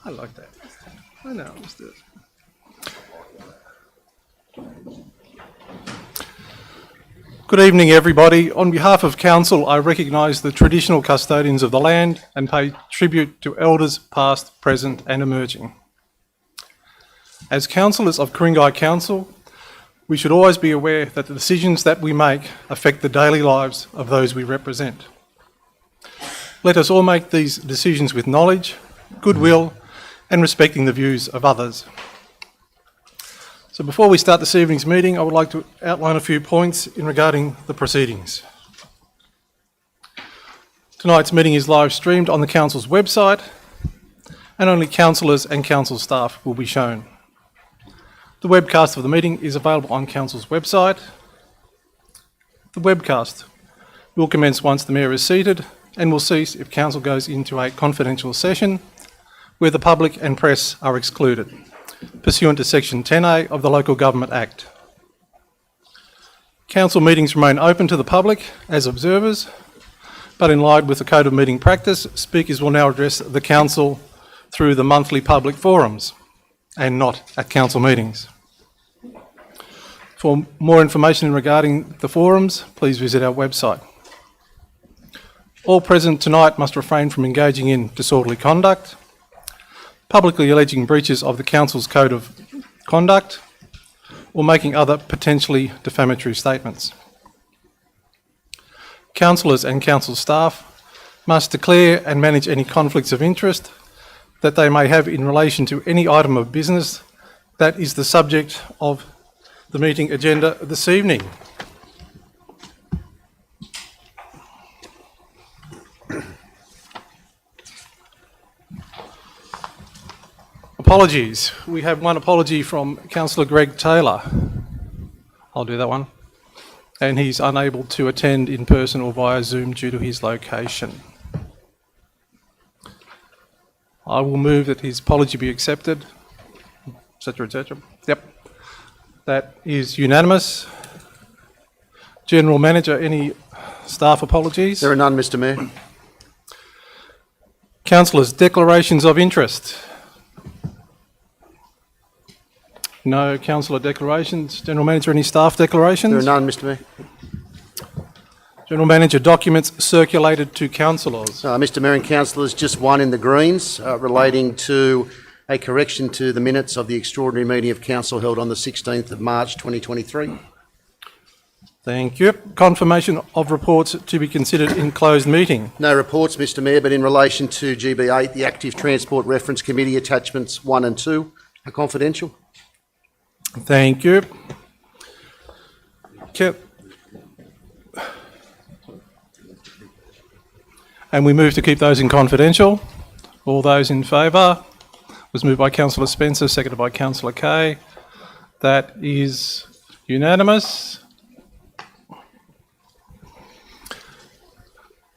I like that. I know, let's do it. Good evening, everybody. On behalf of Council, I recognise the traditional custodians of the land and pay tribute to elders past, present and emerging. As councillors of Ku-ring-gai Council, we should always be aware that the decisions that we make affect the daily lives of those we represent. Let us all make these decisions with knowledge, goodwill and respecting the views of others. So before we start this evening's meeting, I would like to outline a few points regarding the proceedings. Tonight's meeting is live streamed on the Council's website and only councillors and Council staff will be shown. The webcast of the meeting is available on Council's website. The webcast will commence once the Mayor is seated and will cease if Council goes into a confidential session where the public and press are excluded, pursuant to Section 10A of the Local Government Act. Council meetings remain open to the public as observers, but in line with the Code of Meeting Practice, speakers will now address the Council through the monthly public forums and not at Council meetings. For more information regarding the forums, please visit our website. All present tonight must refrain from engaging in disorderly conduct, publicly alleging breaches of the Council's Code of Conduct, or making other potentially defamatory statements. Councillors and Council staff must declare and manage any conflicts of interest that they may have in relation to any item of business that is the subject of the meeting agenda this evening. Apologies. We have one apology from Councillor Greg Taylor. I'll do that one. And he's unable to attend in person or via Zoom due to his location. I will move that his apology be accepted, etc., etc. Yep. That is unanimous. General Manager, any staff apologies? There are none, Mr. Mayor. Councillors, declarations of interest. No councillor declarations. General Manager, any staff declarations? There are none, Mr. Mayor. General Manager, documents circulated to councillors. Mr. Mayor and councillors, just one in the Greens relating to a correction to the minutes of the extraordinary meeting of Council held on the 16th of March 2023. Thank you. Confirmation of reports to be considered in closed meeting. No reports, Mr. Mayor, but in relation to GB8, the Active Transport Reference Committee attachments 1 and 2 are confidential. Thank you. And we move to keep those in confidential. All those in favour? Was moved by Councillor Spencer, seconded by Councillor Kay. That is unanimous.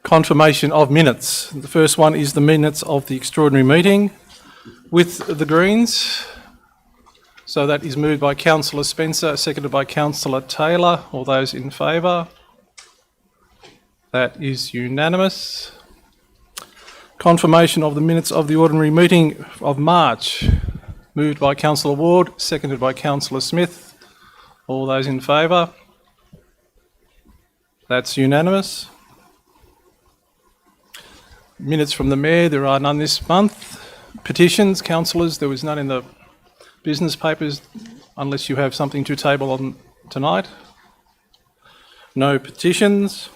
Confirmation of minutes. The first one is the minutes of the extraordinary meeting with the Greens. So that is moved by Councillor Spencer, seconded by Councillor Taylor. All those in favour? That is unanimous. Confirmation of the minutes of the ordinary meeting of March. Moved by Councillor Ward, seconded by Councillor Smith. All those in favour? That's unanimous. Minutes from the Mayor, there are none this month. Petitions, councillors, there was none in the business papers, unless you have something to table on tonight. No petitions.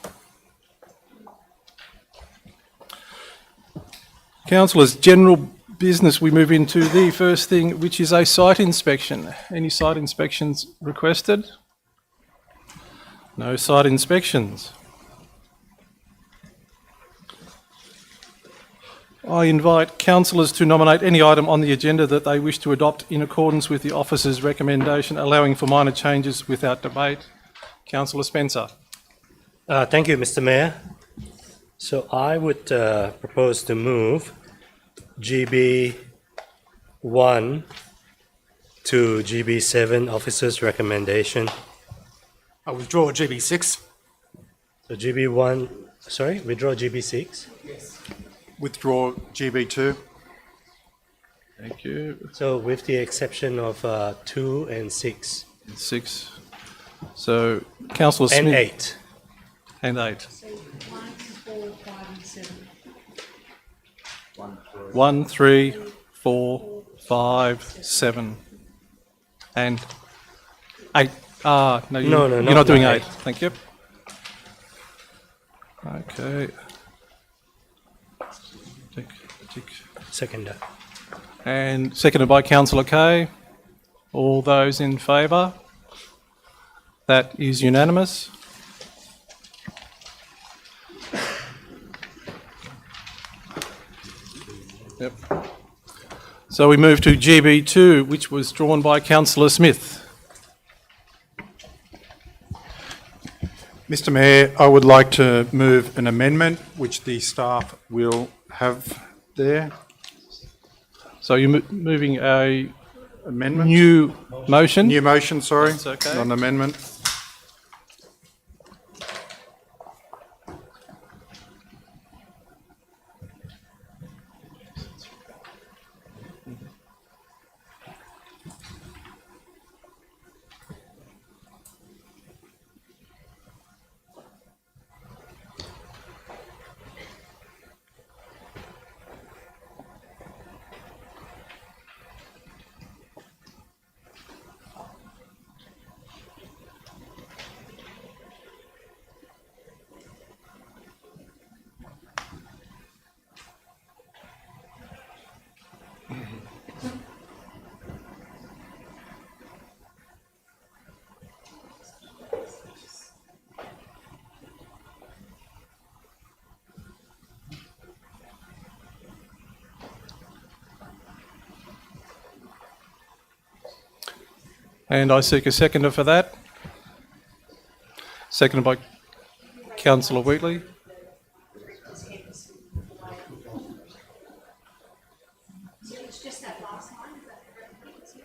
Councillors, general business, we move into the first thing, which is a site inspection. Any site inspections requested? No site inspections. I invite councillors to nominate any item on the agenda that they wish to adopt in accordance with the officer's recommendation, allowing for minor changes without debate. Councillor Spencer. Thank you, Mr. Mayor. So I would propose to move GB 1 to GB 7 officer's recommendation. I withdraw GB6. So GB 1, sorry, withdraw GB 6? Yes. Withdraw GB2. Thank you. So with the exception of 2 and 6 6. So councillor and Smith. 8. And 8. So 1, 4, 5 and 7. 1, 3, 4, 5, 7. And 8. No, No, you're not not doing 8. 8. Thank you. Okay. Tick, tick. Seconder. And seconded by councillor Kay. All those in favour? That is unanimous. Yep. So we move to GB2, which was drawn by councillor Smith. Mr Mayor, I would like to move an amendment which the staff will have there. So you're moving a Amendment? new motion? New motion, sorry. That's okay. Not an amendment. And I seek a seconder for that. Seconded by councillor Wheatley. So it's just that last line, is that correct?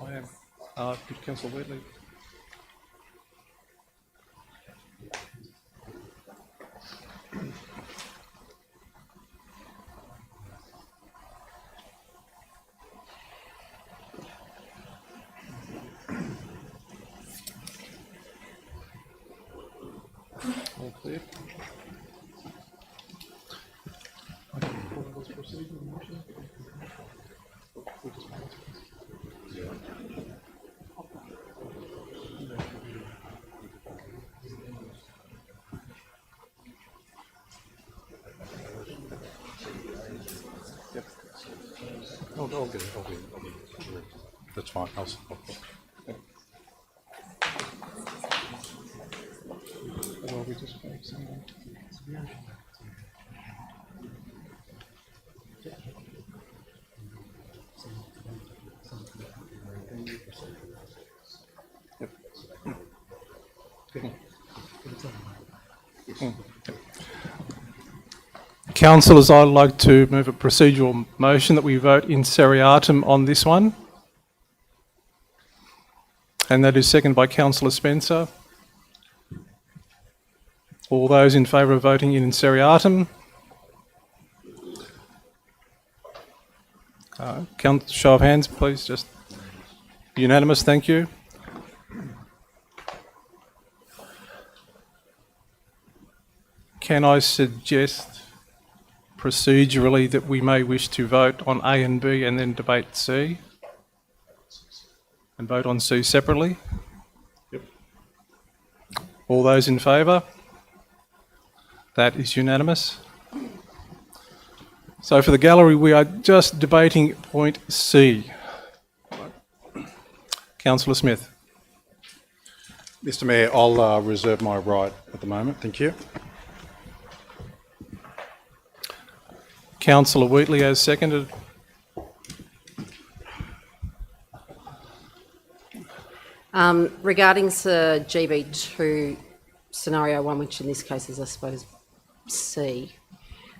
I am. Councillor Wheatley. All clear. I'll get it. That's fine. Well, we just make some. Councillors, I'd like to move a procedural motion that we vote in seriatim on this one. And that is seconded by councillor Spencer. All those in favour of voting in seriatim? Show of hands, please. Just unanimous, thank you. Can I suggest procedurally that we may wish to vote on A and B and then debate C? And vote on C separately? Yep. All those in favour? That is unanimous. So for the gallery, we are just debating point C. Councillor Smith. Mr Mayor, I'll reserve my right at the moment. Thank you. Councillor Wheatley has seconded. Regarding the GB2 scenario 1, which in this case is, I suppose, C,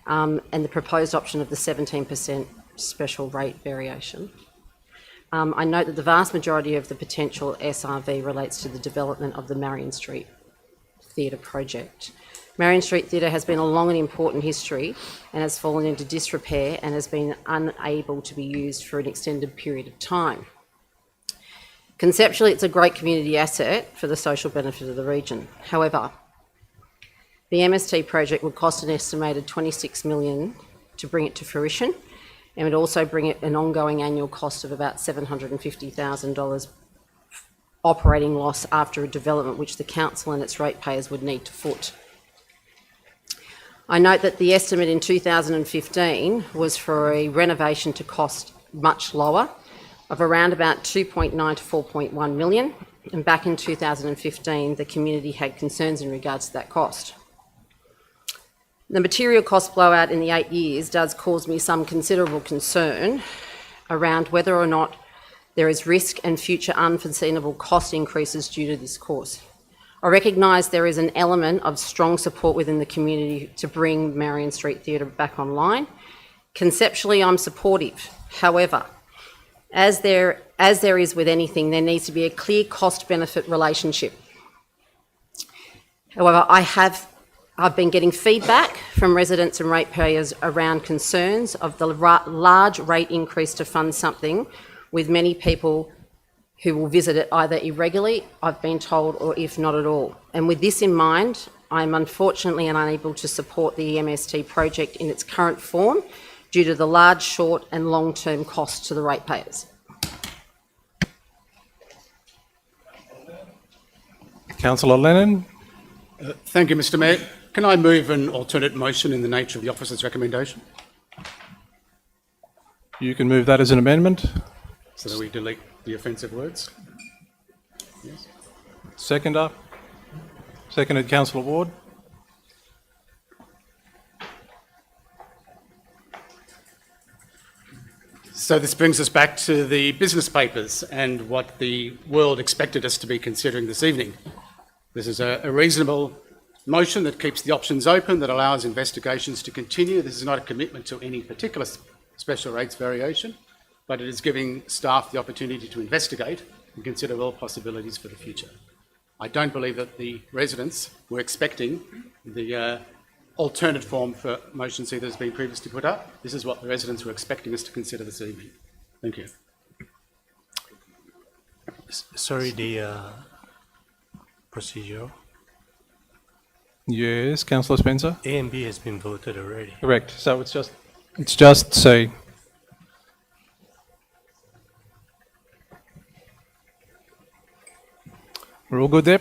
and the proposed option of the 17% special rate variation, I note that the vast majority of the potential SRV relates to the development of the Marion Street Theatre project. Marion Street Theatre has been a long and important history and has fallen into disrepair and has been unable to be used for an extended period of time. Conceptually, it's a great community asset for the social benefit of the region. However, the MST project would cost an estimated $26 million to bring it to fruition, and would also bring it an ongoing annual cost of about $750,000 operating loss after a development which the council and its ratepayers would need to foot. I note that the estimate in 2015 was for a renovation to cost much lower, of around about 2.9 to 4.1 million, and back in 2015 the community had concerns in regards to that cost. The material cost blowout in the 8 years does cause me some considerable concern around whether or not there is risk and future unforeseeable cost increases due to this course. I recognise there is an element of strong support within the community to bring Marion Street Theatre back online. Conceptually, I'm supportive. However, as there is with anything, there needs to be a clear cost-benefit relationship. However, I've been getting feedback from residents and ratepayers around concerns of the large rate increase to fund something with many people who will visit it either irregularly, I've been told, or if not at all. And with this in mind, I'm unfortunately unable to support the MST project in its current form due to the large, short and long-term costs to the ratepayers. Councillor Lennon. Thank you, Mr Mayor. Can I move an alternate motion in the nature of the officer's recommendation? You can move that as an amendment. So that we delete the offensive words? Seconder. Seconded, Councillor Ward. So this brings us back to the business papers and what the world expected us to be considering this evening. This is a reasonable motion that keeps the options open, that allows investigations to continue. This is not a commitment to any particular special rates variation, but it is giving staff the opportunity to investigate and consider all possibilities for the future. I don't believe that the residents were expecting the alternate form for motion C that has been previously put up. This is what the residents were expecting us to consider this evening. Thank you. Sorry, the procedure. Yes, Councillor Spencer. A and B has been voted already. Correct. So it's just C. We're all good there?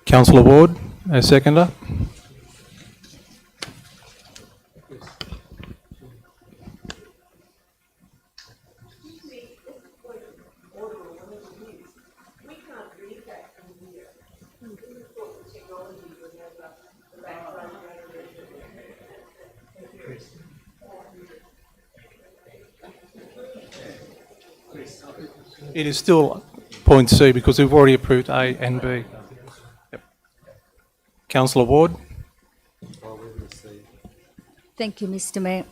Councillor Ward, as seconder. It is still point C because we've already approved A and B. Yep. Councillor Ward. Thank you, Mr. Mayor.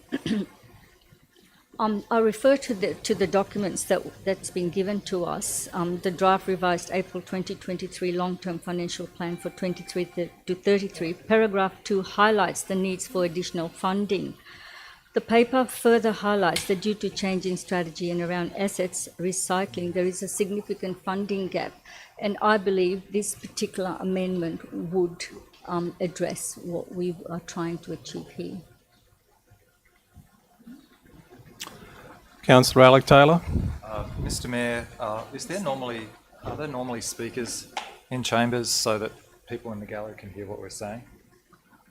I refer to the documents that's been given to us. The draft revised April 2023 long-term financial plan for 23 to 33. Paragraph 2 highlights the needs for additional funding. The paper further highlights that due to change in strategy and around assets recycling, there is a significant funding gap, and I believe this particular amendment would address what we are trying to achieve here. Councillor Alec Taylor. Mr. Mayor, are there normally speakers in chambers so that people in the gallery can hear what we're saying?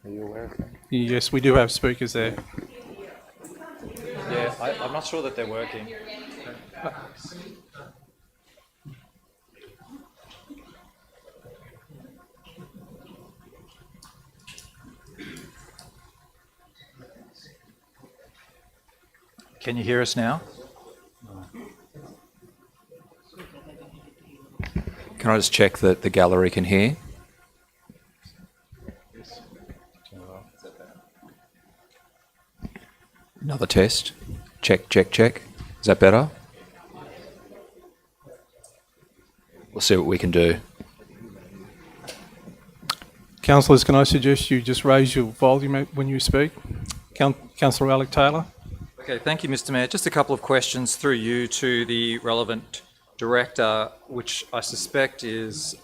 Are you aware of that? Yes, we do have speakers there. Yeah, I'm not sure that they're working. Can you hear us now? Can I just check that the gallery can hear? Another test. Check, check, check. Is that better? We'll see what we can do. Councillors, can I suggest you just raise your volume when you speak? Councillor Alec Taylor. Okay, thank you, Mr. Mayor. Just a couple of questions through you to the relevant director, which I suspect is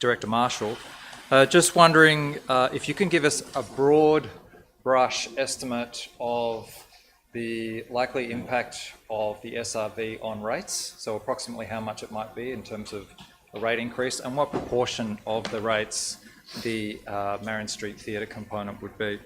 Director Marshall. Just wondering if you can give us a broad brush estimate of the likely impact of the SRV on rates, so approximately how much it might be in terms of a rate increase, and what proportion of the rates the Marion Street Theatre component would be.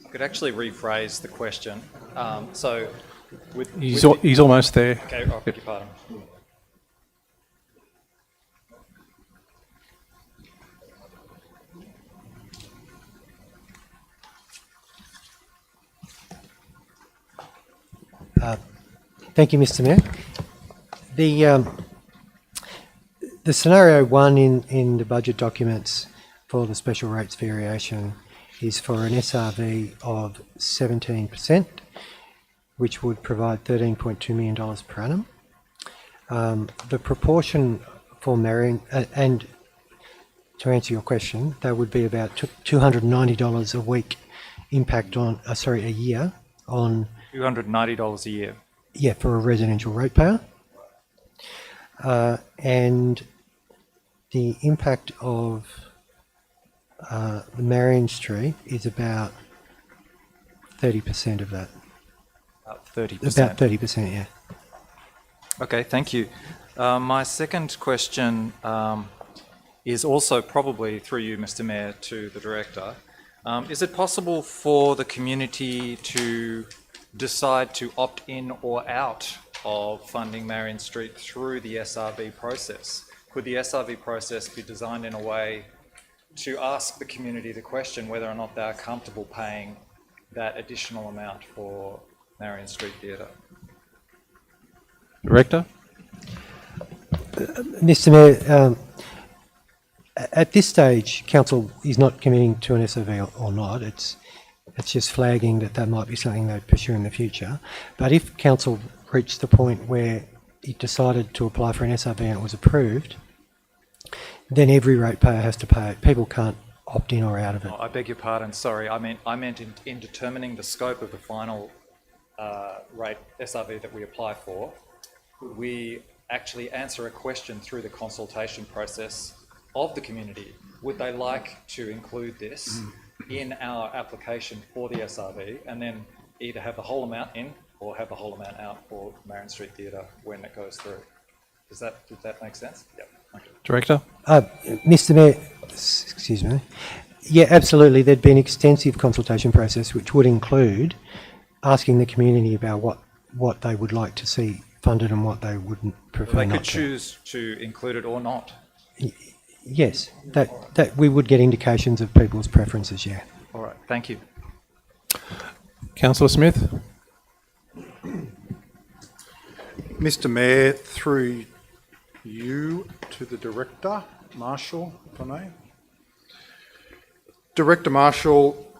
I could actually rephrase the question. He's almost there. Okay, I'll beg your pardon. Thank you, Mr. Mayor. The scenario one in the budget documents for the special rates variation is for an SRV of 17%, which would provide $13.2 million per annum. The proportion for Marion, and to answer your question, that would be about $290 a week impact on, a year on... $290 a year. Yeah, for a residential ratepayer. And the impact of the Marion Street is about 30% of that. About 30%. About 30%, yeah. Okay, thank you. My second question is also probably through you, Mr. Mayor, to the Director. Is it possible for the community to decide to opt in or out of funding Marion Street through the SRV process? Could the SRV process be designed in a way to ask the community the question whether or not they're comfortable paying that additional amount for Marion Street Theatre? Director. Mr. Mayor, at this stage, Council is not committing to an SRV or not. It's just flagging that might be something they'd pursue in the future. But if Council reached the point where it decided to apply for an SRV and it was approved, then every ratepayer has to pay it. People can't opt in or out of it. Oh, I beg your pardon, sorry. I meant in determining the scope of the final rate SRV that we apply for, could we actually answer a question through the consultation process of the community? Would they like to include this in our application for the SRV, and then either have the whole amount in or have the whole amount out for Marion Street Theatre when it goes through? Does that make sense? Yep. Okay. Director. Mr. Mayor, excuse me. Yeah, absolutely. There'd be an extensive consultation process which would include asking the community about what they would like to see funded and what they wouldn't prefer They not could choose to include it or not. Yes, that we would get indications of people's preferences, yeah. All right, thank you. Councillor Smith. Mr. Mayor, through you to the Director, Marshall, if I may. Director Marshall,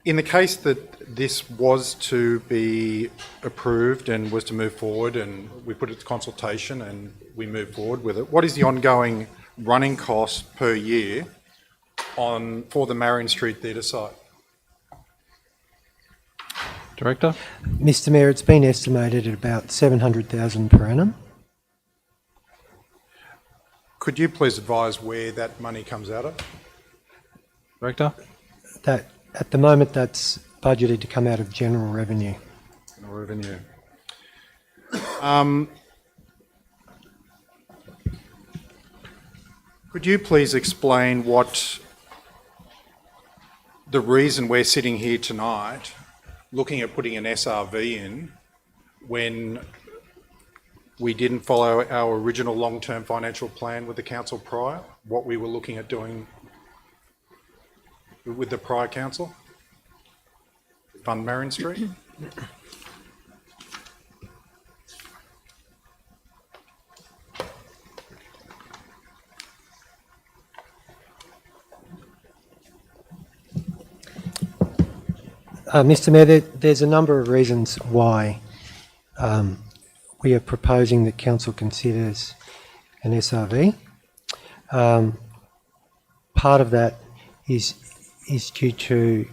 in the case that this was to be approved and was to move forward and we put it to consultation and we move forward with it, what is the ongoing running cost per year for the Marion Street Theatre site? Director? Mr Mayor, it's been estimated at about 700,000 per annum. Could you please advise where that money comes out of? Director? That, at the moment, that's budgeted to come out of general revenue. Revenue. Could you please explain what the reason we're sitting here tonight looking at putting an SRV in when we didn't follow our original long-term financial plan with the council prior, what we were looking at doing with the prior council? Fund Marion Street? Mr Mayor, there's a number of reasons why we are proposing that council considers an SRV. Part of that is due to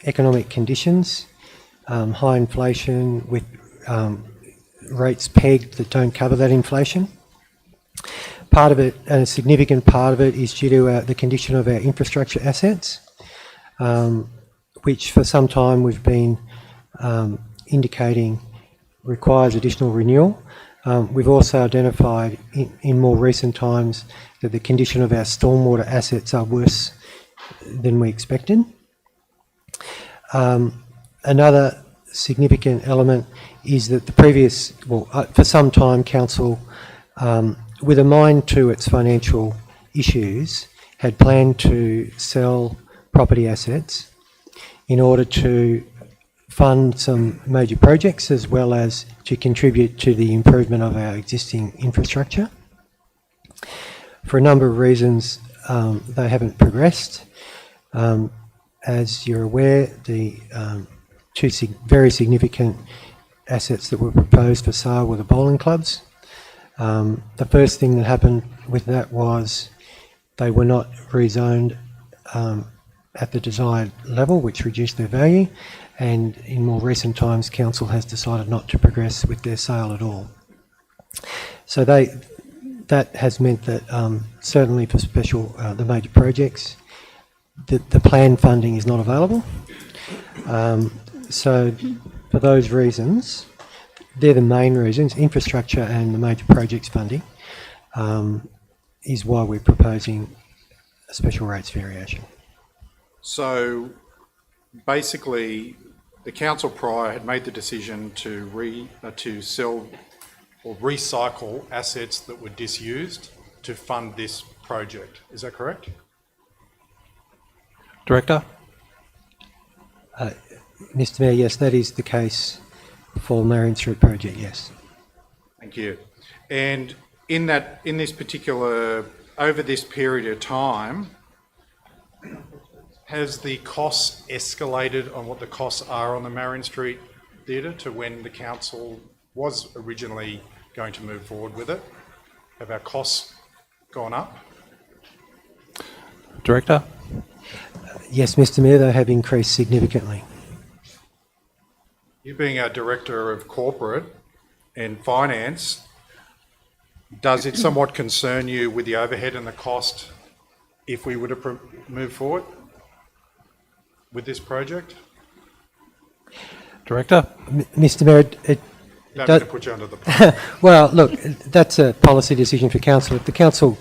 economic conditions, high inflation with rates pegged that don't cover that inflation. Part of it, and a significant part of it, is due to the condition of our infrastructure assets, which for some time we've been indicating requires additional renewal. We've also identified in more recent times that the condition of our stormwater assets are worse than we expected. Another significant element is that the previous, for some time, council, with a mind to its financial issues, had planned to sell property assets in order to fund some major projects as well as to contribute to the improvement of our existing infrastructure. For a number of reasons, they haven't progressed. As you're aware, the two very significant assets that were proposed for sale were the bowling clubs. The first thing that happened with that was they were not rezoned at the desired level, which reduced their value, and in more recent times council has decided not to progress with their sale at all. So that has meant that certainly for the major projects, the planned funding is not available. So for those reasons, they're the main reasons, infrastructure and the major projects funding, is why we're proposing a special rates variation. So basically, the council prior had made the decision to sell or recycle assets that were disused to fund this project. Is that correct? Director? Mr Mayor, yes, that is the case for Marion Street project, yes. Thank you. And in this particular, over this period of time, has the costs escalated on what the costs are on the Marion Street Theatre to when the council was originally going to move forward with it? Have our costs gone up? Director? Yes, Mr Mayor, they have increased significantly. You being our Director of Corporate and Finance, does it somewhat concern you with the overhead and the cost if we were to move forward with this project? Director? Mr Mayor, Don't mean to put you under the pump. well, look, that's a policy decision for council. If the council...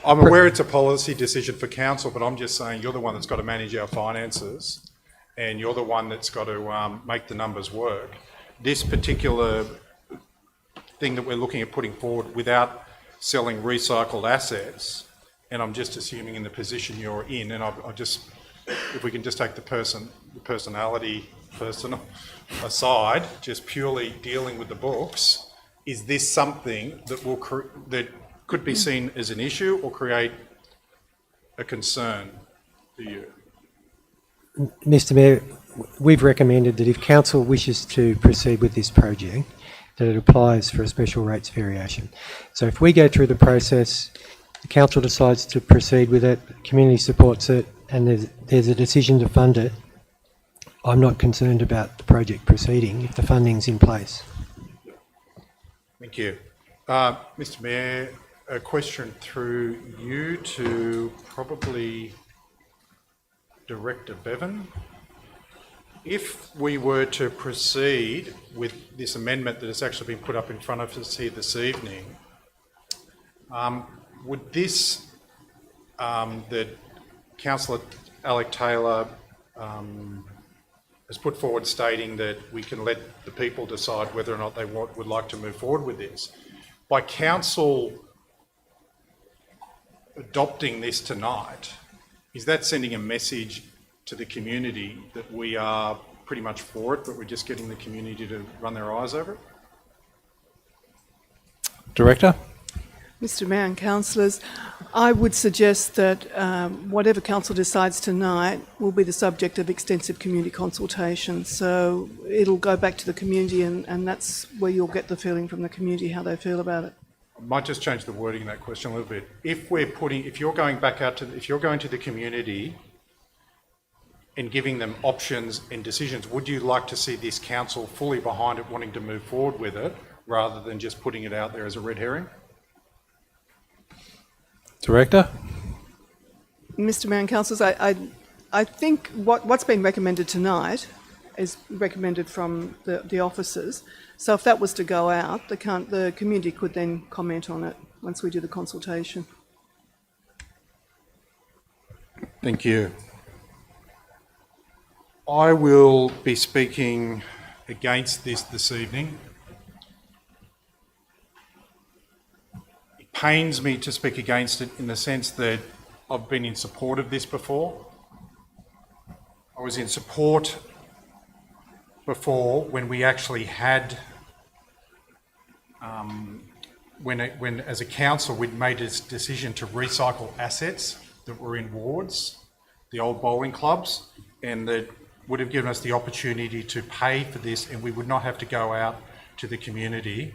I'm aware it's a policy decision for council, but I'm just saying you're the one that's got to manage our finances and you're the one that's got to make the numbers work. This particular thing that we're looking at putting forward without selling recycled assets, and I'm just assuming in the position you're in, and I'll just, if we can just take the person aside, just purely dealing with the books, is this something that that could be seen as an issue or create a concern to you? Mr Mayor, we've recommended that if council wishes to proceed with this project, that it applies for a special rates variation. So if we go through the process, the council decides to proceed with it, the community supports it, and there's a decision to fund it, I'm not concerned about the project proceeding if the funding's in place. Thank you. Mr Mayor, a question through you to probably Director Bevan. If we were to proceed with this amendment that has actually been put up in front of us here this evening, would this, that Councillor Alec Taylor has put forward stating that we can let the people decide whether or not they would like to move forward with this, by council adopting this tonight, is that sending a message to the community that we are pretty much for it, but we're just getting the community to run their eyes over it? Director? Mr Mayor and councillors, I would suggest that whatever council decides tonight will be the subject of extensive community consultation. So it'll go back to the community, and that's where you'll get the feeling from the community how they feel about it. I might just change the wording in that question a little bit. If you're going back out to, if you're going to the community and giving them options and decisions, would you like to see this council fully behind it, wanting to move forward with it, rather than just putting it out there as a red herring? Director? Mr Mayor and councillors, I think what's been recommended tonight is recommended from the officers. So if that was to go out, the community could then comment on it once we do the consultation. Thank you. I will be speaking against this evening. It pains me to speak against it in the sense that I've been in support of this before. I was in support before when we actually had, when as a council we'd made a decision to recycle assets that were in wards, the old bowling clubs, and that would have given us the opportunity to pay for this, and we would not have to go out to the community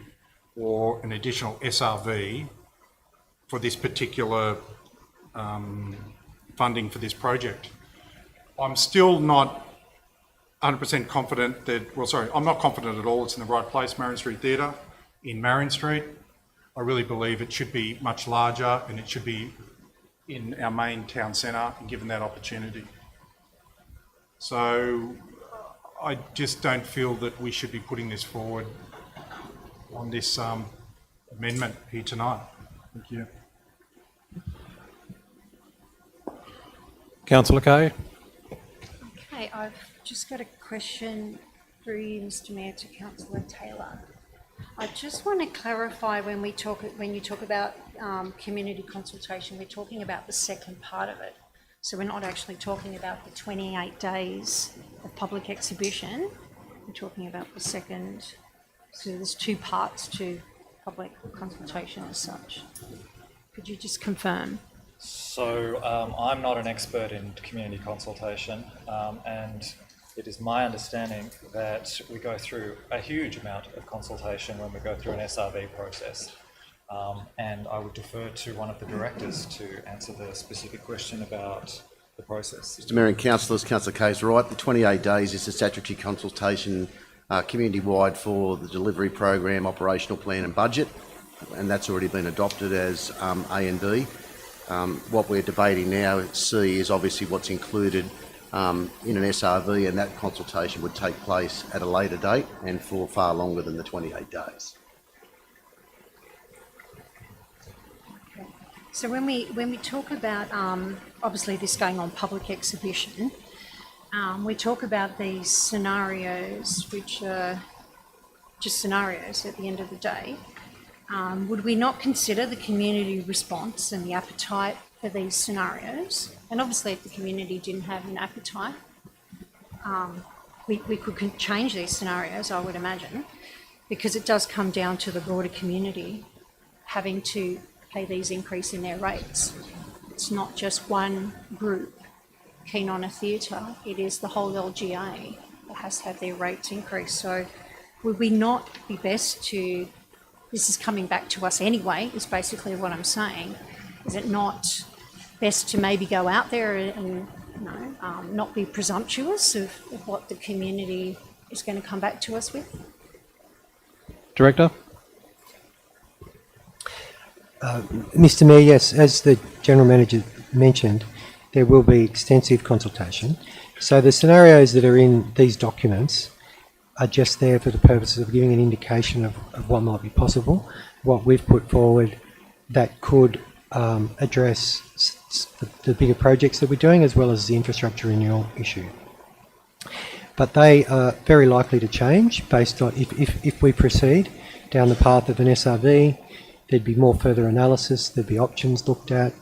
or an additional SRV for this particular funding for this project. I'm still not 100% confident that, well, sorry, I'm not confident at all it's in the right place, Marion Street Theatre, in Marion Street. I really believe it should be much larger and it should be in our main town centre and given that opportunity. So I just don't feel that we should be putting this forward on this amendment here tonight. Thank you. Councillor Kay? Okay, I've just got a question through you, Mr Mayor, to Councillor Taylor. I just want to clarify when you talk about community consultation, we're talking about the second part of it. So we're not actually talking about the 28 days of public exhibition. We're talking about the second. So there's two parts to public consultation as such. Could you just confirm? So I'm not an expert in community consultation, and it is my understanding that we go through a huge amount of consultation when we go through an SRV process. And I would defer to one of the directors to answer the specific question about the process. Mr Mayor and councillors, Councillor Kay's right. The 28 days is a statutory consultation community-wide for the delivery program, operational plan and budget, and that's already been adopted as A and B. What we're debating now at C is obviously what's included in an SRV, and that consultation would take place at a later date and for far longer than the 28 days. So when we talk about obviously this going on public exhibition, we talk about these scenarios which are just scenarios at the end of the day. Would we not consider the community response and the appetite for these scenarios? And obviously if the community didn't have an appetite, we could change these scenarios, I would imagine, because it does come down to the broader community having to pay these increase in their rates. It's not just one group keen on a theatre, it is the whole LGA that has to have their rates increased. So would we not be best to, this is coming back to us anyway, is basically what I'm saying, is it not best to maybe go out there and not be presumptuous of what the community is going to come back to us with? Director? Mr Mayor, yes, as the General Manager mentioned, there will be extensive consultation. So the scenarios that are in these documents are just there for the purposes of giving an indication of what might be possible, what we've put forward that could address the bigger projects that we're doing, as well as the infrastructure renewal issue. But they are very likely to change based on if we proceed down the path of an SRV. There'd be more further analysis, there'd be options looked at,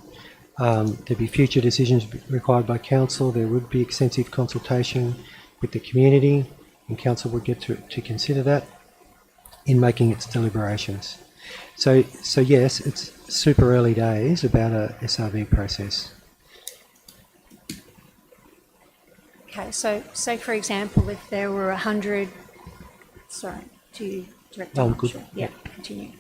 there'd be future decisions required by council, there would be extensive consultation with the community, and council would get to consider that in making its deliberations. So yes, it's super early days about a SRV process. Okay, so say for example, if there were 100, sorry, to Director Oh, Marshall. good. Yeah, continue.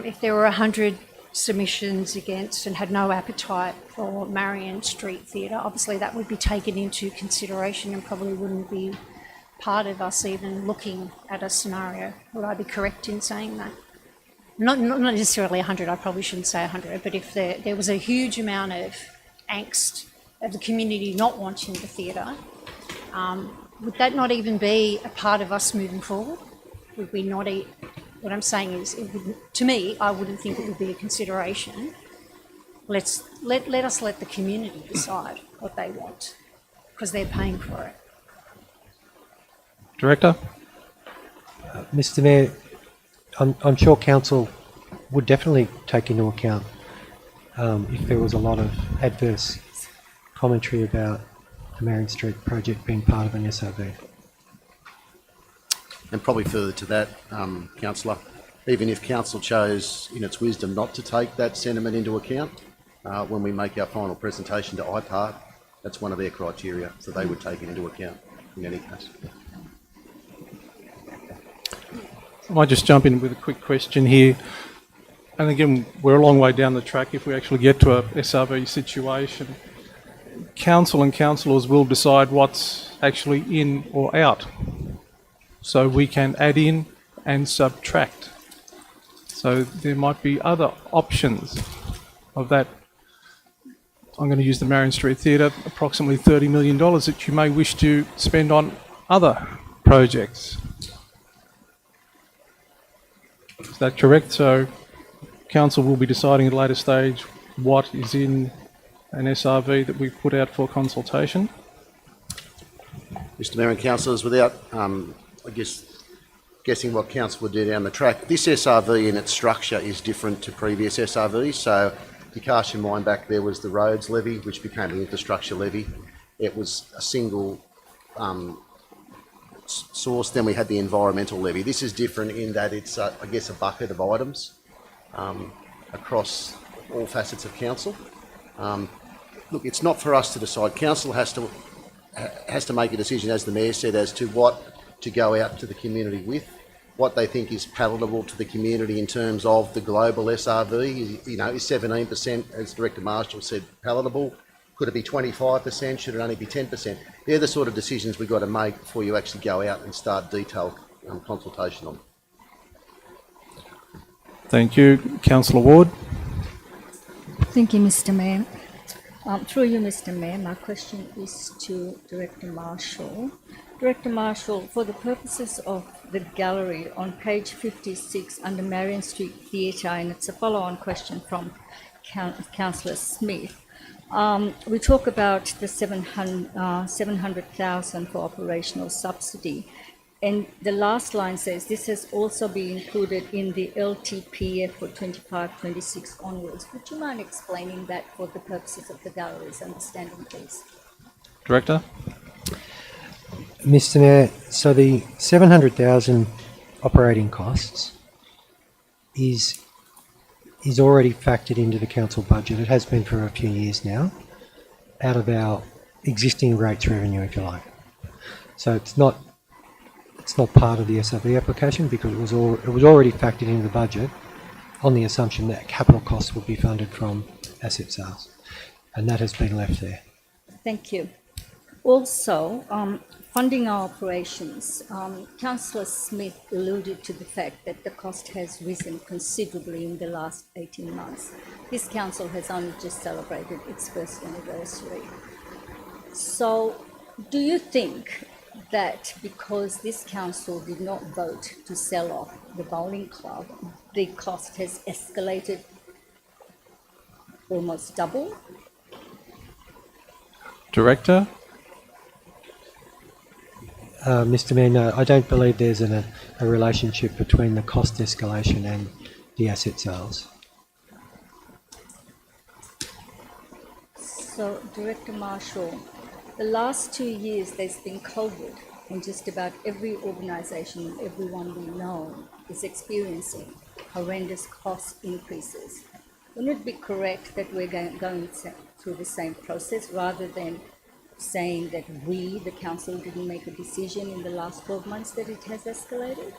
If there were 100 submissions against and had no appetite for Marion Street Theatre, obviously that would be taken into consideration and probably wouldn't be part of us even looking at a scenario. Would I be correct in saying that? Not necessarily 100, I probably shouldn't say 100, but if there was a huge amount of angst of the community not wanting the theatre, would that not even be a part of us moving forward? Would we not what I'm saying is, to me, I wouldn't think it would be a consideration. Let us let the community decide what they want, because they're paying for it. Director? Mr Mayor, I'm sure council would definitely take into account if there was a lot of adverse commentary about the Marion Street project being part of an SRV. And probably further to that, Councillor, even if council chose in its wisdom not to take that sentiment into account, when we make our final presentation to IPART, that's one of their criteria, so they would take it into account in any case. I might just jump in with a quick question here. And again, we're a long way down the track if we actually get to a SRV situation. Council and councillors will decide what's actually in or out. So we can add in and subtract. So there might be other options of that. I'm going to use the Marion Street Theatre, approximately $30 million that you may wish to spend on other projects. Is that correct? So council will be deciding at a later stage what is in an SRV that we put out for consultation. Mr Mayor and councillors, without, I guess, guessing what council would do down the track, this SRV in its structure is different to previous SRVs. So if you cast your mind back, there was the roads levy, which became the infrastructure levy. It was a single source. Then we had the environmental levy. This is different in that it's, I guess, a bucket of items across all facets of council. Look, it's not for us to decide. Council has to make a decision, as the Mayor said, as to what to go out to the community with, what they think is palatable to the community in terms of the global SRV. You know, is 17%, as Director Marshall said, palatable? Could it be 25%? Should it only be 10%? They're the sort of decisions we've got to make before you actually go out and start detailed consultation on them. Thank you. Councillor Ward. Thank you, Mr. Mayor. Through you, Mr. Mayor, my question is to Director Marshall. Director Marshall, for the purposes of the gallery on page 56 under Marion Street Theatre, and it's a follow-on question from Councillor Smith, we talk about the 700,000 for operational subsidy. And the last line says this has also been included in the LTPF for 25-26 onwards. Would you mind explaining that for the purposes of the gallery's understanding, please? Director. Mr Mayor, so the 700,000 operating costs is already factored into the council budget. It has been for a few years now, out of our existing rates revenue, if you like. So it's not it's not part of the SRV application because it was already factored into the budget on the assumption that capital costs would be funded from asset sales, and that has been left there. Thank you. Also, funding our operations, Councillor Smith alluded to the fact that the cost has risen considerably in the last 18 months. This council has only just celebrated its first anniversary. So, do you think that because this council did not vote to sell off the bowling club, the cost has escalated almost double? Director? Mr. Mayor, no, I don't believe there's a relationship between the cost escalation and the asset sales. So, Director Marshall, the last 2 years there's been COVID, and just about every organisation, everyone we know, is experiencing horrendous cost increases. Wouldn't it be correct that we're going through the same process rather than saying that we, the council, didn't make a decision in the last 12 months that it has escalated?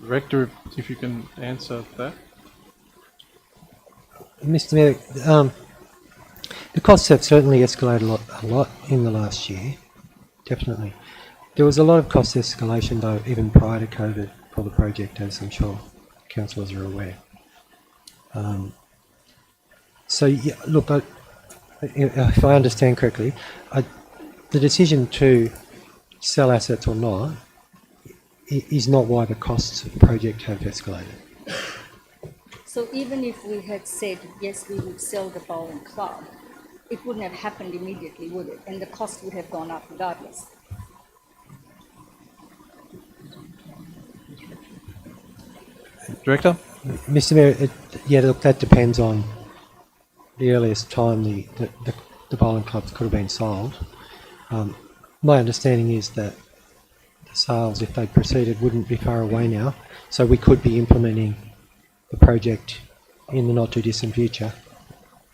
Director, if you can answer that. Mr. Mayor, the costs have certainly escalated a lot in the last year, definitely. There was a lot of cost escalation though, even prior to COVID for the project, as I'm sure councillors are aware. So, yeah, look, if I understand correctly, the decision to sell assets or not is not why the costs of the project have escalated. So even if we had said, yes, we would sell the bowling club, it wouldn't have happened immediately, would it? And the cost would have gone up regardless. Director? Mr. Mayor, yeah, look, that depends on the earliest time the bowling clubs could have been sold. My understanding is that the sales, if they proceeded, wouldn't be far away now, so we could be implementing the project in the not too distant future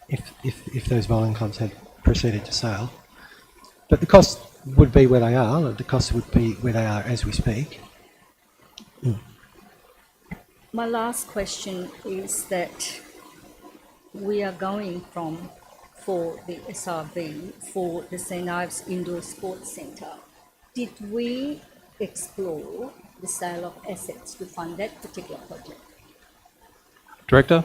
if those bowling clubs had proceeded to sale. But the costs would be where they are. The costs would be where they are as we speak. My last question is that we are going for the SRV, for the St. Ives Indoor Sports Centre. Did we explore the sale of assets to fund that particular project? Director?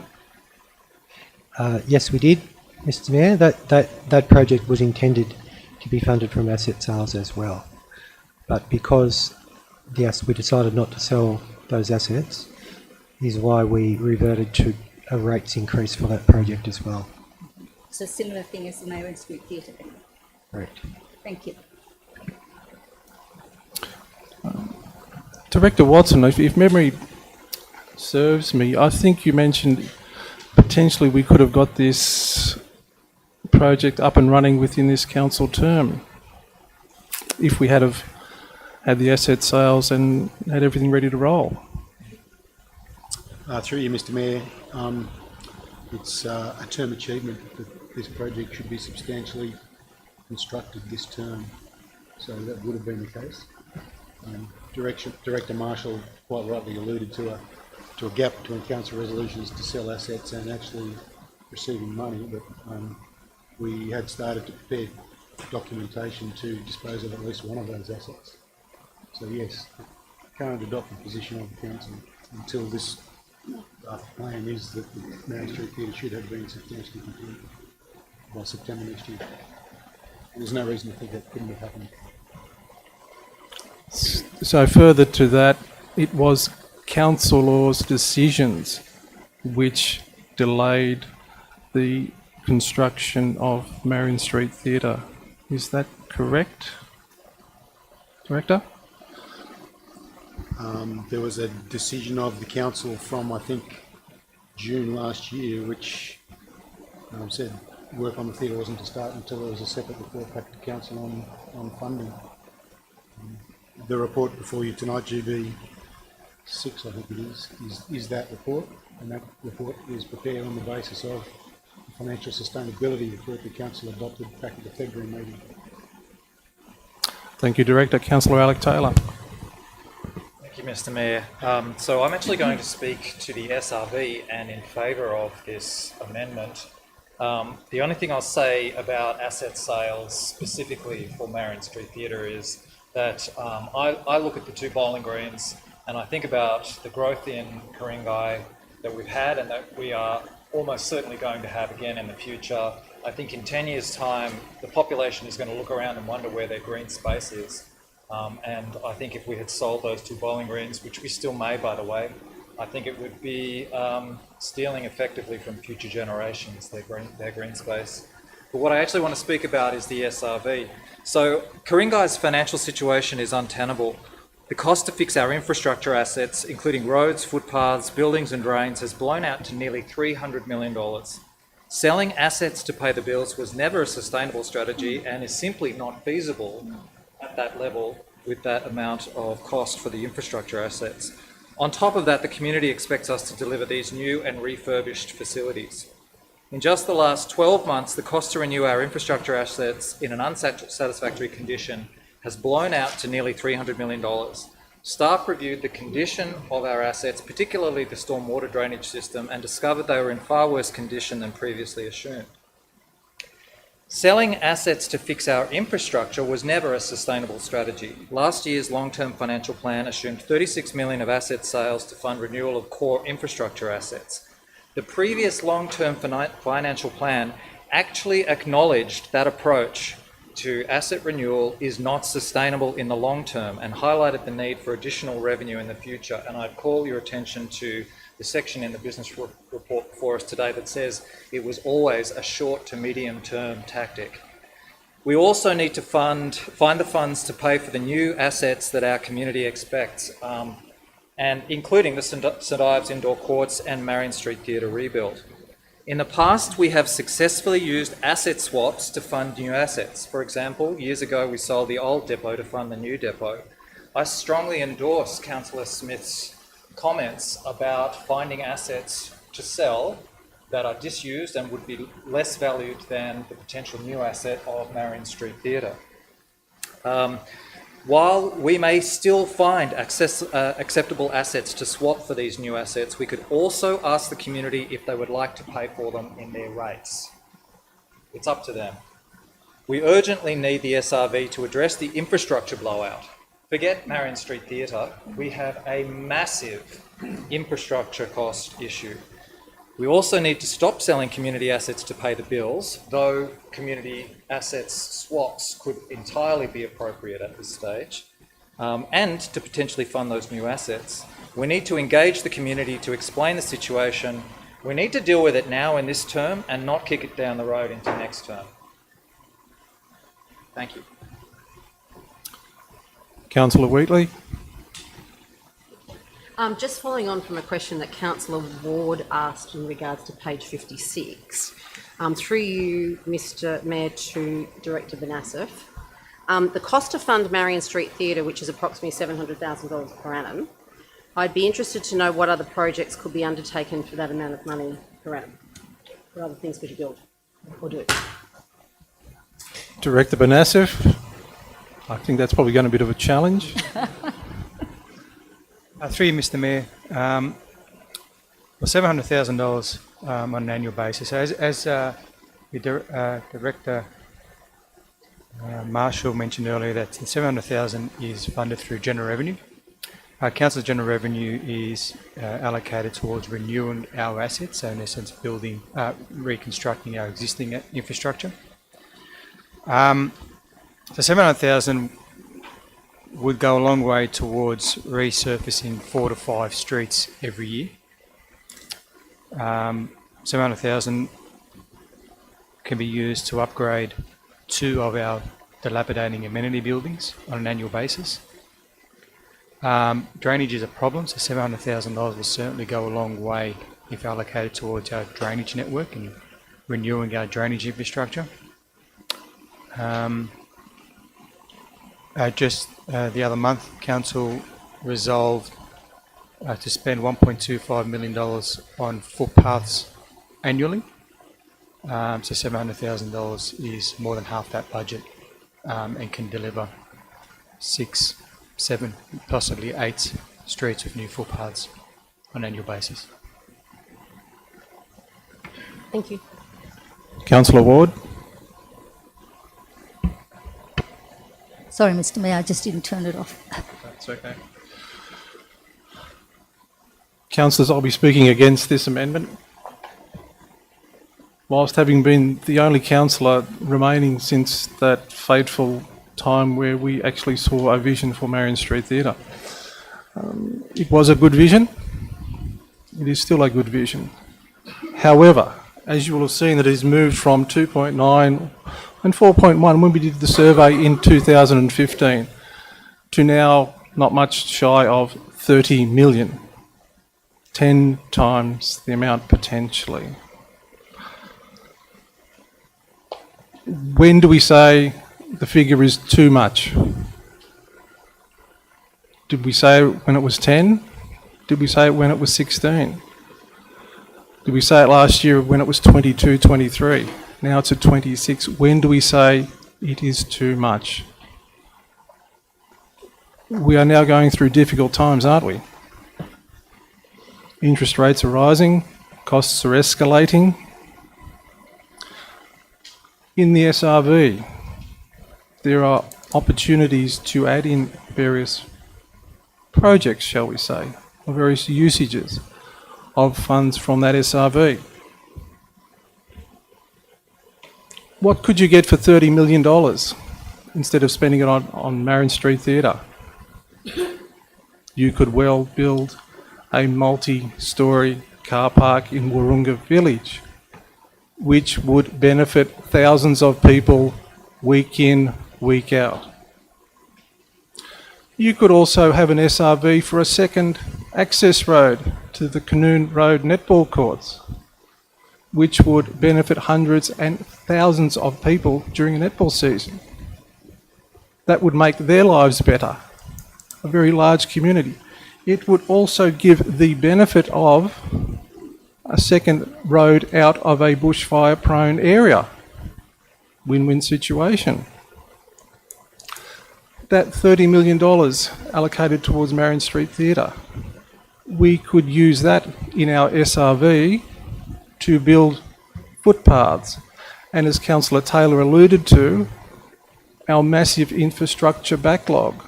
Yes, we did, Mr. Mayor. That project was intended to be funded from asset sales as well. But because, yes, we decided not to sell those assets, is why we reverted to a rates increase for that project as well. So similar thing as the Marion Street Theatre then? Correct. Thank you. Director Watson, if memory serves me, I think you mentioned potentially we could have got this project up and running within this council term if we had have had the asset sales and had everything ready to roll. Through you, Mr. Mayor, it's a term achievement that this project should be substantially constructed this term, so that would have been the case. Director Marshall quite rightly alluded to a gap between council resolutions to sell assets and actually receiving money, but we had started to prepare documentation to dispose of at least one of those assets. So yes, the current adopted position of the council until this plan is that the Marion Street Theatre should have been substantially completed by September next year. And there's no reason to think that couldn't have happened. So further to that, it was councillors' decisions which delayed the construction of Marion Street Theatre. Is that correct, Director? There was a decision of the council from, I think, June last year, which said work on the theatre wasn't to start until there was a separate report back to council on funding. The report before you tonight, GB 6, I think it is that report, and that report is prepared on the basis of the financial sustainability report the council adopted back at the February meeting. Thank you, Director. Councillor Alec Taylor. Thank you, Mr. Mayor. So I'm actually going to speak to the SRV and in favour of this amendment. The only thing I'll say about asset sales specifically for Marion Street Theatre is that I look at the two bowling greens and I think about the growth in Ku-ring-gai that we've had and that we are almost certainly going to have again in the future. I think in 10 years' time, the population is going to look around and wonder where their green space is. And I think if we had sold those two bowling greens, which we still may, by the way, I think it would be stealing effectively from future generations their green space. But what I actually want to speak about is the SRV. So Ku-ring-gai's financial situation is untenable. The cost to fix our infrastructure assets, including roads, footpaths, buildings and drains, has blown out to nearly $300 million. Selling assets to pay the bills was never a sustainable strategy and is simply not feasible at that level with that amount of cost for the infrastructure assets. On top of that, the community expects us to deliver these new and refurbished facilities. In just the last 12 months, the cost to renew our infrastructure assets in an unsatisfactory condition has blown out to nearly $300 million. Staff reviewed the condition of our assets, particularly the stormwater drainage system, and discovered they were in far worse condition than previously assumed. Selling assets to fix our infrastructure was never a sustainable strategy. Last year's long-term financial plan assumed $36 million of asset sales to fund renewal of core infrastructure assets. The previous long-term financial plan actually acknowledged that approach to asset renewal is not sustainable in the long term and highlighted the need for additional revenue in the future. And I'd call your attention to the section in the business report before us today that says it was always a short to medium term tactic. We also need to find the funds to pay for the new assets that our community expects, and including the St Ives Indoor Courts and Marion Street Theatre rebuild. In the past, we have successfully used asset swaps to fund new assets. For example, years ago we sold the old depot to fund the new depot. I strongly endorse Councillor Smith's comments about finding assets to sell that are disused and would be less valued than the potential new asset of Marion Street Theatre. While we may still find acceptable assets to swap for these new assets, we could also ask the community if they would like to pay for them in their rates. It's up to them. We urgently need the SRV to address the infrastructure blowout. Forget Marion Street Theatre, we have a massive infrastructure cost issue. We also need to stop selling community assets to pay the bills, though community assets swaps could entirely be appropriate at this stage, and to potentially fund those new assets. We need to engage the community to explain the situation. We need to deal with it now in this term and not kick it down the road into next term. Thank you. Councillor Wheatley. Just following on from a question that Councillor Ward asked in regards to page 56, through you, Mr Mayor, to Director Banasif, the cost to fund Marion Street Theatre, which is approximately $700,000 per annum, I'd be interested to know what other projects could be undertaken for that amount of money per annum. What other things could you build or do? Director Banasif. I think that's probably going to be a bit of a challenge. Through you, Mr Mayor, well, $700,000 on an annual basis. As the Director Marshall mentioned earlier, that $700,000 is funded through general revenue. Council's general revenue is allocated towards renewing our assets, so in essence building, reconstructing our existing infrastructure. So $700,000 would go a long way towards resurfacing 4 to 5 streets every year. $700,000 can be used to upgrade 2 of our dilapidating amenity buildings on an annual basis. Drainage is a problem, so $700,000 will certainly go a long way if allocated towards our drainage network and renewing our drainage infrastructure. Just the other month, Council resolved to spend $1.25 million on footpaths annually. So $700,000 is more than half that budget and can deliver 6, 7, possibly 8 streets with new footpaths on an annual basis. Thank you. Councillor Ward. Sorry, Mr. Mayor, I just didn't turn it off. That's okay. Councillors, I'll be speaking against this amendment. Whilst having been the only councillor remaining since that fateful time where we actually saw a vision for Marion Street Theatre. It was a good vision. It is still a good vision. However, as you will have seen, it has moved from 2.9 and 4.1 when we did the survey in 2015 to now not much shy of 30 million. 10 times the amount potentially. When do we say the figure is too much? Did we say it when it was 10? Did we say it when it was 16? Did we say it last year when it was 22, 23? Now it's at 26. When do we say it is too much? We are now going through difficult times, aren't we? Interest rates are rising, costs are escalating. In the SRV, there are opportunities to add in various projects, shall we say, or various usages of funds from that SRV. What could you get for $30 million instead of spending it on Marion Street Theatre? You could well build a multi-storey car park in Wahroonga Village, which would benefit thousands of people week in, week out. You could also have an SRV for a second access road to the Canoon Road netball courts, which would benefit hundreds and thousands of people during a netball season. That would make their lives better, a very large community. It would also give the benefit of a second road out of a bushfire-prone area. Win-win situation. That $30 million allocated towards Marion Street Theatre, we could use that in our SRV to build footpaths. And as Councillor Taylor alluded to, our massive infrastructure backlog.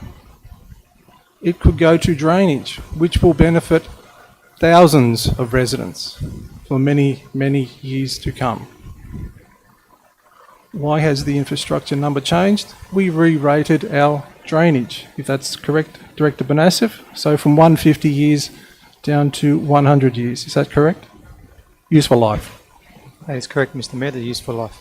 It could go to drainage, which will benefit thousands of residents for many, many years to come. Why has the infrastructure number changed? We re-rated our drainage, if that's correct, Director Banasif. So from 150 years down to 100 years. Is that correct? Useful life. That is correct, Mr. Mayor, the useful life.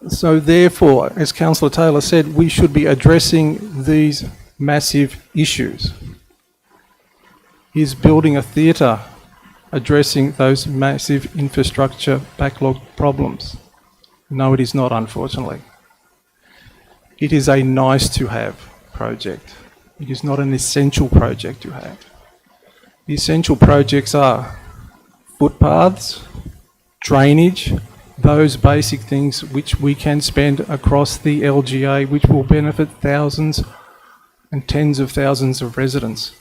So therefore, as Councillor Taylor said, we should be addressing these massive issues. Is building a theatre addressing those massive infrastructure backlog problems? No, it is not, unfortunately. It is a nice-to-have project. It is not an essential project to have. The essential projects are footpaths, drainage, those basic things which we can spend across the LGA, which will benefit thousands and tens of thousands of residents.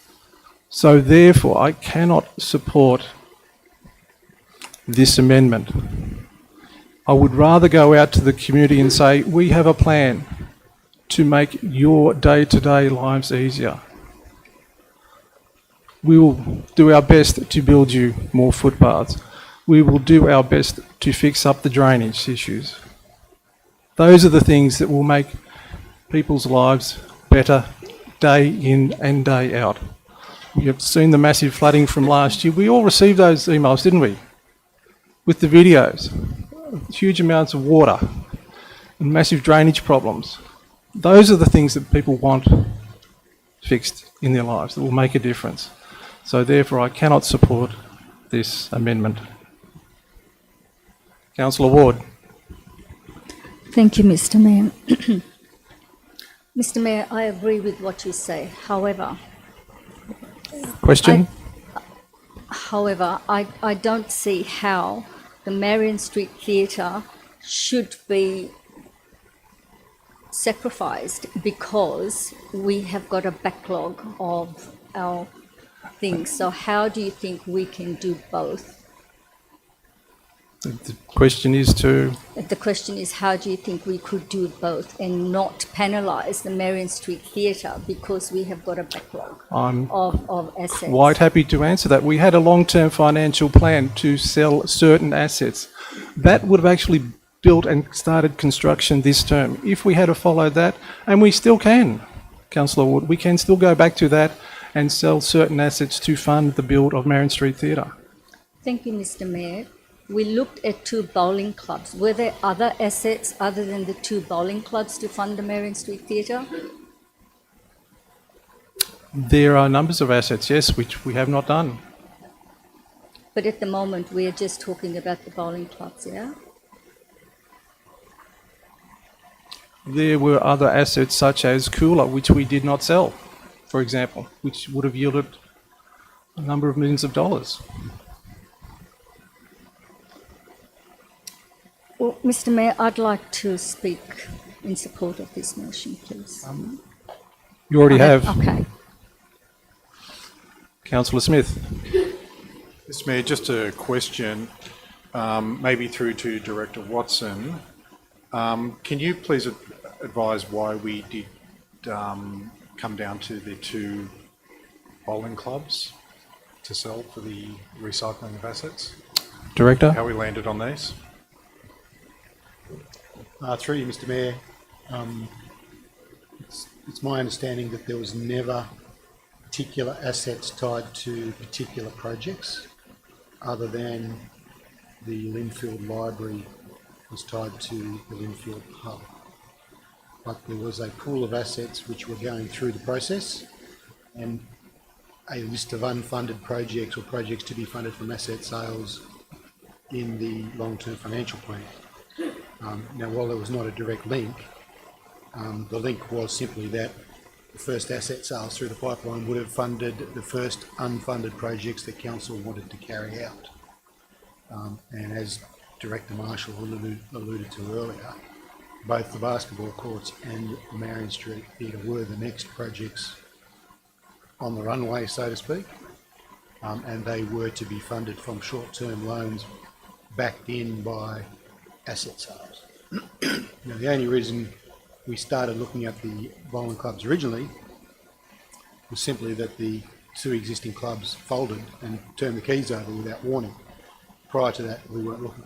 So therefore, I cannot support this amendment. I would rather go out to the community and say, we have a plan to make your day-to-day lives easier. We will do our best to build you more footpaths. We will do our best to fix up the drainage issues. Those are the things that will make people's lives better day in and day out. You've seen the massive flooding from last year. We all received those emails, didn't we? With the videos. Huge amounts of water and massive drainage problems. Those are the things that people want fixed in their lives that will make a difference. So therefore I cannot support this amendment. Councillor Ward. Thank you, Mr. Mayor. Mr. Mayor, I agree with what you say. However, Question? I don't see how the Marion Street Theatre should be sacrificed because we have got a backlog of our things. So how do you think we can do both? The question is to, The question is, how do you think we could do both and not penalise the Marion Street Theatre because we have got a backlog I'm of assets? quite happy to answer that. We had a long-term financial plan to sell certain assets. That would have actually built and started construction this term. If we had to follow that, and we still can, Councillor Wood, we can still go back to that and sell certain assets to fund the build of Marion Street Theatre. Thank you, Mr. Mayor. We looked at 2 bowling clubs. Were there other assets other than the 2 bowling clubs to fund the Marion Street Theatre? There are numbers of assets, yes, which we have not done. But at the moment, we are just talking about the bowling clubs, yeah? There were other assets such as Cooler, which we did not sell, for example, which would have yielded a number of millions of dollars. Well, Mr. Mayor, I'd like to speak in support of this motion, please. You already have. Okay. Councillor Smith. Mr Mayor, just a question, maybe through to Director Watson. Can you please advise why we did come down to the 2 bowling clubs to sell for the recycling of assets? Director. How we landed on these? Through you, Mr Mayor, it's my understanding that there was never particular assets tied to particular projects other than the Linfield Library was tied to the Linfield Hub. But there was a pool of assets which were going through the process and a list of unfunded projects or projects to be funded from asset sales in the long-term financial plan. Now, while there was not a direct link, the link was simply that the first asset sales through the pipeline would have funded the first unfunded projects that council wanted to carry out. And as Director Marshall alluded to earlier, both the basketball courts and the Marion Street Theatre were the next projects on the runway, so to speak, and they were to be funded from short-term loans backed in by asset sales. Now, the only reason we started looking at the bowling clubs originally was simply that the 2 existing clubs folded and turned the keys over without warning. Prior to that, we weren't looking.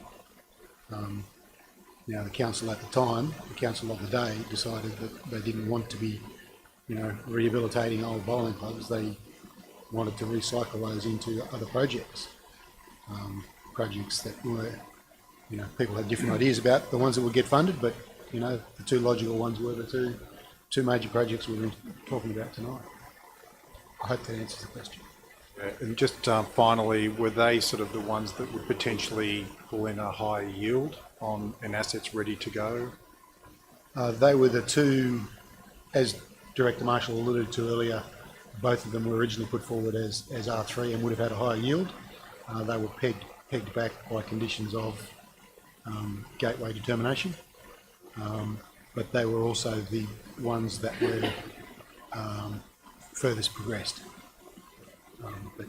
Now, the council at the time, the council of the day, decided that they didn't want to be, rehabilitating old bowling clubs. They wanted to recycle those into other projects, projects that were, people had different ideas about the ones that would get funded, but, the 2 logical ones were the two major projects we've been talking about tonight. I hope that answers the question. Yeah, and just finally, were they sort of the ones that would potentially pull in a high yield on an assets ready to go? They were the 2, as Director Marshall alluded to earlier, both of them were originally put forward as R3 and would have had a higher yield. They were pegged back by conditions of gateway determination, but they were also the ones that were furthest progressed. But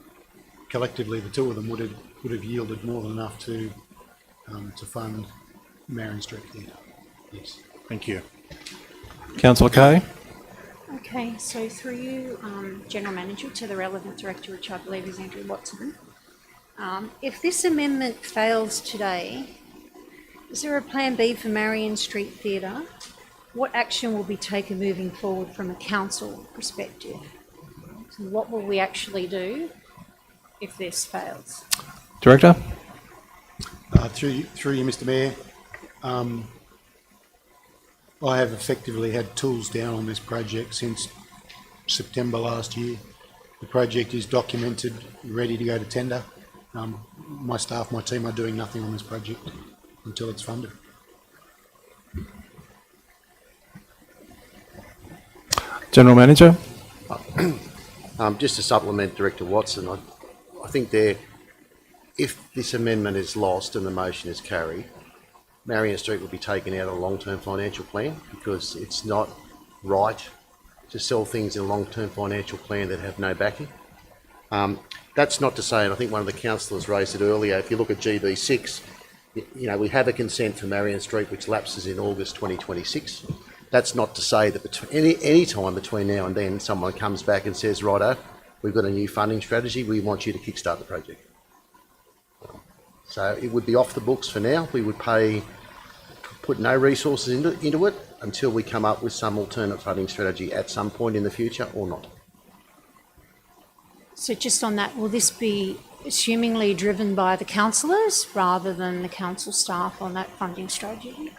collectively, the 2 of them would have yielded more than enough to fund Marion Street Theatre. Yes. Thank you. Councillor Kay. Okay, so through you, General Manager, to the relevant director, which I believe is Andrew Watson. If this amendment fails today, is there a plan B for Marion Street Theatre? What action will be taken moving forward from a council perspective? So what will we actually do if this fails? Director. Through you, Mr Mayor, I have effectively had tools down on this project since September last year. The project is documented, ready to go to tender. My staff, my team are doing nothing on this project until it's funded. General Manager. Just to supplement Director Watson, I think if this amendment is lost and the motion is carried, Marion Street will be taken out of the long-term financial plan because it's not right to sell things in a long-term financial plan that have no backing. That's not to say, and I think one of the councillors raised it earlier, if you look at GB6, we have a consent for Marion Street which lapses in August 2026. That's not to say that any time between now and then someone comes back and says, righto, we've got a new funding strategy, we want you to kickstart the project. So it would be off the books for now. We would put no resources into it until we come up with some alternate funding strategy at some point in the future or not. So just on that, will this be assumingly driven by the councillors rather than the council staff on that funding strategy?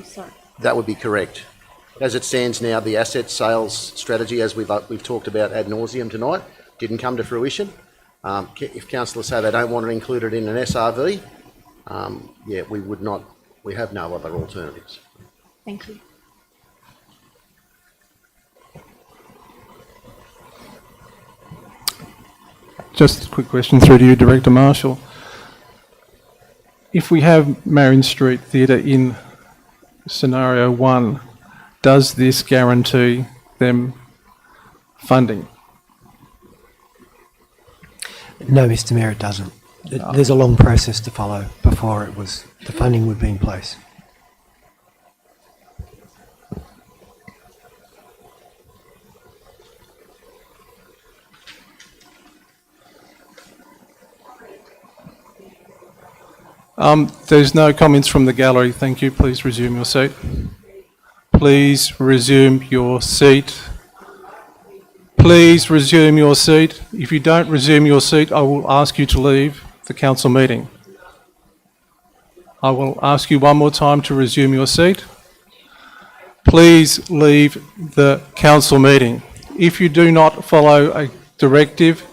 Sorry. That would be correct. As it stands now, the asset sales strategy, as we've talked about ad nauseum tonight, didn't come to fruition. If councillors say they don't want it included in an SRV, we would not. We have no other alternatives. Thank you. Just a quick question through to you, Director Marshall. If we have Marion Street Theatre in scenario 1, does this guarantee them funding? No, Mr Mayor, it doesn't. There's a long process to follow before the funding would be in place. There's no comments from the gallery. Thank you. Please resume your seat. Please resume your seat. Please resume your seat. If you don't resume your seat, I will ask you to leave the council meeting. I will ask you one more time to resume your seat. Please leave the council meeting. If you do not follow a directive,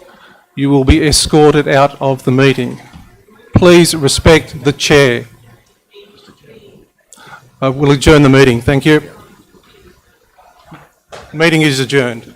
you will be escorted out of the meeting. Please respect the chair. I will adjourn the meeting. Thank you. Meeting is adjourned.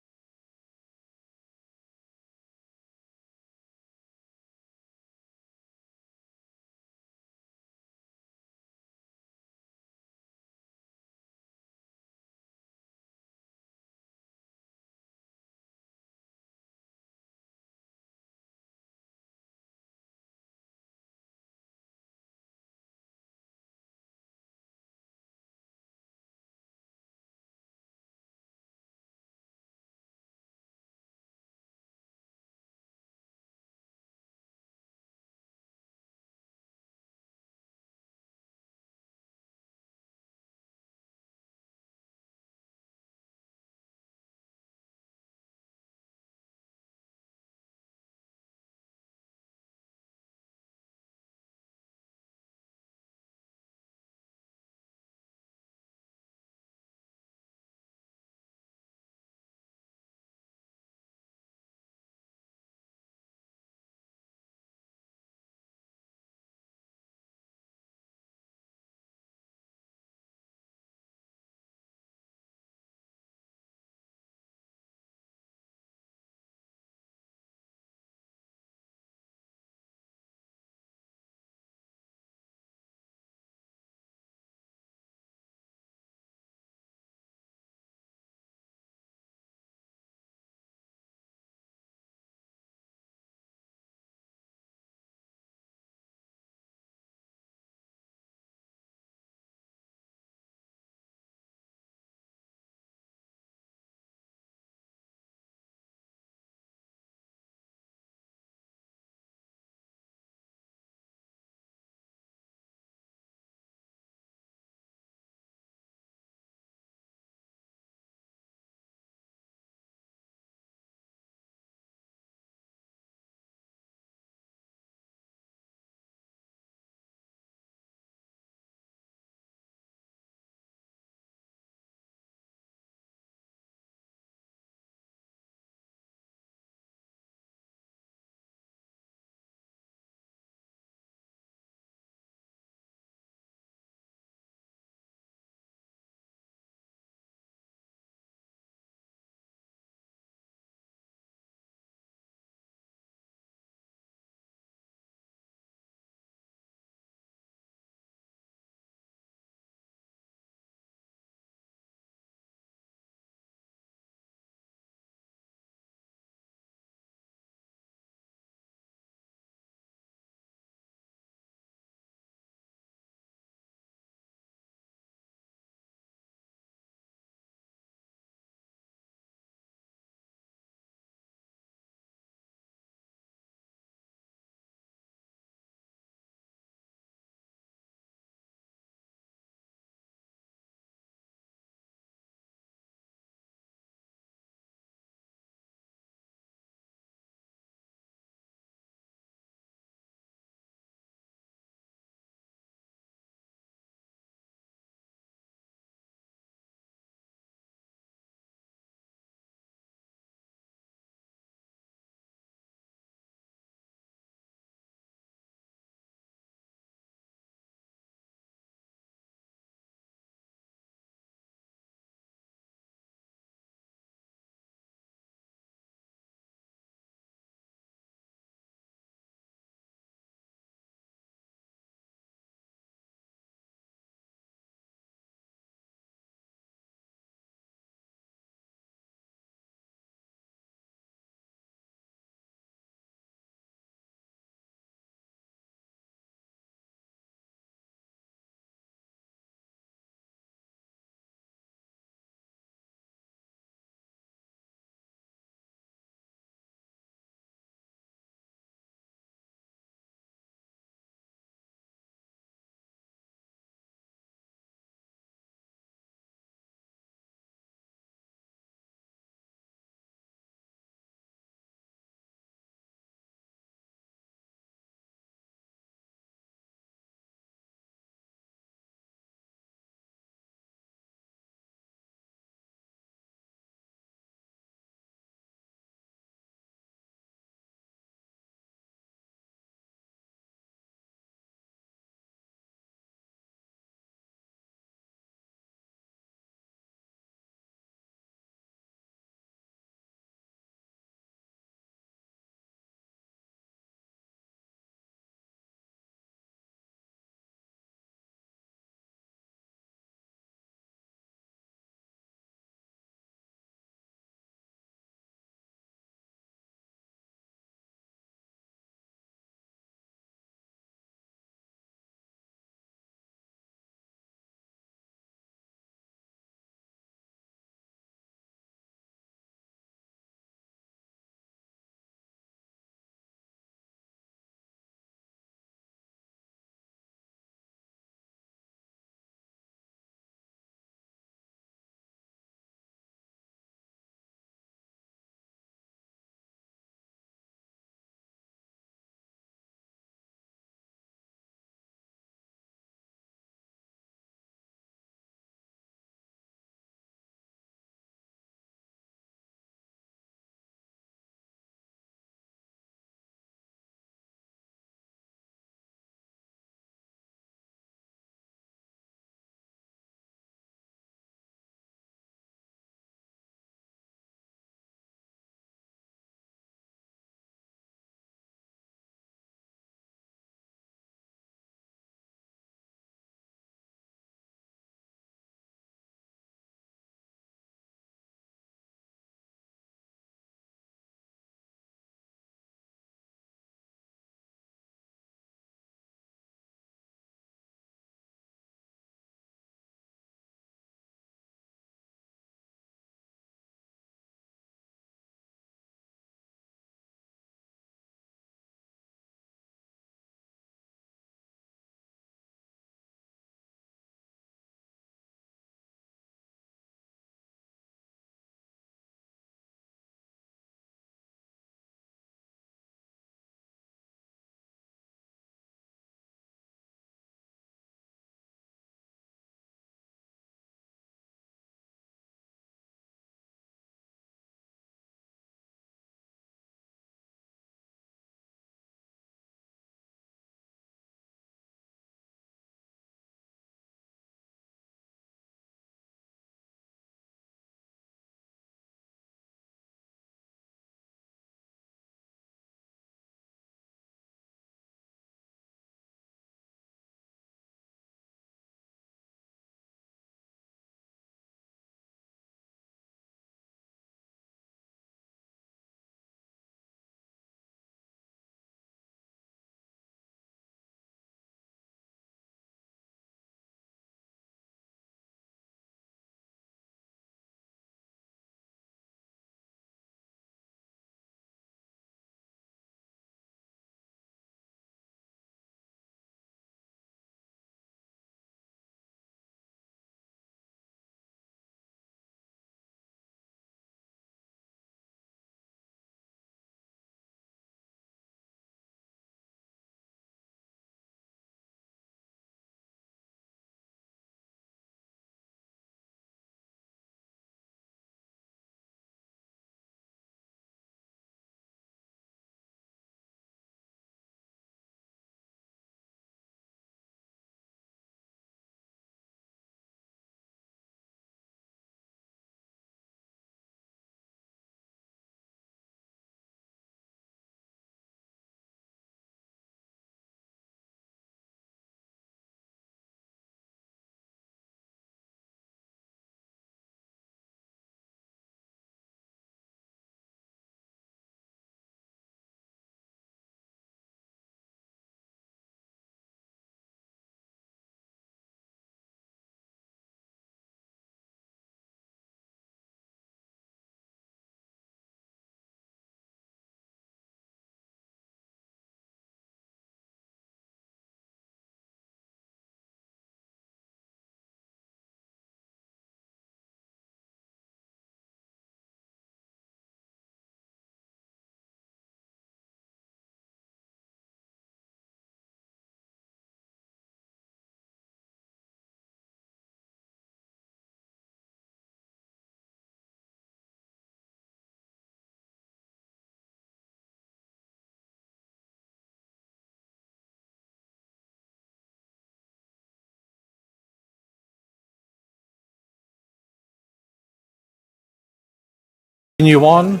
Continue on.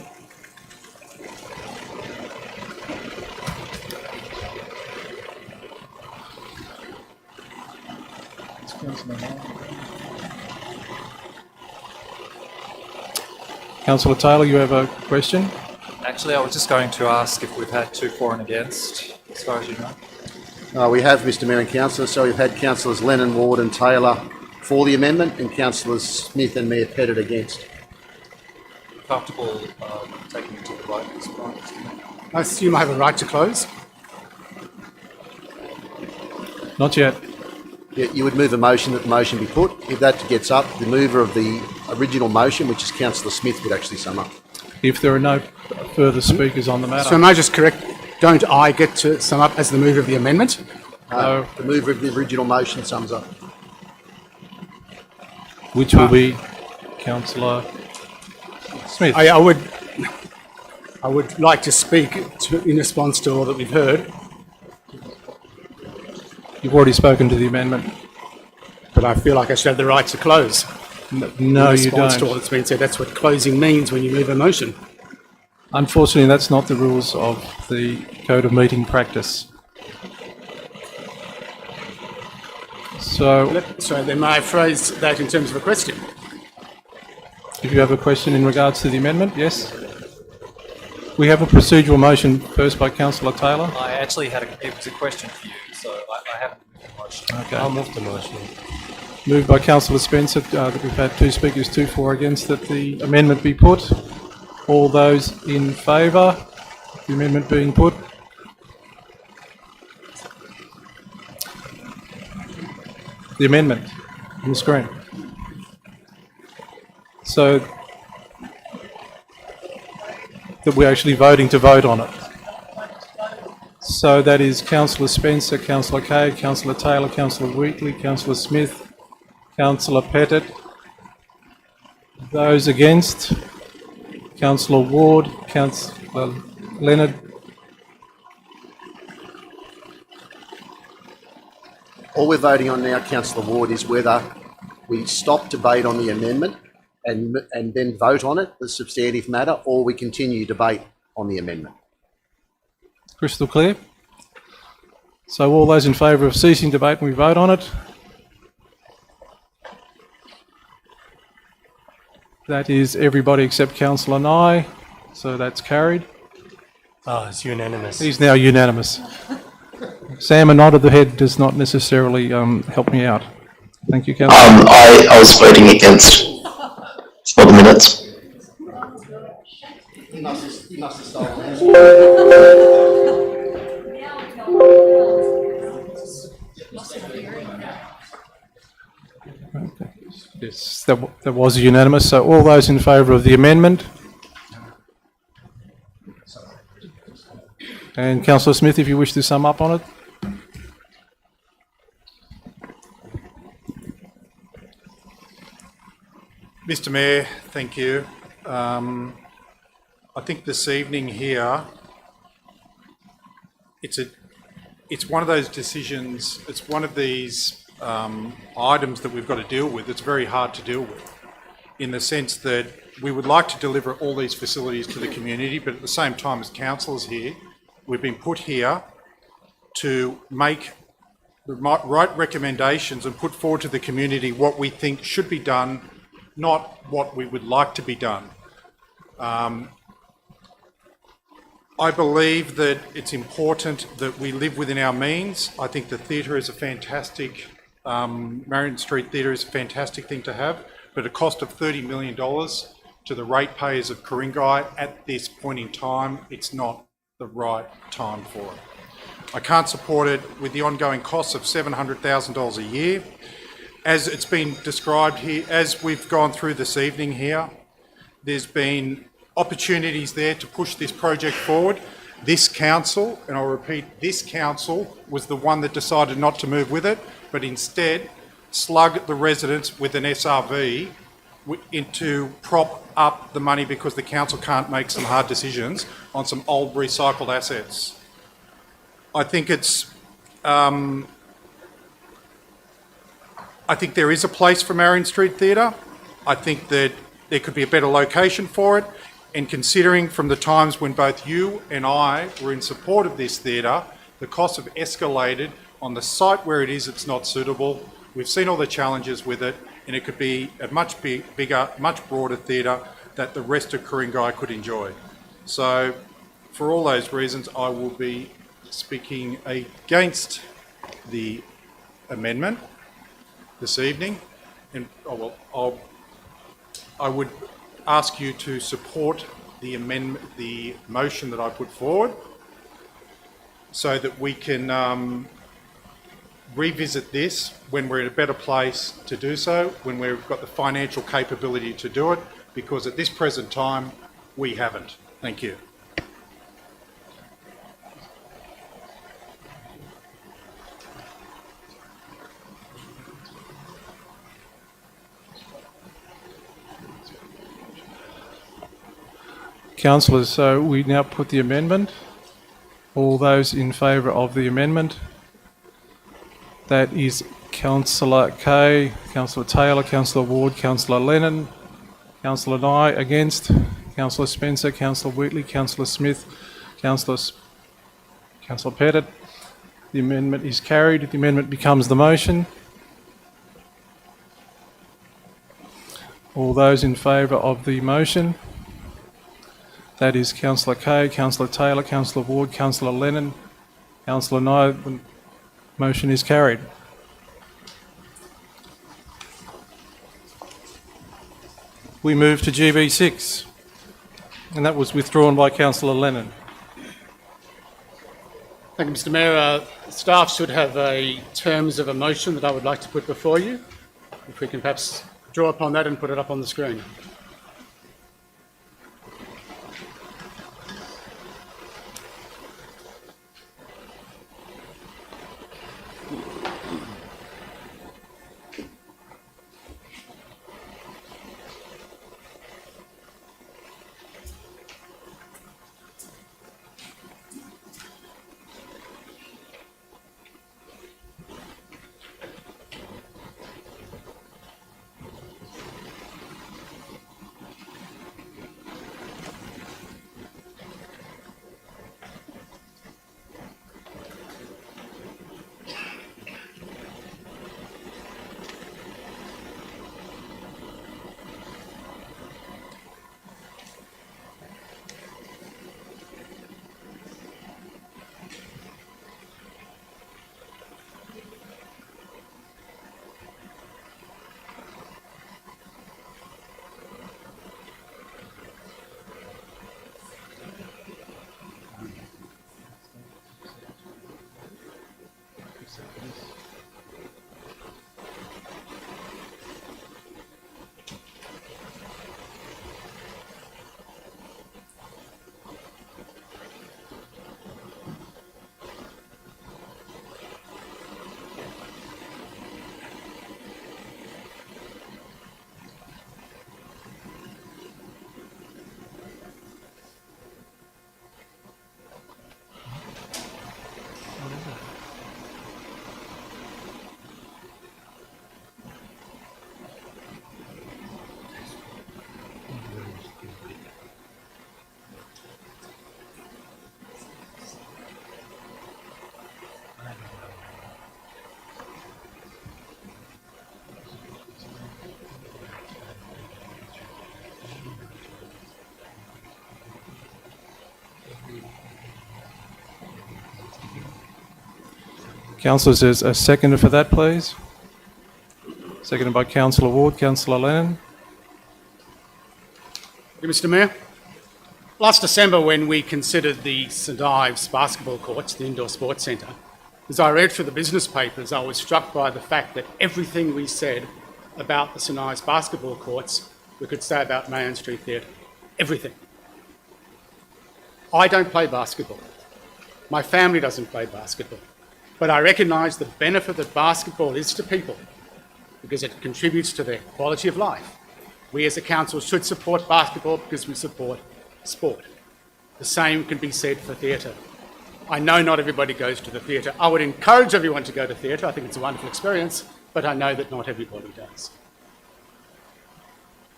Councillor Taylor, you have a question? Actually, I was just going to ask if we've had two for and against, as far as you know. We have, Mr Mayor and Councillor, so we've had Councillors Lennon, Ward and Taylor for the amendment and Councillors Smith and Mayor Pettit against. Comfortable taking it to the vote at this point, Mr. Mayor? I assume I have a right to close. Not yet. You would move a motion that the motion be put. If that gets up, the mover of the original motion, which is Councillor Smith, would actually sum up. If there are no further speakers on the matter. So am I just correct? Don't I get to sum up as the mover of the amendment? No. The mover of the original motion sums up. Which will be Councillor Smith. I would like to speak in response to all that we've heard, You've already spoken to the amendment. but I feel like I should have the right to close. No, In you response to all don't. that's been said, that's what closing means when you move a motion. Unfortunately, that's not the rules of the Code of Meeting Practice. So, So then may I phrase that in terms of a question? if you have a question in regards to the amendment, yes? We have a procedural motion first by Councillor Taylor. I actually had it was a question for you, so I haven't moved the motion. Okay. I'll move the motion. Moved by Councillor Spencer that we've had two speakers, 2 for against, that the amendment be put. All those in favour of the amendment being put? The amendment on the screen. So that we're actually voting to vote on it. So that is Councillor Spencer, Councillor Kay, Councillor Taylor, Councillor Wheatley, Councillor Smith, Councillor Pettit. Those against? Councillor Ward, Councillor Leonard. All we're voting on now, Councillor Ward, is whether we stop debate on the amendment and then vote on it, the substantive matter, or we continue debate on the amendment. Crystal clear? So all those in favour of ceasing debate and we vote on it? That is everybody except Councillor Nye, so that's carried. Oh, it's unanimous. He's now unanimous. Sam, a nod of the head does not necessarily help me out. Thank you, Councillor. I was voting against for the minutes. He must have stolen Yes, that was unanimous. So all those in favour of the amendment? And Councillor Smith, if you wish to sum up on it? Mr Mayor, thank you. I think this evening here, it's one of those decisions, it's one of these items that we've got to deal with. It's very hard to deal with in the sense that we would like to deliver all these facilities to the community, but at the same time as councillors here, we've been put here to make the right recommendations and put forward to the community what we think should be done, not what we would like to be done. I believe that it's important that we live within our means. I think the theatre is a fantastic, Marion Street Theatre is a fantastic thing to have, but a cost of $30 million to the ratepayers of Ku-ring-gai at this point in time, it's not the right time for it. I can't support it with the ongoing costs of $700,000 a year. As it's been described here, as we've gone through this evening here, there's been opportunities there to push this project forward. This council, and I'll repeat, this council was the one that decided not to move with it, but instead slug the residents with an SRV to prop up the money because the council can't make some hard decisions on some old recycled assets. I think it's, I think there is a place for Marion Street Theatre. I think that there could be a better location for it. And considering from the times when both you and I were in support of this theatre, the costs have escalated. On the site where it is, it's not suitable. We've seen all the challenges with it, and it could be a much bigger, much broader theatre that the rest of Ku-ring-gai could enjoy. So for all those reasons, I will be speaking against the amendment this evening, and I would ask you to support the amendment, the motion that I put forward, so that we can revisit this when we're in a better place to do so, when we've got the financial capability to do it, because at this present time, we haven't. Thank you. Councillors, so we now put the amendment. All those in favour of the amendment? That is Councillor Kay, Councillor Taylor, Councillor Ward, Councillor Lennon, Councillor Nye. Against? Councillor Spencer, Councillor Wheatley, Councillor Smith, Councillor Pettit. The amendment is carried. The amendment becomes the motion. All those in favour of the motion? That is Councillor Kay, Councillor Taylor, Councillor Ward, Councillor Lennon, Councillor Nye. The motion is carried. We move to GB6, and that was withdrawn by Councillor Lennon. Thank you, Mr Mayor. Staff should have a terms of a motion that I would like to put before you. If we can perhaps draw upon that and put it up on the screen. Councillors, there's a seconder for that, please. Seconded by Councillor Ward. Councillor Lennon. Thank you, Mr Mayor. Last December, when we considered the St Ives basketball courts, the indoor sports centre, as I read through the business papers, I was struck by the fact that everything we said about the St Ives basketball courts, we could say about Mayon Street Theatre. Everything. I don't play basketball. My family doesn't play basketball. But I recognise the benefit that basketball is to people because it contributes to their quality of life. We as a council should support basketball because we support sport. The same can be said for theatre. I know not everybody goes to the theatre. I would encourage everyone to go to theatre. I think it's a wonderful experience, but I know that not everybody does.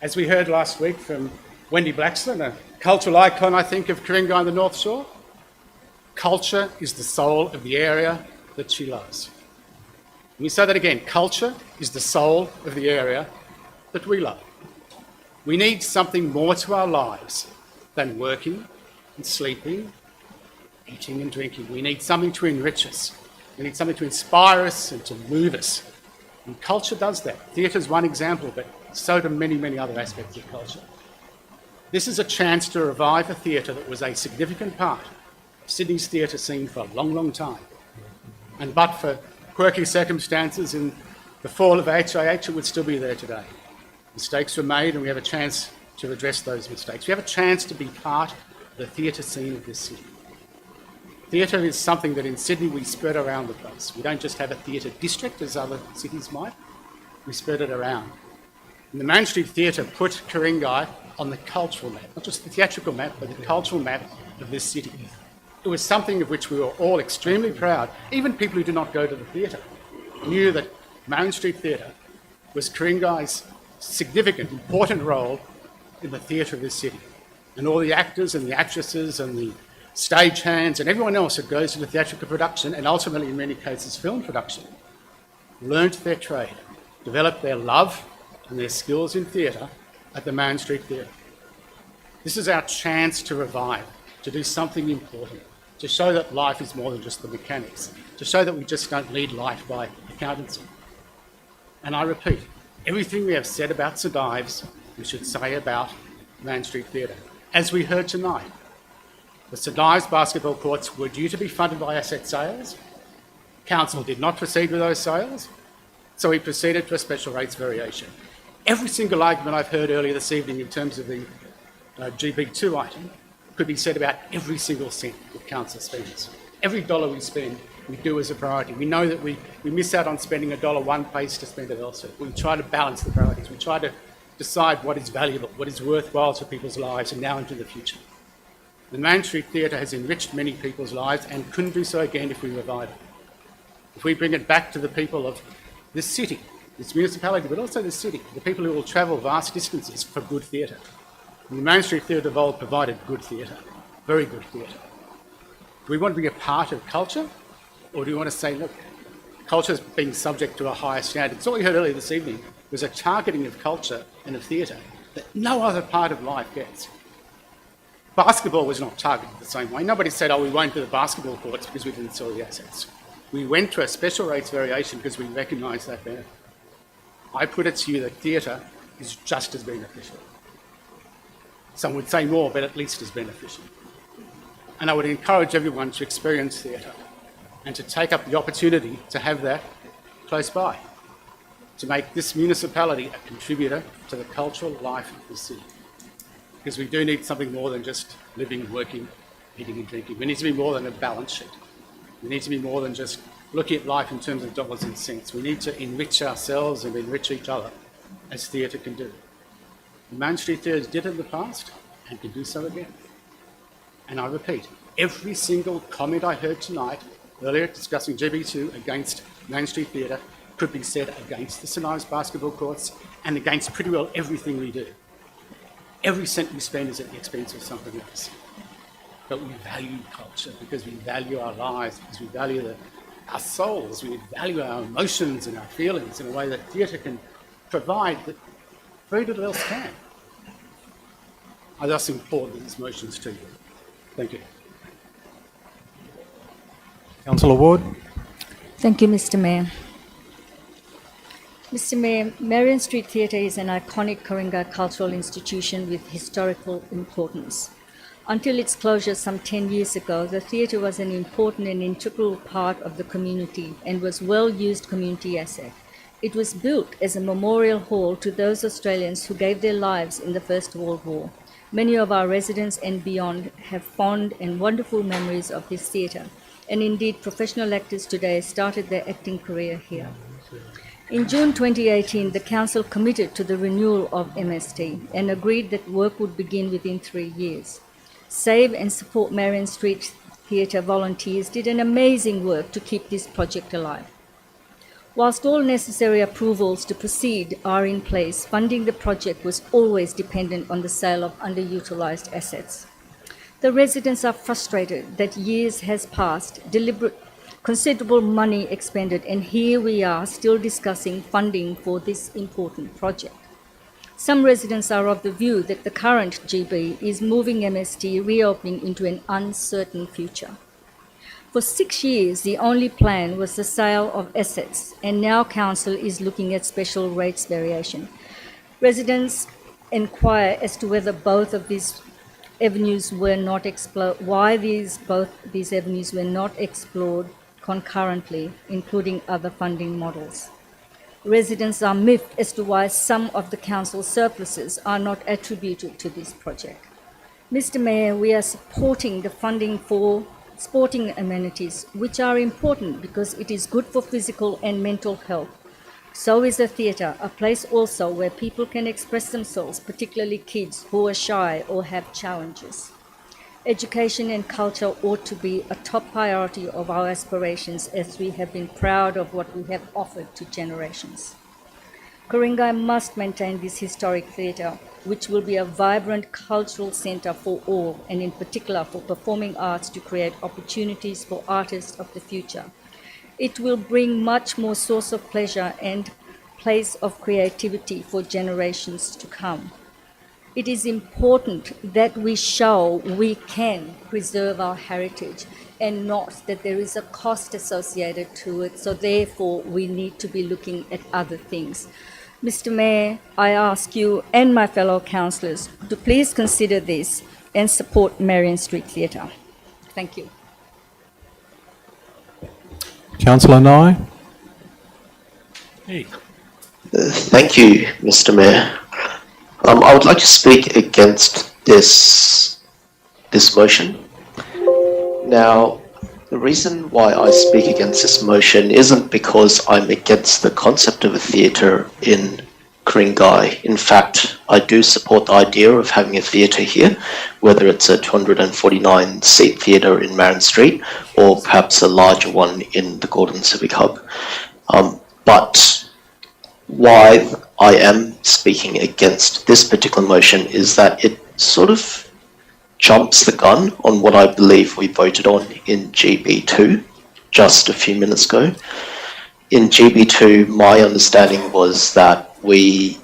As we heard last week from Wendy Blackstone, a cultural icon, I think, of Ku-ring-gai on the North Shore. Culture is the soul of the area that she loves. Let me say that again. Culture is the soul of the area that we love. We need something more to our lives than working and sleeping, eating and drinking. We need something to enrich us. We need something to inspire us and to move us. And culture does that. Theatre is one example, but so do many, many other aspects of culture. This is a chance to revive a theatre that was a significant part of Sydney's theatre scene for a long, long time. And but for quirky circumstances in the fall of HIH, it would still be there today. Mistakes were made and we have a chance to redress those mistakes. We have a chance to be part of the theatre scene of this city. Theatre is something that in Sydney we spread around the place. We don't just have a theatre district as other cities might, we spread it around. And the Main Street Theatre put Ku-ring-gai on the cultural map, not just the theatrical map, but the cultural map of this city. It was something of which we were all extremely proud. Even people who do not go to the theatre knew that Main Street Theatre was Ku-ring-gai's significant, important role in the theatre of this city. And all the actors and the actresses and the stagehands and everyone else that goes to the theatrical production, and ultimately in many cases film production, learnt their trade, developed their love and their skills in theatre at the Main Street Theatre. This is our chance to revive, to do something important, to show that life is more than just the mechanics, to show that we just don't lead life by accountancy. And I repeat, everything we have said about St Ives, we should say about Main Street Theatre. As we heard tonight, the St Ives basketball courts were due to be funded by asset sales. Council did not proceed with those sales, so we proceeded to a special rates variation. Every single argument I've heard earlier this evening in terms of the GB2 item could be said about every single cent that council spends. Every dollar we spend, we do as a priority. We know that we miss out on spending a dollar one place to spend it elsewhere. We try to balance the priorities. We try to decide what is valuable, what is worthwhile to people's lives and now into the future. The Main Street Theatre has enriched many people's lives and couldn't do so again if we revive it. If we bring it back to the people of this city, this municipality, but also this city, the people who will travel vast distances for good theatre. And the Main Street Theatre of old provided good theatre, very good theatre. Do we want to be a part of culture, or do we want to say, look, culture is being subject to a higher standard? So what we heard earlier this evening was a targeting of culture and of theatre that no other part of life gets. Basketball was not targeted the same way. Nobody said, oh, we won't do the basketball courts because we didn't sell the assets. We went to a special rates variation because we recognised that benefit. I put it to you that theatre is just as beneficial. Some would say more, but at least as beneficial. And I would encourage everyone to experience theatre and to take up the opportunity to have that close by, to make this municipality a contributor to the cultural life of the city. Because we do need something more than just living, working, eating and drinking. We need to be more than a balance sheet. We need to be more than just looking at life in terms of dollars and cents. We need to enrich ourselves and enrich each other as theatre can do. The Main Street Theatre did it in the past and can do so again. And I repeat, every single comment I heard tonight, earlier discussing GB2 against Main Street Theatre, could be said against the St Ives basketball courts and against pretty well everything we do. Every cent we spend is at the expense of something else. But we value culture because we value our lives, because we value our souls, we value our emotions and our feelings in a way that theatre can provide that very little else can. I thus import these motions to you. Thank you. Councillor Ward. Thank you, Mr. Mayor. Mr. Mayor, Marion Street Theatre is an iconic Ku-ring-gai cultural institution with historical importance. Until its closure some 10 years ago, the theatre was an important and integral part of the community and was well-used community asset. It was built as a memorial hall to those Australians who gave their lives in the First World War. Many of our residents and beyond have fond and wonderful memories of this theatre, and indeed professional actors today started their acting career here. In June 2018, the Council committed to the renewal of MST and agreed that work would begin within 3 years. Save and Support Marion Street Theatre volunteers did an amazing work to keep this project alive. Whilst all necessary approvals to proceed are in place, funding the project was always dependent on the sale of underutilised assets. The residents are frustrated that years has passed, considerable money expended, and here we are still discussing funding for this important project. Some residents are of the view that the current GB is moving MST reopening into an uncertain future. For 6 years, the only plan was the sale of assets, and now Council is looking at special rates variation. Residents inquire as to whether both of these avenues were not explored, why both these avenues were not explored concurrently, including other funding models. Residents are miffed as to why some of the Council's surpluses are not attributed to this project. Mr. Mayor, we are supporting the funding for sporting amenities, which are important because it is good for physical and mental health. So is a theatre, a place also where people can express themselves, particularly kids who are shy or have challenges. Education and culture ought to be a top priority of our aspirations, as we have been proud of what we have offered to generations. Ku-ring-gai must maintain this historic theatre, which will be a vibrant cultural centre for all, and in particular for performing arts to create opportunities for artists of the future. It will bring much more source of pleasure and place of creativity for generations to come. It is important that we show we can preserve our heritage and not that there is a cost associated to it, so therefore we need to be looking at other things. Mr. Mayor, I ask you and my fellow councillors to please consider this and support Marion Street Theatre. Thank you. Councillor Nye. Thank you, Mr. Mayor. I would like to speak against this motion. Now, the reason why I speak against this motion isn't because I'm against the concept of a theatre in Ku-ring-gai. In fact, I do support the idea of having a theatre here, whether it's a 249-seat theatre in Marion Street or perhaps a larger one in the Gordon Civic Hub. But why I am speaking against this particular motion is that it sort of jumps the gun on what I believe we voted on in GB2 just a few minutes ago. In GB2, my understanding was that we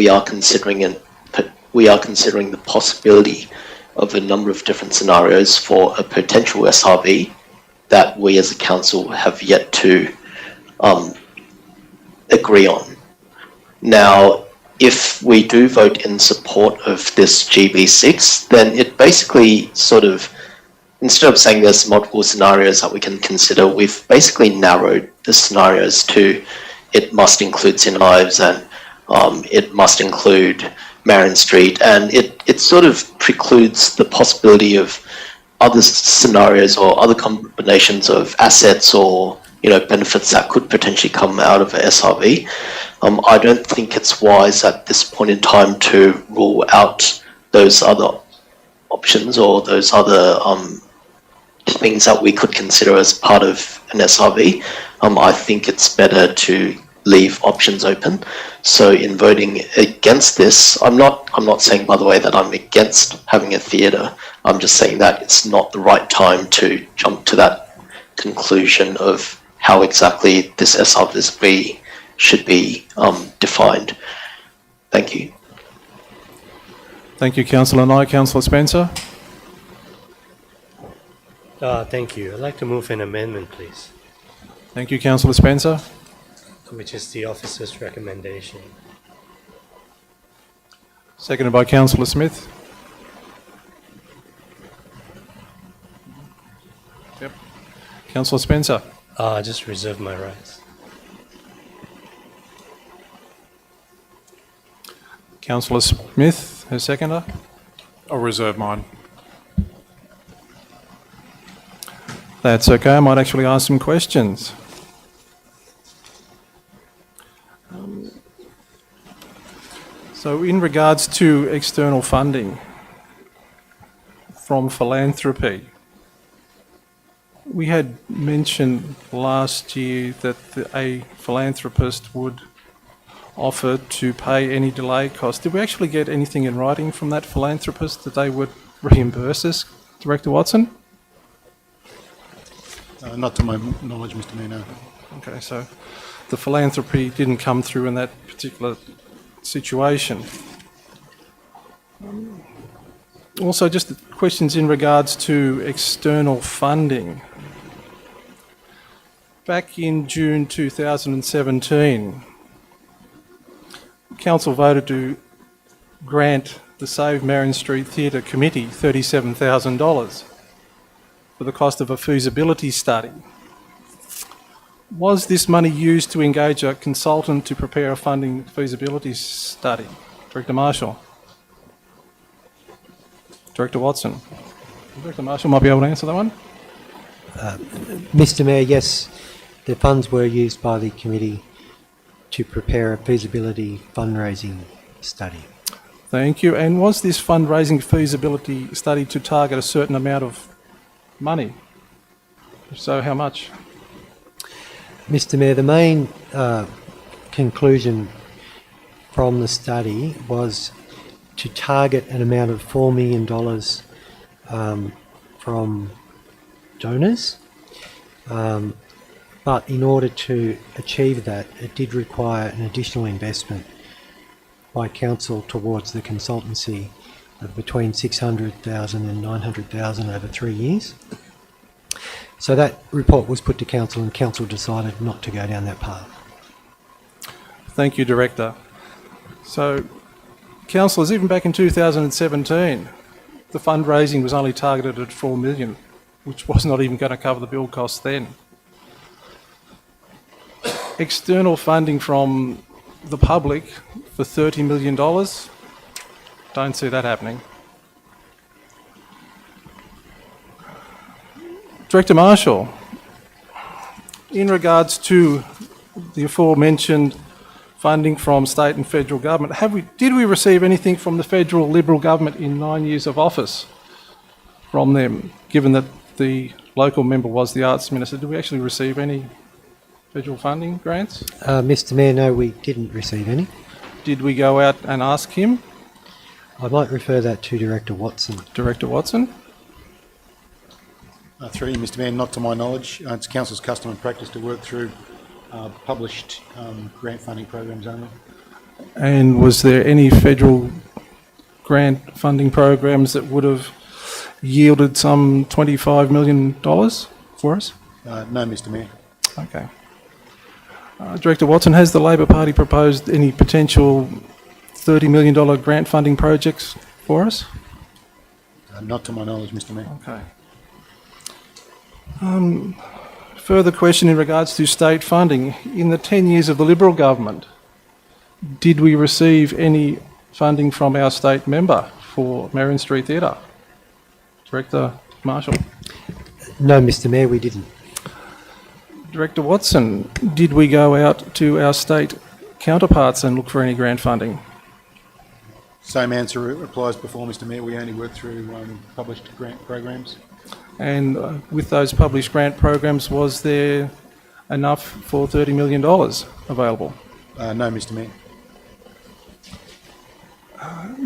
are considering the possibility of a number of different scenarios for a potential SRV that we as a council have yet to agree on. Now, if we do vote in support of this GB6, then it basically sort of, instead of saying there's multiple scenarios that we can consider, we've basically narrowed the scenarios to it must include St Ives and it must include Marion Street, and it sort of precludes the possibility of other scenarios or other combinations of assets or benefits that could potentially come out of a SRV. I don't think it's wise at this point in time to rule out those other options or those other things that we could consider as part of an SRV. I think it's better to leave options open. So in voting against this, I'm not saying, by the way, that I'm against having a theatre. I'm just saying that it's not the right time to jump to that conclusion of how exactly this SRV should be defined. Thank you. Thank you, Councillor Nye. Councillor Spencer. Thank you. I'd like to move an amendment, please, Thank you, Councillor Spencer. which is the officer's recommendation. Seconded by Councillor Smith. Yep. Councillor Spencer. I just reserve my rights. Councillor Smith, her seconder. I'll reserve mine. That's okay. I might actually ask some questions. So in regards to external funding from philanthropy, we had mentioned last year that a philanthropist would offer to pay any delay costs. Did we actually get anything in writing from that philanthropist that they would reimburse us, Director Watson? Not to my knowledge, Mr Mayor, no. Okay, so the philanthropy didn't come through in that particular situation. Also, just questions in regards to external funding. Back in June 2017, Council voted to grant the Save Marion Street Theatre Committee $37,000 for the cost of a feasibility study. Was this money used to engage a consultant to prepare a funding feasibility study? Director Marshall. Director Watson. Director Marshall might be able to answer that one. Mr Mayor, yes, the funds were used by the committee to prepare a feasibility fundraising study. Thank you. And was this fundraising feasibility study to target a certain amount of money? If so, how much? Mr Mayor, the main conclusion from the study was to target an amount of $4 million from donors. But in order to achieve that, it did require an additional investment by council towards the consultancy of between $600,000 and $900,000 over 3 years. So that report was put to council and council decided not to go down that path. Thank you, Director. So, councillors, even back in 2017, the fundraising was only targeted at $4 million, which was not even going to cover the build costs then. External funding from the public for $30 million, don't see that happening. Director Marshall, in regards to the aforementioned funding from state and federal government, did we receive anything from the federal Liberal government in 9 years of office from them, given that the local member was the Arts Minister? Did we actually receive any federal funding grants? Mr Mayor, no, we didn't receive any. Did we go out and ask him? I might refer that to Director Watson. Director Watson? Through you, Mr Mayor, not to my knowledge. It's council's custom and practice to work through published grant funding programs only. And was there any federal grant funding programs that would have yielded some $25 million for us? No, Mr Mayor. Okay. Director Watson, has the Labor Party proposed any potential $30 million grant funding projects for us? Not to my knowledge, Mr Mayor. Okay. Further question in regards to state funding. In the 10 years of the Liberal government, did we receive any funding from our state member for Marion Street Theatre? Director Marshall. No, Mr Mayor, we didn't. Director Watson, did we go out to our state counterparts and look for any grant funding? Same answer applies before, Mr Mayor. We only work through published grant programs. And with those published grant programs, was there enough for $30 million available? No, Mr Mayor.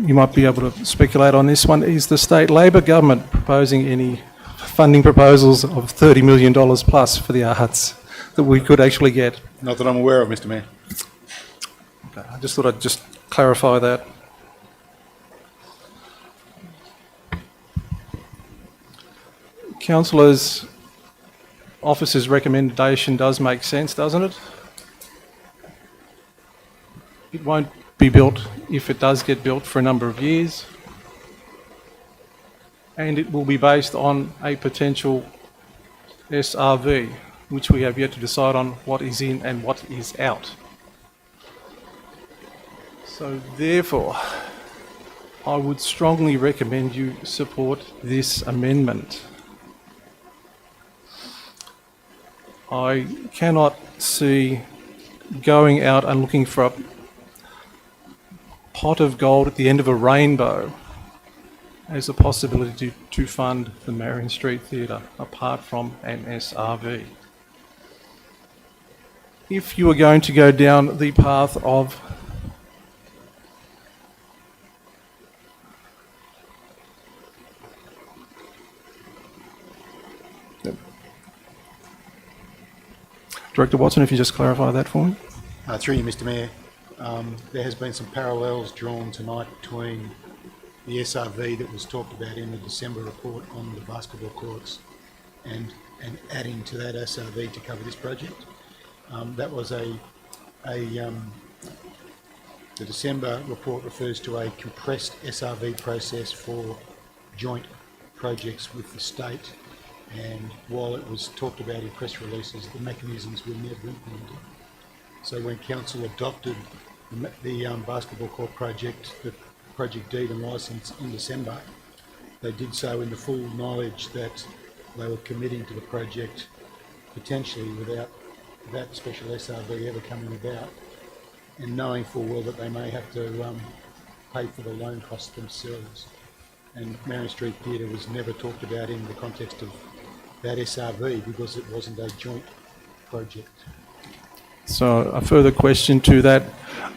You might be able to speculate on this one. Is the state Labor government proposing any funding proposals of $30 million plus for the arts that we could actually get? Not that I'm aware of, Mr Mayor. Okay, I just thought I'd just clarify that. Councillors, officer's recommendation does make sense, doesn't it? It won't be built, if it does get built, for a number of years. And it will be based on a potential SRV, which we have yet to decide on what is in and what is out. So therefore, I would strongly recommend you support this amendment. I cannot see going out and looking for a pot of gold at the end of a rainbow as a possibility to fund the Marion Street Theatre apart from an SRV. If you are going to go down the path of Director Watson, if you just clarify that for me. Through you, Mr Mayor, there has been some parallels drawn tonight between the SRV that was talked about in the December report on the basketball courts and adding to that SRV to cover this project. That was the December report refers to a compressed SRV process for joint projects with the state, and while it was talked about in press releases, the mechanisms were never implemented. So when Council adopted the basketball court project, the project deed and licence in December, they did so in the full knowledge that they were committing to the project potentially without that special SRV ever coming about, and knowing full well that they may have to pay for the loan costs themselves. And Marion Street Theatre was never talked about in the context of that SRV because it wasn't a joint project. So a further question to that.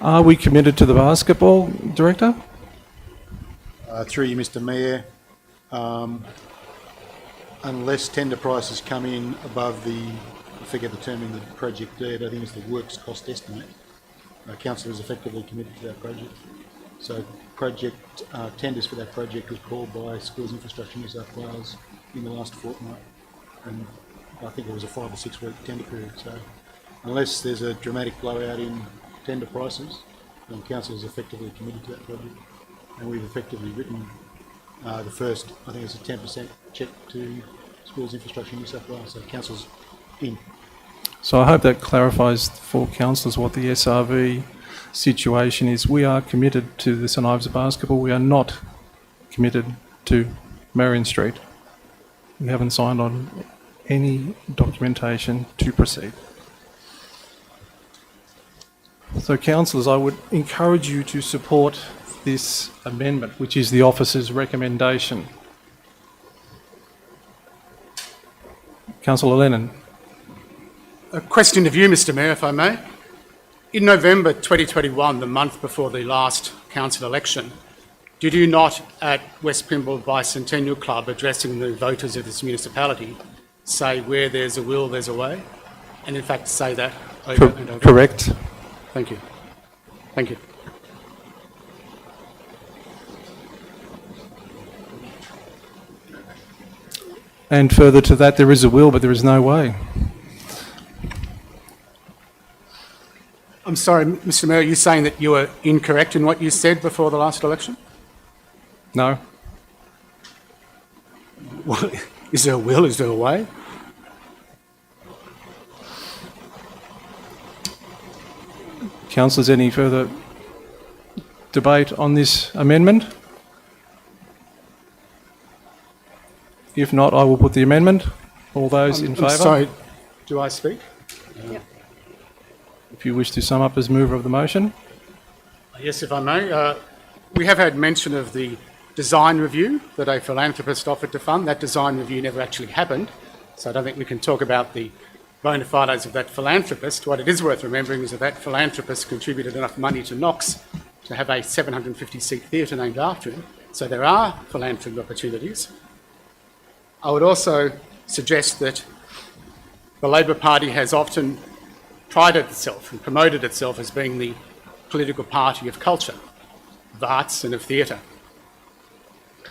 Are we committed to the basketball, Director? Through you, Mr Mayor, unless tender prices come in above the, I forget the term in the project deed, I think it's the works cost estimate, Council is effectively committed to that project. So project tenders for that project was called by Schools Infrastructure New South Wales in the last fortnight, and I think it was a 5 or 6 week tender period. So unless there's a dramatic blowout in tender prices, then Council is effectively committed to that project, and we've effectively written the first, I think it's a 10% check to Schools Infrastructure New South Wales, so Council's in. So I hope that clarifies for councillors what the SRV situation is. We are committed to the St Ives basketball. We are not committed to Marion Street. We haven't signed on any documentation to proceed. So councillors, I would encourage you to support this amendment, which is the officer's recommendation. Councillor Lennon. A question of you, Mr Mayor, if I may. In November 2021, the month before the last council election, did you not at West Pymble Bicentennial Club, addressing the voters of this municipality, say where there's a will, there's a way? And in fact say that over and over? Correct. Thank you. Thank you. And further to that, there is a will, but there is no way. I'm sorry, Mr Mayor, are you saying that you were incorrect in what you said before the last election? No. Well, is there a will, is there a way? Councillors, any further debate on this amendment? If not, I will put the amendment. All those in favour? Sorry, do I speak? Yep. If you wish to sum up as mover of the motion. Yes, if I may. We have had mention of the design review that a philanthropist offered to fund. That design review never actually happened, so I don't think we can talk about the bona fides of that philanthropist. What it is worth remembering is that that philanthropist contributed enough money to Knox to have a 750-seat theatre named after him. So there are philanthropy opportunities. I would also suggest that the Labor Party has often prided itself and promoted itself as being the political party of culture, of arts and of theatre.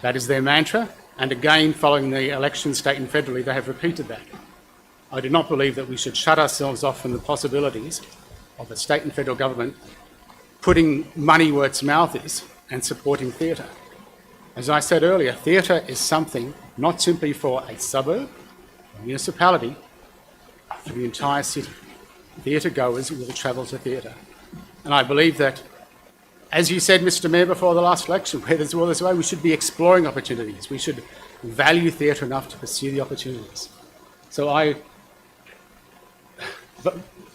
That is their mantra, and again, following the election, state and federally, they have repeated that. I do not believe that we should shut ourselves off from the possibilities of the state and federal government putting money where its mouth is and supporting theatre. As I said earlier, theatre is something not simply for a suburb, a municipality, for the entire city. Theatre goers will travel to theatre. And I believe that, as you said, Mr Mayor, before the last election, where there's will, there's a way, we should be exploring opportunities. We should value theatre enough to pursue the opportunities. So I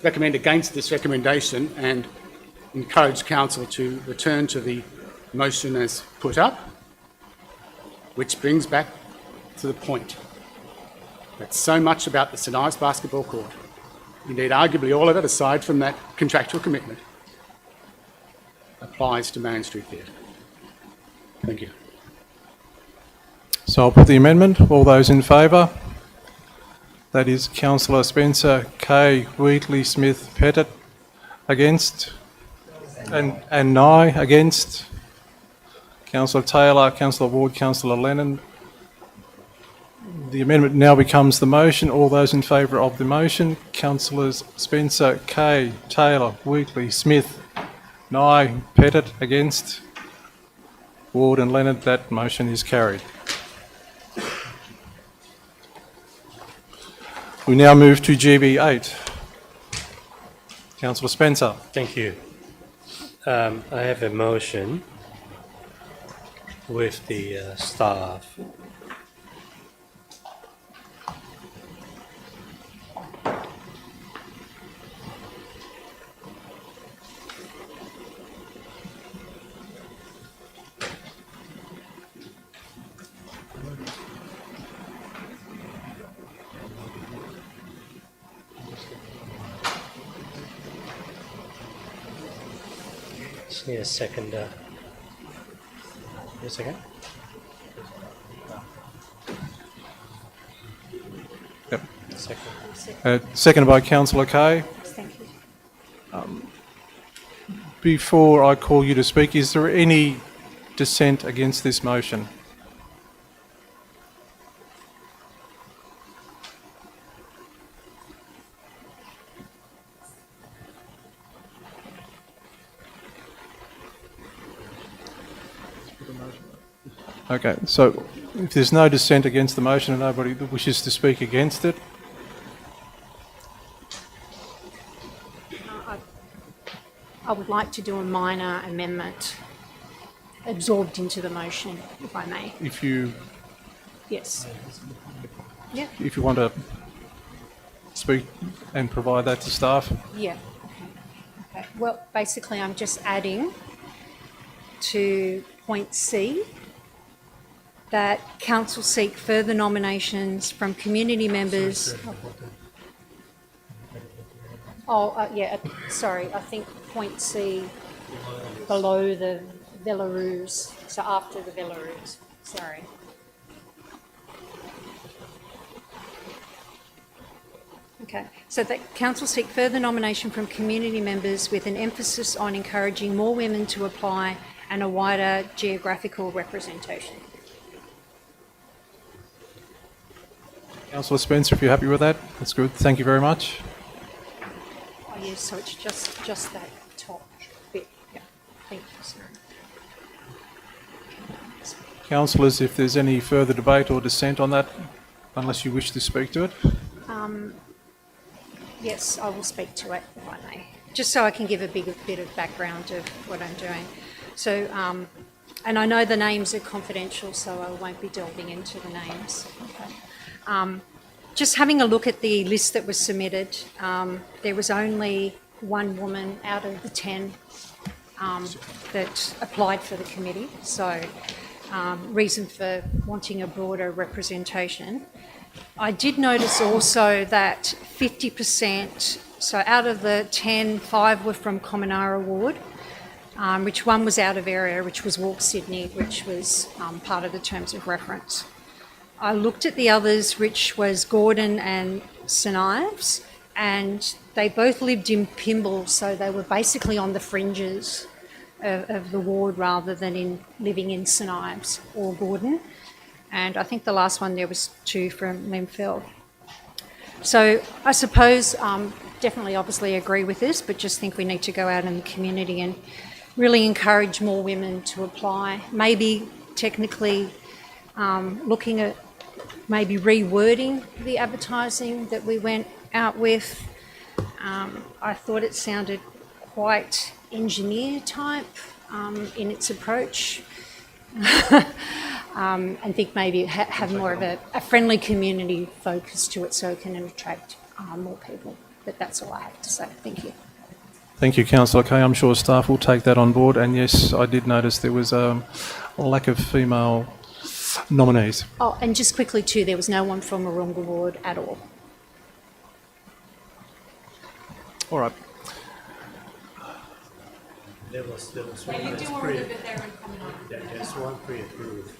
recommend against this recommendation and encourage council to return to the motion as put up. Which brings back to the point that so much about the St Ives basketball court, indeed arguably all of it aside from that contractual commitment, applies to Marion Street Theatre. Thank you. So I'll put the amendment. All those in favour? That is Councillor Spencer, Kay, Wheatley, Smith, Pettit. Against? And Nye. Against? Councillor Taylor, Councillor Ward, Councillor Lennon. The amendment now becomes the motion. All those in favour of the motion? Councillors Spencer, Kay, Taylor, Wheatley, Smith, Nye, Pettit. Against? Ward and Lennon. That motion is carried. We now move to GB8. Councillor Spencer. Thank you. I have a motion with the staff. Just need a second. A second. Yep. Second. Seconded by Councillor Kay. Thank you. Before I call you to speak, is there any dissent against this motion? Okay, so if there's no dissent against the motion and nobody that wishes to speak against it, I would like to do a minor amendment absorbed into the motion, if I may. if you Yes. Yeah. want to speak and provide that to staff. Yeah. Okay. Well, basically, I'm just adding to point C that council seek further nominations from community members. Sorry, I think point C below the Belarus, so after the Belarus, sorry. Okay, so that council seek further nomination from community members with an emphasis on encouraging more women to apply and a wider geographical representation. Councillor Spencer, if you're happy with that, that's good. Thank you very much. Oh yes, so it's just that top bit. Yeah, thank you, sir. Councillors, if there's any further debate or dissent on that, unless you wish to speak to it. Yes, I will speak to it if I may, just so I can give a bit of background of what I'm doing. So, and I know the names are confidential, so I won't be delving into the names. Okay. Just having a look at the list that was submitted, there was only one woman out of the 10 that applied for the committee. So, reason for wanting a broader representation. I did notice also that 50%, so out of the 10, 5 were from Commonara Ward, which one was out of area, which was Walk Sydney, which was part of the terms of reference. I looked at the others, which was Gordon and St Ives, and they both lived in Pymble, so they were basically on the fringes of the ward rather than living in St Ives or Gordon. And I think the last one there was 2 from Lemfeld. So I suppose definitely obviously agree with this, but just think we need to go out in the community and really encourage more women to apply. Maybe technically looking at maybe rewording the advertising that we went out with. I thought it sounded quite engineer type in its approach. And think maybe have more of a friendly community focus to it so it can attract more people. But that's all I have to say. Thank you. Thank you, Councillor Kay. I'm sure staff will take that on board. And yes, I did notice there was a lack of female Nominees. Oh, and just quickly too, there was no one from Warringah Ward at all. All right. There was one that's there's one pre-approved.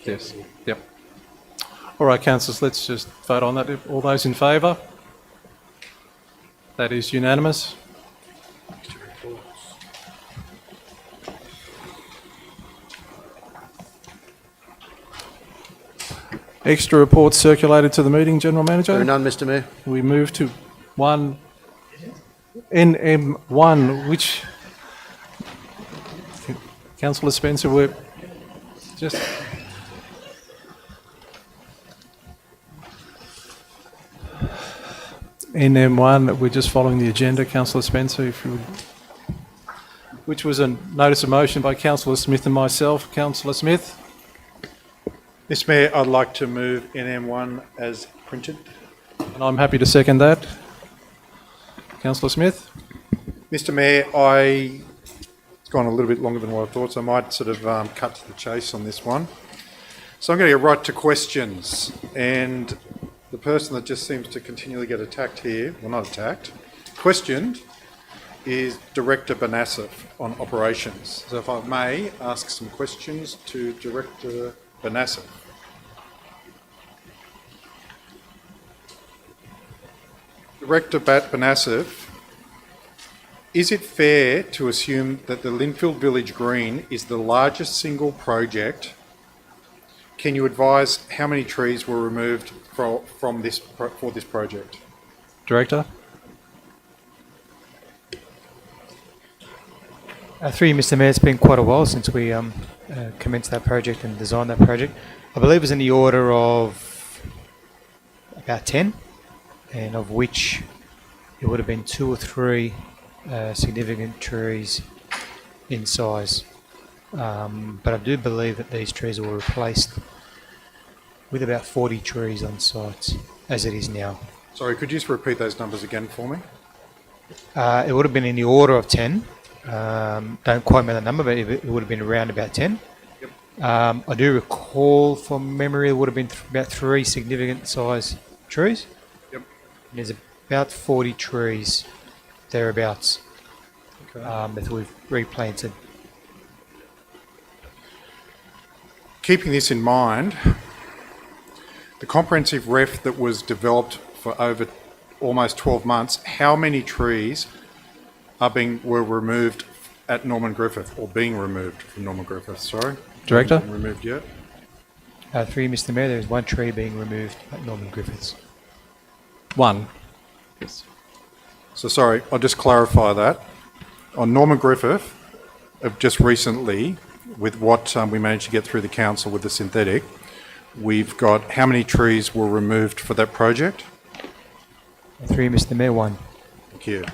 Yes. Yep. All right, councillors, let's just vote on that. All those in favour? That is unanimous. Extra reports circulated to the meeting, General Manager. There are none, Mr Mayor. We move to NM1, which, Councillor Spencer, we're just... NM1, we're just following the agenda, Councillor Spencer, if you would... Which was a notice of motion by Councillor Smith and myself. Councillor Smith. Mr Mayor, I'd like to move NM1 as printed. And I'm happy to second that. Councillor Smith. Mr Mayor, it's gone a little bit longer than what I thought, so I might sort of cut to the chase on this one. So I'm going to get right to questions, and the person that just seems to continually get attacked here, well, not attacked, questioned, is Director Banasif on operations. So if I may ask some questions to Director Banasif. Director Banasif, is it fair to assume that the Linfield Village Green is the largest single project? Can you advise how many trees were removed for this project? Director. Through you, Mr Mayor, it's been quite a while since we commenced that project and designed that project. I believe it was in the order of about 10, and of which it would have been 2 or 3 significant trees in size. But I do believe that these trees were replaced with about 40 trees on site as it is now. Sorry, could you just repeat those numbers again for me? It would have been in the order of 10. Don't quote me on the number, but it would have been around about 10. Yep. I do recall from memory it would have been about 3 significant size trees. Yep. And there's about 40 trees thereabouts that we've replanted. Keeping this in mind, the comprehensive ref that was developed for over almost 12 months, how many trees were removed at Norman Griffith, or being removed from Norman Griffith, sorry? Director. Haven't been removed yet. Through you, Mr Mayor, there is 1 tree being removed at Norman Griffiths. 1. Yes. So sorry, I'll just clarify that. On Norman Griffith, just recently, with what we managed to get through the council with the synthetic, we've got how many trees were removed for that project? Through you, Mr Mayor, 1. Thank you.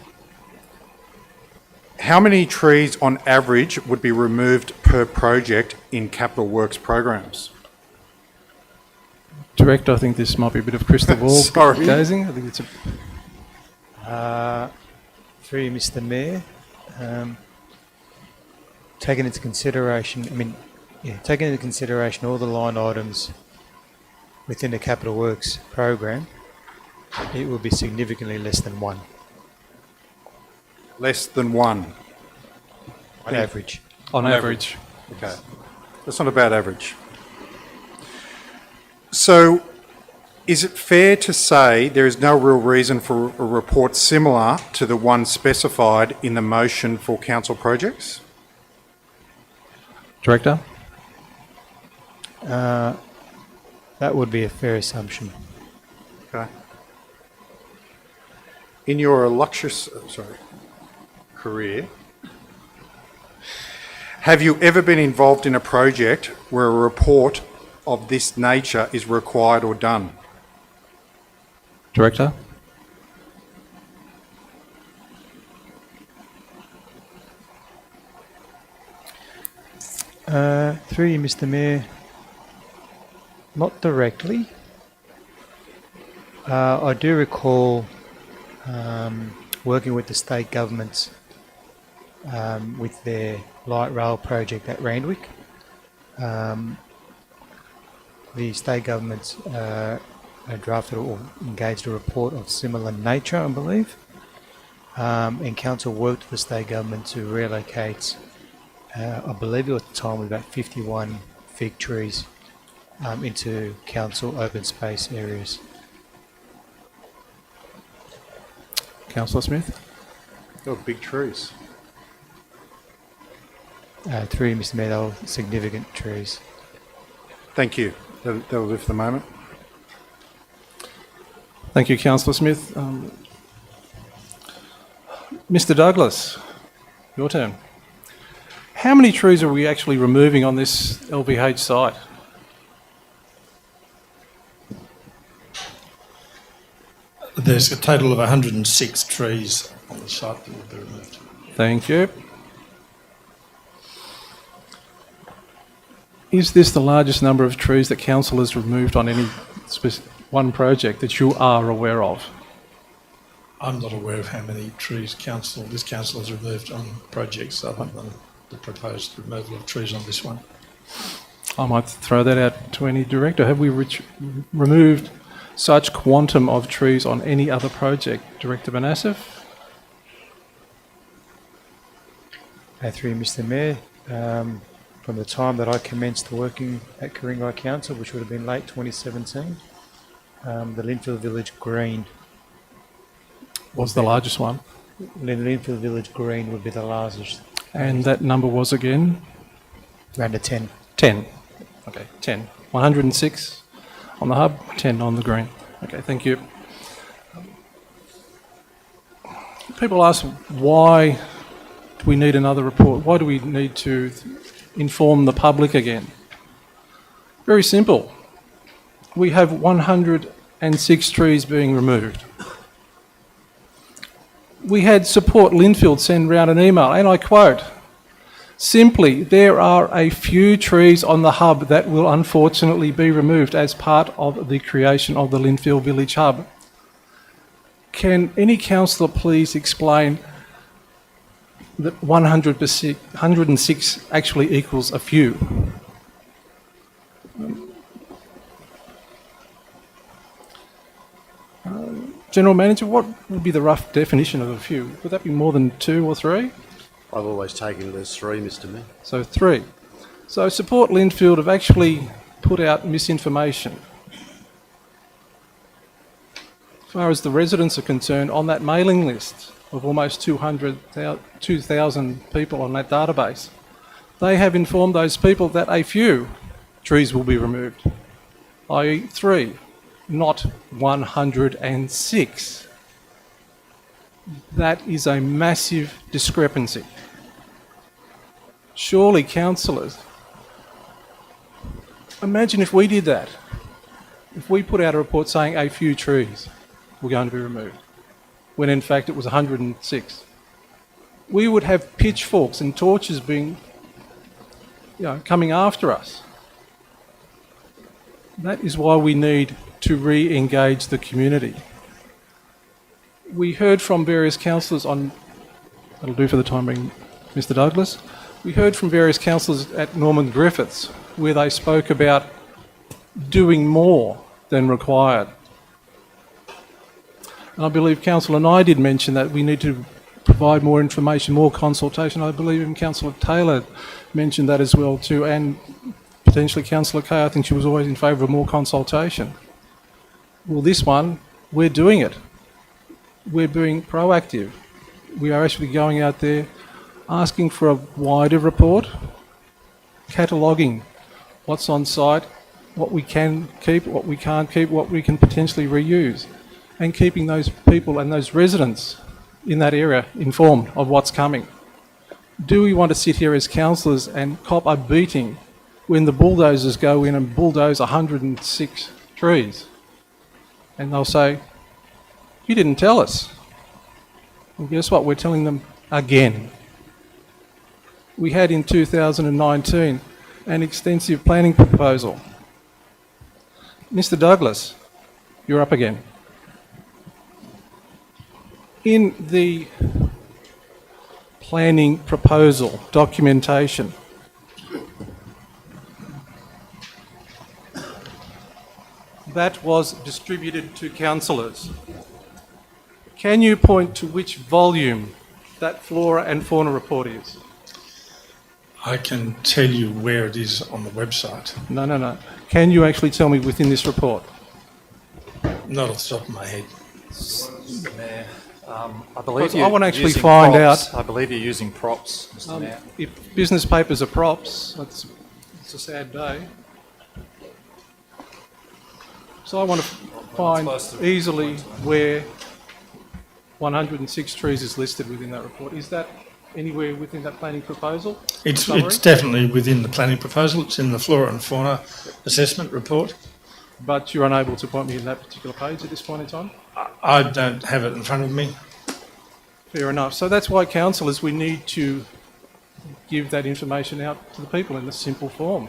How many trees on average would be removed per project in capital works programs? Director, I think this might be a bit of crystal ball Sorry. gazing. I think it's Through you, Mr Mayor, taking into consideration, taking into consideration all the line items within the capital works program, it will be significantly less than 1. Less than 1? On average. on average. Okay. That's not a bad average. So, is it fair to say there is no real reason for a report similar to the one specified in the motion for council projects? Director? That would be a fair assumption. Okay. In your illustrious career, have you ever been involved in a project where a report of this nature is required or done? Director? Through you, Mr Mayor, not directly. I do recall working with the state governments with their light rail project at Randwick. the state government drafted or engaged a report of similar nature, I believe. And council worked with the state government to relocate, I believe at the time, about 51 fig trees into council open space areas. Councillor Smith? They're big trees. Through Mr. Mayor, they were significant trees. Thank you. That'll do for the moment. Thank you, Councillor Smith. Mr. Douglas, your turn. How many trees are we actually removing on this LVH site? There's a total of 106 trees on the site that will be removed. Thank you. Is this the largest number of trees that council has removed on any one project that you are aware of? I'm not aware of how many trees this council has removed on projects other than the proposed removal of trees on this one. I might throw that out to any director. Have we removed such quantum of trees on any other project? Director Banasif? Through Mr. Mayor, from the time that I commenced working at Ku-ring-gai Council, which would have been late 2017, the Linfield Village Green was the largest one. Linfield Village Green would be the largest. And that number was again? Around a 10. 10. Okay, 10. 106 on the hub, 10 on the green. Okay, thank you. People ask, why do we need another report? Why do we need to inform the public again? Very simple. We have 106 trees being removed. We had Support Linfield send round an email, and I quote, simply, there are a few trees on the hub that will unfortunately be removed as part of the creation of the Linfield Village Hub. Can any councillor please explain that 106 actually equals a few? General Manager, what would be the rough definition of a few? Would that be more than 2 or 3? I've always taken it as 3, Mr. Mayor. So 3. So Support Linfield have actually put out misinformation. As far as the residents are concerned, on that mailing list of almost 2,000 people on that database, they have informed those people that a few trees will be removed, i.e. 3, not 106. That is a massive discrepancy. Surely, councillors, imagine if we did that. If we put out a report saying a few trees were going to be removed, when in fact it was 106. We would have pitchforks and torches being, coming after us. That is why we need to re-engage the community. We heard from various councillors on, that'll do for the time being, Mr. Douglas. We heard from various councillors at Norman Griffiths where they spoke about doing more than required. And I believe Councillor Nye did mention that we need to provide more information, more consultation. I believe even Councillor Taylor mentioned that as well too, and potentially Councillor Kay. I think she was always in favour of more consultation. Well, this one, we're doing it. We're being proactive. We are actually going out there asking for a wider report, cataloguing what's on site, what we can keep, what we can't keep, what we can potentially reuse, and keeping those people and those residents in that area informed of what's coming. Do we want to sit here as councillors and cop a beating when the bulldozers go in and bulldoze 106 trees? And they'll say, you didn't tell us. Well, guess what? We're telling them again. We had in 2019 an extensive planning proposal. Mr. Douglas, you're up again. In the planning proposal documentation, that was distributed to councillors. Can you point to which volume that flora and fauna report is? I can tell you where it is on the website. No. Can you actually tell me within this report? Not off the top of my head. Mr. Mayor, I believe Because I want to actually using find props. out- I believe you're using props, Mr. Mayor. If business papers are props, it's a sad day. So I want to find supposed to easily where 106 trees is listed within that report. Is that anywhere within that planning proposal? It's Summary? definitely within the planning proposal. It's in the flora and fauna assessment report. But you're unable to point me in that particular page at this point in time? I don't have it in front of me. Fair enough. So that's why, councillors, we need to give that information out to the people in a simple form.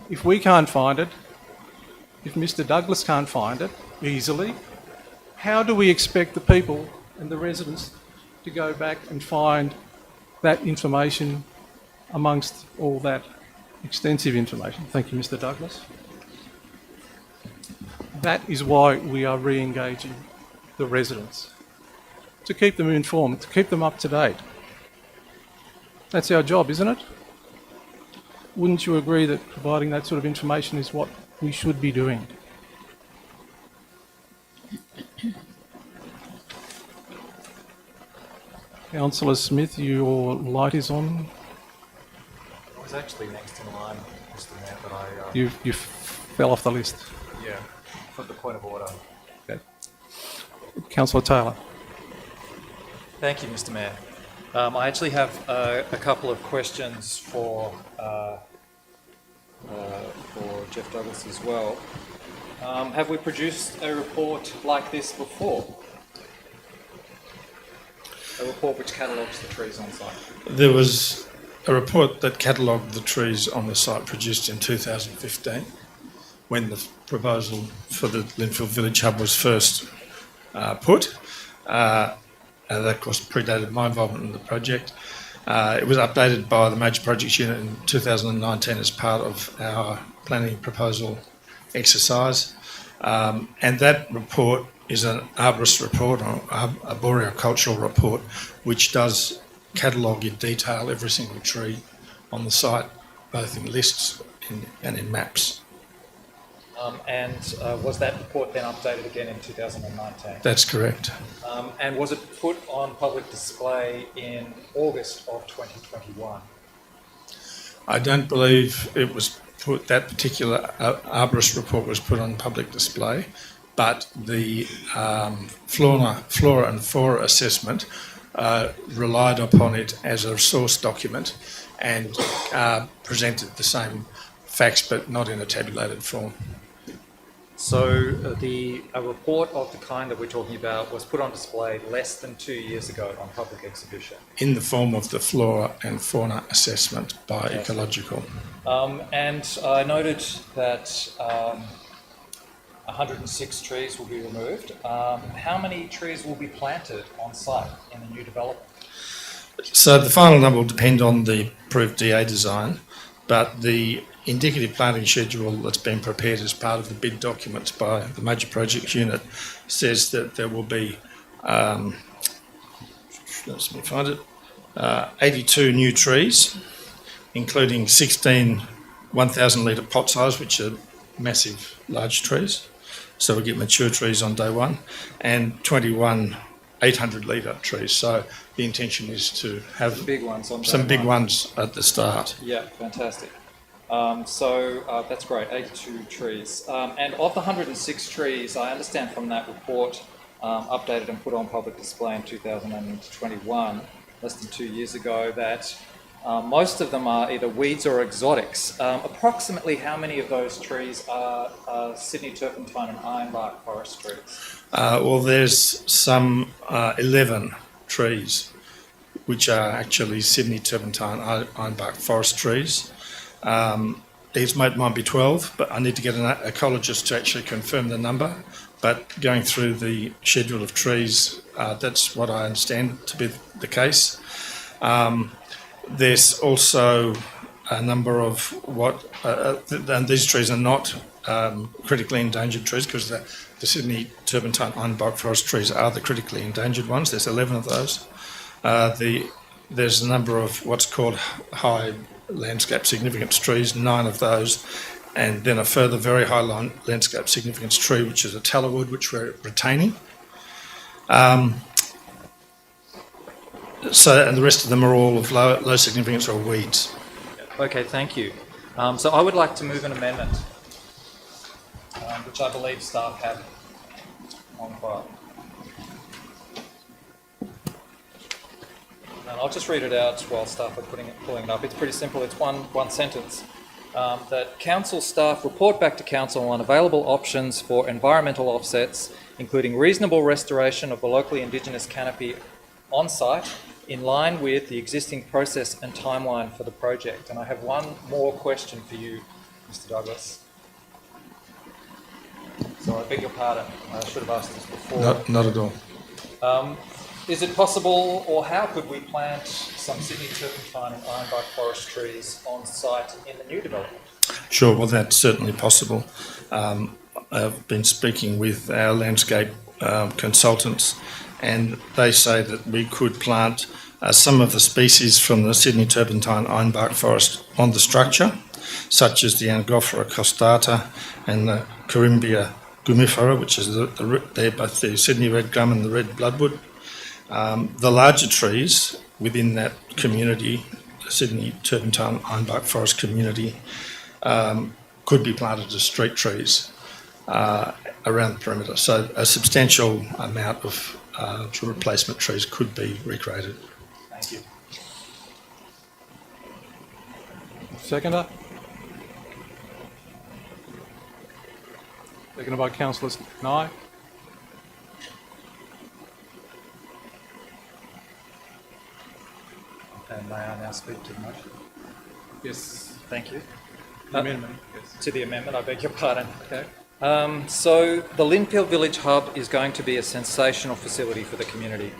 If we can't find it, if Mr. Douglas can't find it easily, how do we expect the people and the residents to go back and find that information amongst all that extensive information? Thank you, Mr. Douglas. That is why we are re-engaging the residents, to keep them informed, to keep them up to date. That's our job, isn't it? Wouldn't you agree that providing that sort of information is what we should be doing? Councillor Smith, your light is on. I was actually next in line, Mr. Mayor, but I... You fell off the list. Yeah, for the point of order. Okay. Councillor Taylor. Thank you, Mr. Mayor. I actually have a couple of questions for Jeff Douglas as well. Have we produced a report like this before? A report which catalogues the trees on site? There was a report that catalogued the trees on the site produced in 2015 when the proposal for the Linfield Village Hub was first put. That, of course, predated my involvement in the project. It was updated by the Major Projects Unit in 2019 as part of our planning proposal exercise. And that report is an arborist report, or arboricultural report, which does catalogue in detail every single tree on the site, both in lists and in maps. Was that report then updated again in 2019? That's correct. And was it put on public display in August of 2021? I don't believe it was put, that particular arborist report was put on public display, but the flora and fauna assessment relied upon it as a source document and presented the same facts, but not in a tabulated form. So a report of the kind that we're talking about was put on display less than 2 years ago on public exhibition. In the form of the flora and fauna assessment by Ecological. And I noted that 106 trees will be removed. How many trees will be planted on site in the new development? So the final number will depend on the approved DA design, but the indicative planting schedule that's been prepared as part of the bid documents by the Major Projects Unit says that there will be, let me find it, 82 new trees, including 16 1,000 litre pot size, which are massive, large trees. So we get mature trees on day one, and 21 800 litre trees. So the intention is to have some big ones on some day big one. ones at the start. Yeah, fantastic. So that's great, 82 trees. And of the 106 trees, I understand from that report, updated and put on public display in 2021, less than 2 years ago, that most of them are either weeds or exotics. Approximately how many of those trees are Sydney turpentine and ironbark forest trees? Well, there's some 11 trees which are actually Sydney turpentine ironbark forest trees. These might be 12, but I need to get an ecologist to actually confirm the number. But going through the schedule of trees, that's what I understand to be the case. There's also a number of and these trees are not critically endangered trees, because the Sydney turpentine ironbark forest trees are the critically endangered ones. There's 11 of those. There's a number of what's called high landscape significance trees, 9 of those, and then a further very high landscape significance tree, which is a tallowood, which we're retaining. So, and the rest of them are all of low significance or weeds. Okay, thank you. So I would like to move an amendment, which I believe staff have on file. And I'll just read it out while staff are pulling it up. It's pretty simple. It's one sentence. That council staff report back to council on available options for environmental offsets, including reasonable restoration of the locally Indigenous canopy on site, in line with the existing process and timeline for the project. And I have one more question for you, Mr. Douglas. So I beg your pardon, I should have asked this before. Not at all. Is it possible, or how could we plant some Sydney turpentine and ironbark forest trees on site in the new development? Sure, well, that's certainly possible. I've been speaking with our landscape consultants, and they say that we could plant some of the species from the Sydney turpentine ironbark forest on the structure, such as the Angophora costata and the Corymbia gumifera, which is they're both the Sydney red gum and the red bloodwood. The larger trees within that community, the Sydney turpentine ironbark forest community, could be planted as street trees around the perimeter. So a substantial amount of replacement trees could be recreated. Thank you. Seconder? Seconded by Councillor Nye. And may I now speak to the motion? Yes. Thank you. The amendment, yes. To the amendment, I beg your pardon. Okay. So the Linfield Village Hub is going to be a sensational facility for the community.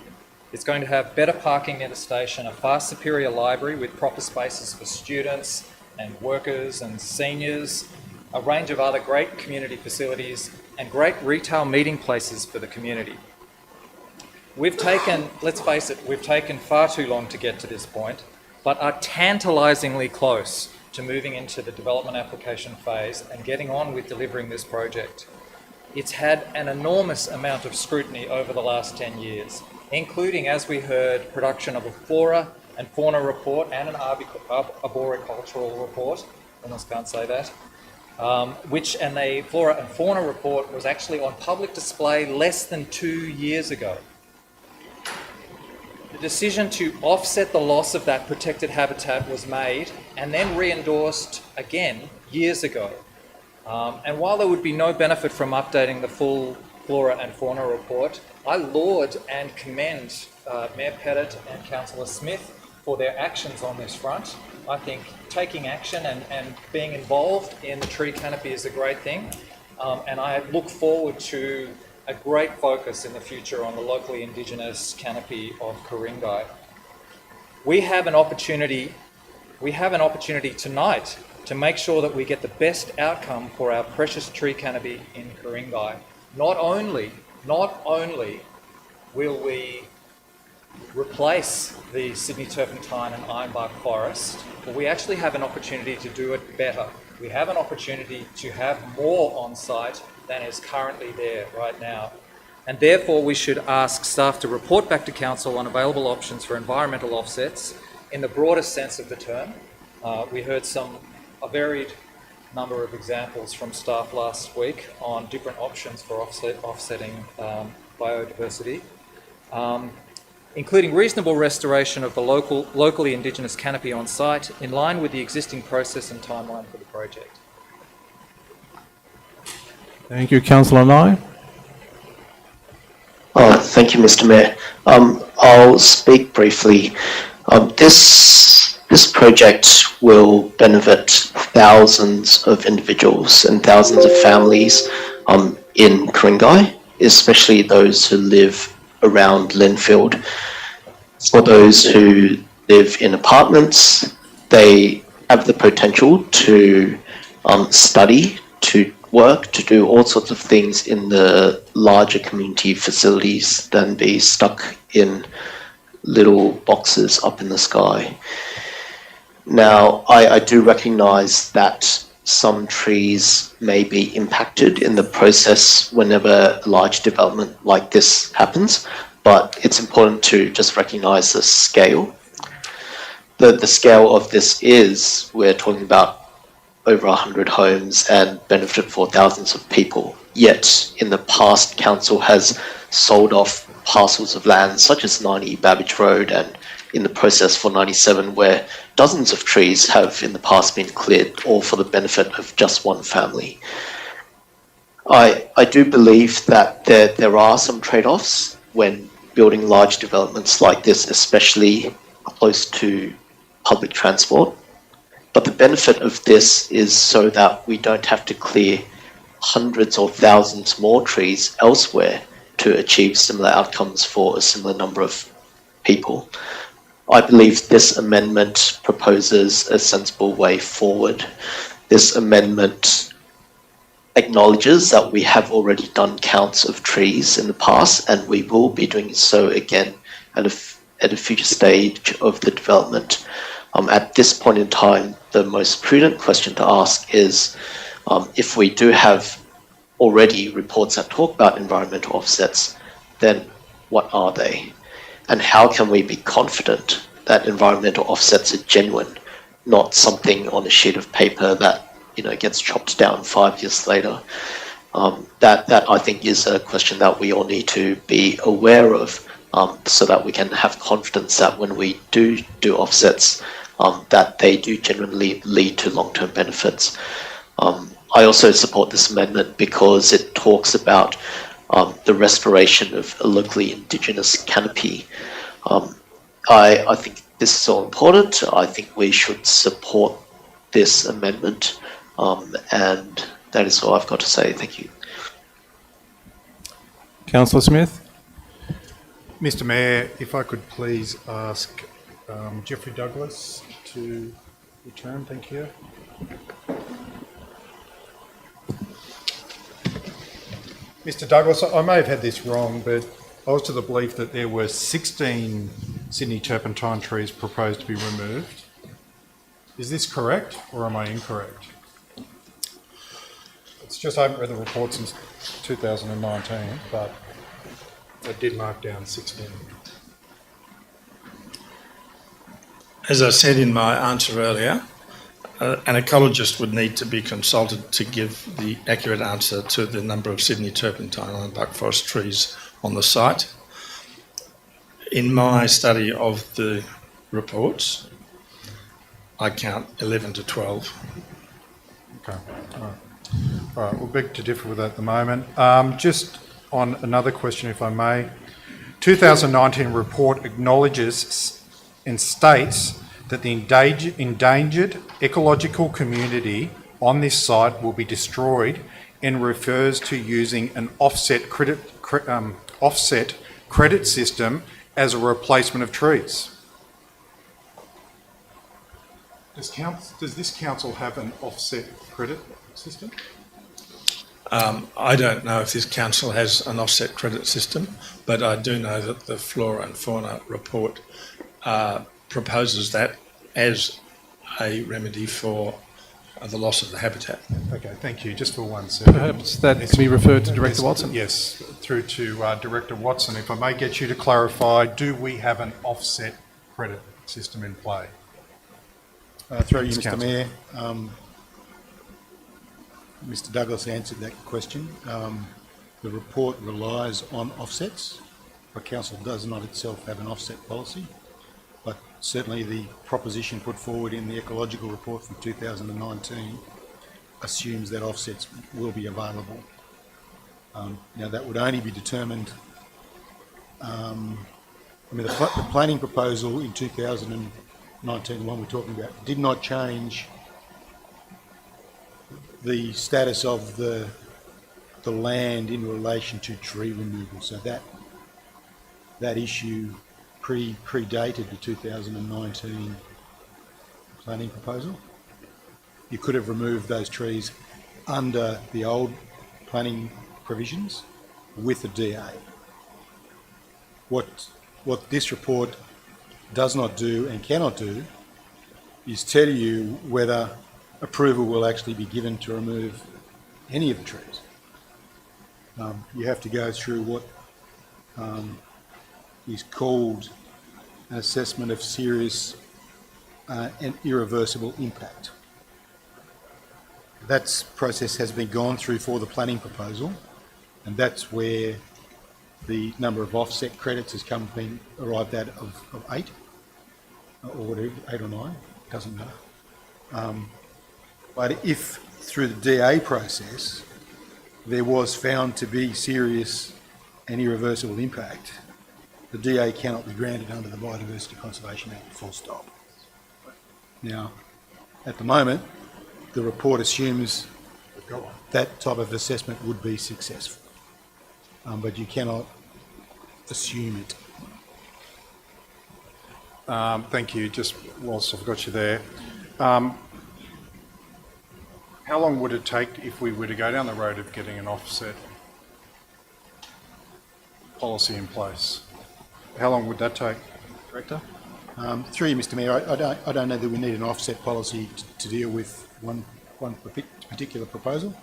It's going to have better parking at the station, a far superior library with proper spaces for students and workers and seniors, a range of other great community facilities and great retail meeting places for the community. We've taken, let's face it, we've taken far too long to get to this point, but are tantalisingly close to moving into the development application phase and getting on with delivering this project. It's had an enormous amount of scrutiny over the last 10 years, including, as we heard, production of a flora and fauna report and an arboricultural report, almost can't say that, and the flora and fauna report was actually on public display less than 2 years ago. The decision to offset the loss of that protected habitat was made and then re-endorsed again years ago. And while there would be no benefit from updating the full flora and fauna report, I laud and commend Mayor Pettit and Councillor Smith for their actions on this front. I think taking action and being involved in the tree canopy is a great thing. And I look forward to a great focus in the future on the locally Indigenous canopy of Ku-ring-gai. We have an opportunity tonight to make sure that we get the best outcome for our precious tree canopy in Ku-ring-gai. Not only will we replace the Sydney turpentine and ironbark forest, but we actually have an opportunity to do it better. We have an opportunity to have more on site than is currently there right now. And therefore we should ask staff to report back to council on available options for environmental offsets in the broadest sense of the term. We heard a varied number of examples from staff last week on different options for offsetting biodiversity, including reasonable restoration of the locally Indigenous canopy on site in line with the existing process and timeline for the project. Thank you, Councillor Nye. Oh, thank you, Mr. Mayor. I'll speak briefly. This project will benefit thousands of individuals and thousands of families in Ku-ring-gai, especially those who live around Linfield. For those who live in apartments, they have the potential to study, to work to do all sorts of things in the larger community facilities than be stuck in little boxes up in the sky. Now, I do recognise that some trees may be impacted in the process whenever a large development like this happens, but it's important to just recognise the scale. The scale of this is, we're talking about over 100 homes and benefit for thousands of people. Yet, in the past, council has sold off parcels of land such as 90 Babbage Road and in the process for 97, where dozens of trees have in the past been cleared, all for the benefit of just one family. I do believe that there are some trade-offs when building large developments like this, especially close to public transport. But the benefit of this is so that we don't have to clear hundreds or thousands more trees elsewhere to achieve similar outcomes for a similar number of people. I believe this amendment proposes a sensible way forward. This amendment acknowledges that we have already done counts of trees in the past, and we will be doing so again at a future stage of the development. At this point in time, the most prudent question to ask is, if we do have already reports that talk about environmental offsets, then what are they? And how can we be confident that environmental offsets are genuine, not something on a sheet of paper that gets chopped down 5 years later? That I think is a question that we all need to be aware of, so that we can have confidence that when we do offsets, that they do genuinely lead to long-term benefits. I also support this amendment because it talks about the restoration of a locally indigenous canopy. I think this is all important. I think we should support this amendment, and that is all I've got to say. Thank you. Councillor Smith. Mr Mayor, if I could please ask Jeffrey Douglas to return, thank you. Mr Douglas, I may have had this wrong, but I was to the belief that there were 16 Sydney turpentine trees proposed to be removed. Is this correct, or am I incorrect? It's just I haven't read the report since 2019, but I did mark down 16. As I said in my answer earlier, an ecologist would need to be consulted to give the accurate answer to the number of Sydney turpentine and buck forest trees on the site. In my study of the reports, I count 11 to 12. Okay, all right, we'll beg to differ with that at the moment. Just on another question, if I may. 2019 report acknowledges and states that the endangered ecological community on this site will be destroyed, and refers to using an offset credit system as a replacement of trees. Does this council have an offset credit system? I don't know if this council has an offset credit system, but I do know that the Flora and Fauna report proposes that as a remedy for the loss of the habitat. Okay, thank you. Just for 1 second. Perhaps that can be referred to Director Watson. Yes, through to Director Watson. If I may get you to clarify, do we have an offset credit system in play? Through you, Mr Council. Mayor. Mr Douglas answered that question. The report relies on offsets. The council does not itself have an offset policy, but certainly the proposition put forward in the ecological report from 2019 assumes that offsets will be available. Now that would only be determined, the planning proposal in 2019, the one we're talking about, did not change the status of the land in relation to tree removal. So that issue predated the 2019 planning proposal. You could have removed those trees under the old planning provisions with the DA. What this report does not do and cannot do is tell you whether approval will actually be given to remove any of the trees. You have to go through what is called an assessment of serious and irreversible impact. That process has been gone through for the planning proposal, and that's where the number of offset credits has been arrived at of 8, or whatever, 8 or 9, doesn't matter. But if through the DA process there was found to be serious and irreversible impact, the DA cannot be granted under the Biodiversity Conservation Act, full stop. Now, at the moment, the report assumes that type of assessment would be successful, but you cannot assume it. Thank you. Just whilst I've got you there, how long would it take if we were to go down the road of getting an offset policy in place? How long would that take, Director? Through you, Mr. Mayor, I don't know that we need an offset policy to deal with one particular proposal.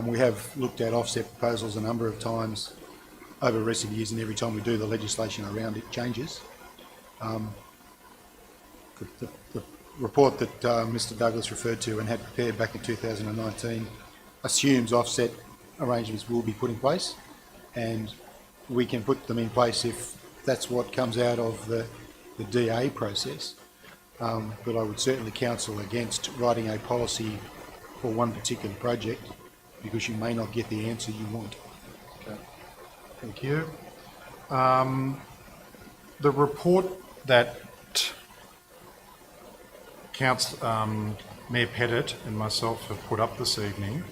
We have looked at offset proposals a number of times over recent years, and every time we do, the legislation around it changes. The report that Mr. Douglas referred to and had prepared back in 2019 assumes offset arrangements will be put in place, and we can put them in place if that's what comes out of the DA process. But I would certainly counsel against writing a policy for one particular project, because you may not get the answer you want. Okay. Thank you. The report that Mayor Pettit and myself have put up this evening,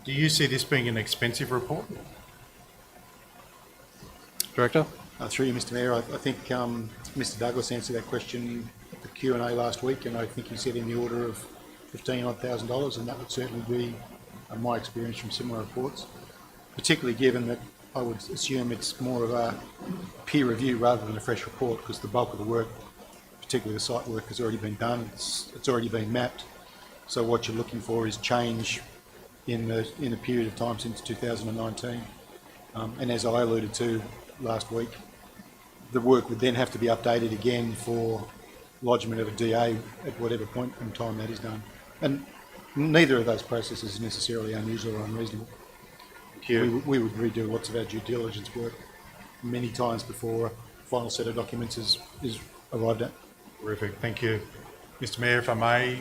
do you see this being an expensive report? Director? Through you, Mr. Mayor, I think Mr. Douglas answered that question at the Q&A last week, and I think he said in the order of $15,000, and that would certainly be my experience from similar reports, particularly given that I would assume it's more of a peer review rather than a fresh report, because the bulk of the work, particularly the site work, has already been done. It's already been mapped. So what you're looking for is change in a period of time since 2019. And as I alluded to last week, the work would then have to be updated again for lodgement of a DA at whatever point in time that is done. And neither of those processes is necessarily unusual or unreasonable. We would redo lots of our due diligence work many times before a final set of documents is arrived at. Terrific, thank you. Mr. Mayor, if I may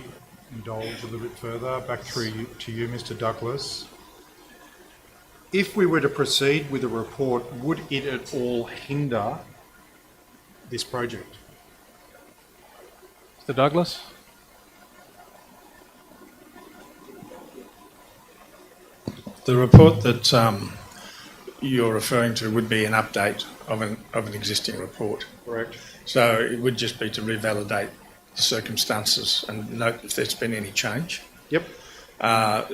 indulge a little bit further, back through to you, Mr. Douglas. If we were to proceed with the report, would it at all hinder this project? Mr. Douglas? The report that you're referring to would be an update of an existing report. Correct. So it would just be to revalidate the circumstances and note if there's been any change. Yep.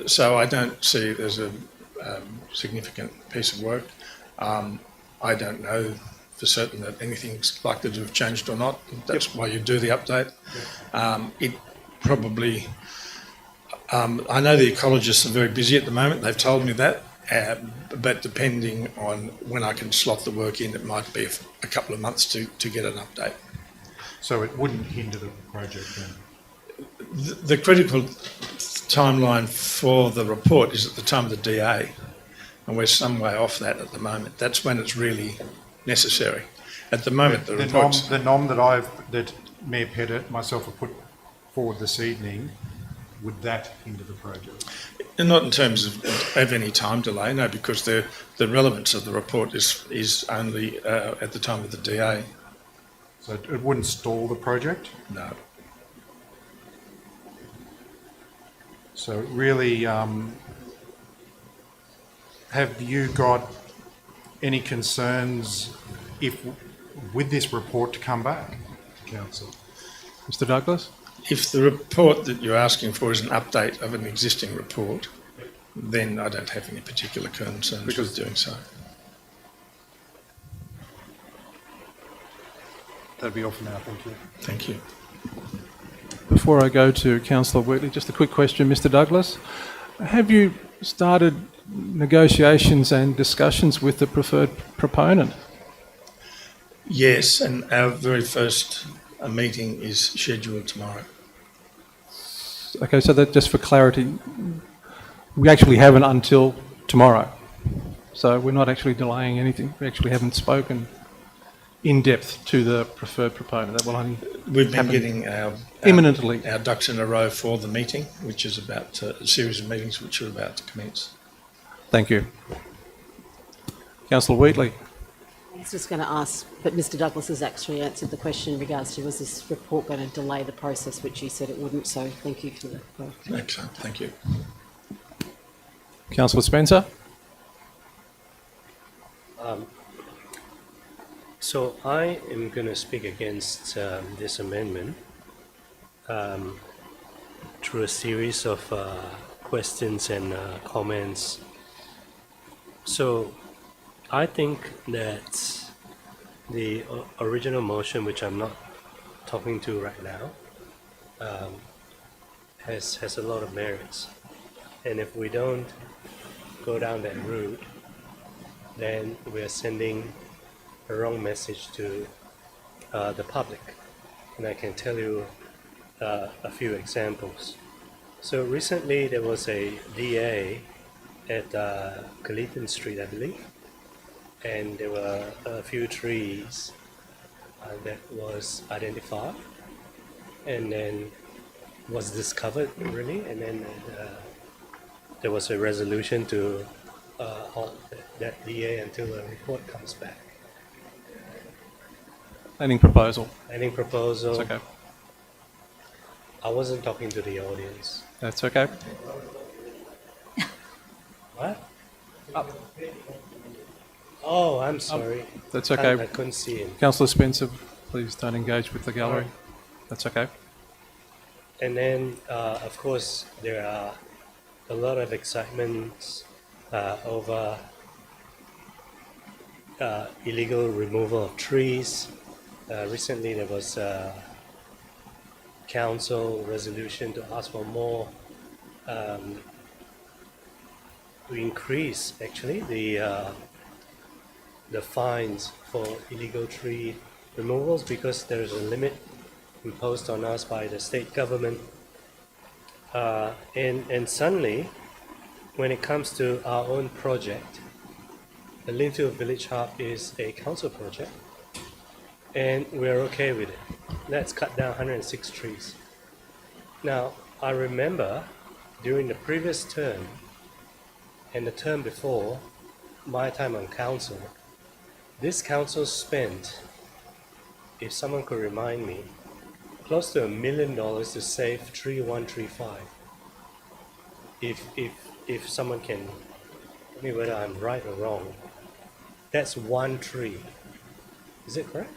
So I don't see it as a significant piece of work. I don't know for certain that anything's likely to have changed or not. That's why you do the update. It probably... I know the ecologists are very busy at the moment, they've told me that, but depending on when I can slot the work in, it might be a couple of months to get an update. So it wouldn't hinder the project then? The critical timeline for the report is at the time of the DA, and we're some way off that at the moment. That's when it's really necessary. At the moment, the reports... The nom that Mayor Pettit, myself, have put forward this evening, would that hinder the project? Not in terms of any time delay, no, because the relevance of the report is only at the time of the DA. So it wouldn't stall the project? No. So really, have you got any concerns with this report to come back to Council? Mr. Douglas? if the report that you're asking for is an update of an existing report, then I don't have any particular concerns with doing so. That'd be all for now, thank you. Thank you. Before I go to Councillor Wheatley, just a quick question, Mr Douglas. Have you started negotiations and discussions with the preferred proponent? Yes, and our very first meeting is scheduled tomorrow. Okay, so that just for clarity, we actually haven't until tomorrow. So we're not actually delaying anything. We actually haven't spoken in depth to the preferred proponent. That will only We've been happen getting our imminently. our ducks in a row for the meeting, which is about a series of meetings which are about to commence. Thank you. Councillor Wheatley. I was just going to ask, but Mr Douglas has actually answered the question in regards to was this report going to delay the process, which you said it wouldn't, so thank you for the clarification. Excellent, thank you. Councillor Spencer. So I am going to speak against this amendment through a series of questions and comments. So I think that the original motion, which I'm not talking to right now, has a lot of merits. And if we don't go down that route, then we are sending a wrong message to the public. And I can tell you a few examples. So recently there was a DA at Clayton Street, I believe, and there were a few trees that was identified and then was discovered really, and then there was a resolution to halt that DA until a report comes back. Planning proposal. Planning proposal. It's okay. I wasn't talking to the audience. That's okay. What? Oh, I'm sorry. That's okay. I couldn't see him. Councillor Spencer, please don't engage with the gallery. That's okay. And then, of course, there are a lot of excitement over illegal removal of trees. Recently, there was a council resolution to ask for more, to increase actually the fines for illegal tree removals, because there is a limit imposed on us by the state government. And suddenly, when it comes to our own project, the Linfield Village Hub is a council project, and we're okay with it. Let's cut down 106 trees. Now, I remember during the previous term and the term before, my time on council, this council spent, if someone could remind me, close to $1 million to save tree 135. If someone can tell me whether I'm right or wrong, that's one tree. Is it correct?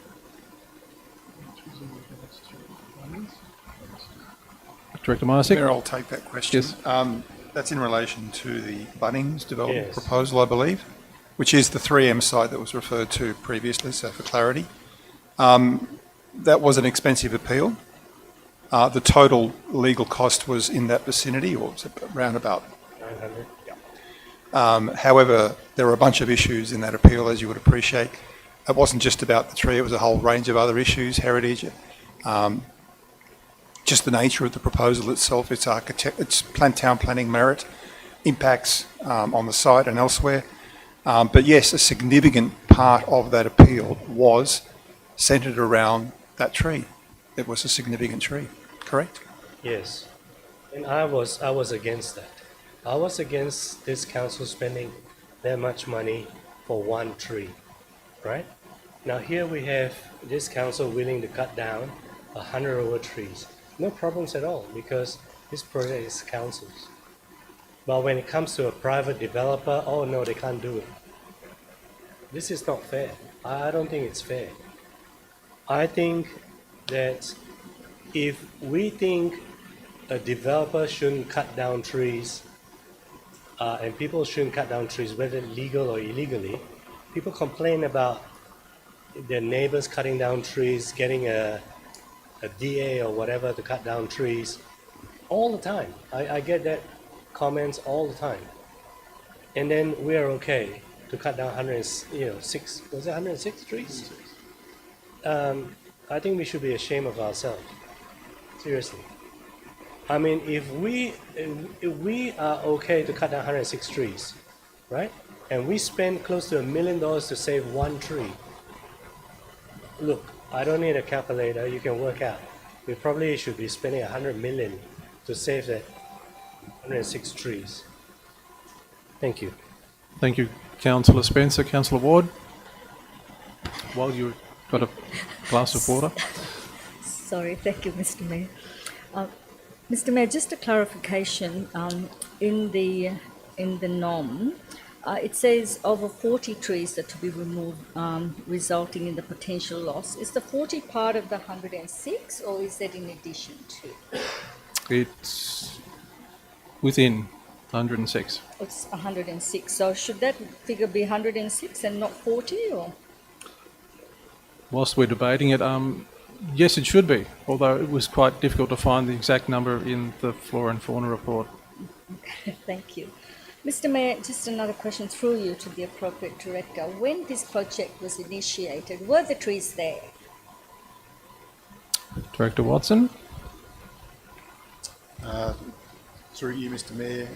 Director Marsick. Mayor, I'll take that question. Yes. That's in relation to the Bunnings development Yes. proposal, I believe, which is the 3M site that was referred to previously, so for clarity. That was an expensive appeal. The total legal cost was in that vicinity, or was it around about 900. however, there were a bunch of issues in that appeal, as you would appreciate. It wasn't just about the tree, it was a whole range of other issues, heritage, just the nature of the proposal itself, its town planning merit, impacts on the site and elsewhere. But yes, a significant part of that appeal was centred around that tree. It was a significant tree, correct? Yes, and I was against that. I was against this council spending that much money for one tree, right? Now here we have this council willing to cut down 100 over trees. No problems at all, because this project is council's. But when it comes to a private developer, oh no, they can't do it. This is not fair. I don't think it's fair. I think that if we think a developer shouldn't cut down trees, and people shouldn't cut down trees, whether legal or illegally, people complain about their neighbors cutting down trees, getting a DA or whatever to cut down trees all the time. I get that comments all the time. And then we are okay to cut down 106, was it 106 trees? I think we should be ashamed of ourselves. Seriously. I mean, if we are okay to cut down 106 trees, right? And we spend close to $1 million to save one tree. Look, I don't need a calculator, you can work out. We probably should be spending 100 million to save that 106 trees. Thank you. Thank you, Councillor Spencer. Councillor Ward, while you've got a glass of water. Sorry, thank you, Mr. Mayor. Mr. Mayor, just a clarification. In the NOM, it says over 40 trees are to be removed, resulting in the potential loss. Is the 40 part of the 106, or is that in addition to? It's within 106. It's 106. So should that figure be 106 and not 40, or? Whilst we're debating it, yes, it should be, although it was quite difficult to find the exact number in the Flora and Fauna report. Okay, thank you. Mr. Mayor, just another question through you to the appropriate director. When this project was initiated, were the trees there? Director Watson? Through you, Mr. Mayor,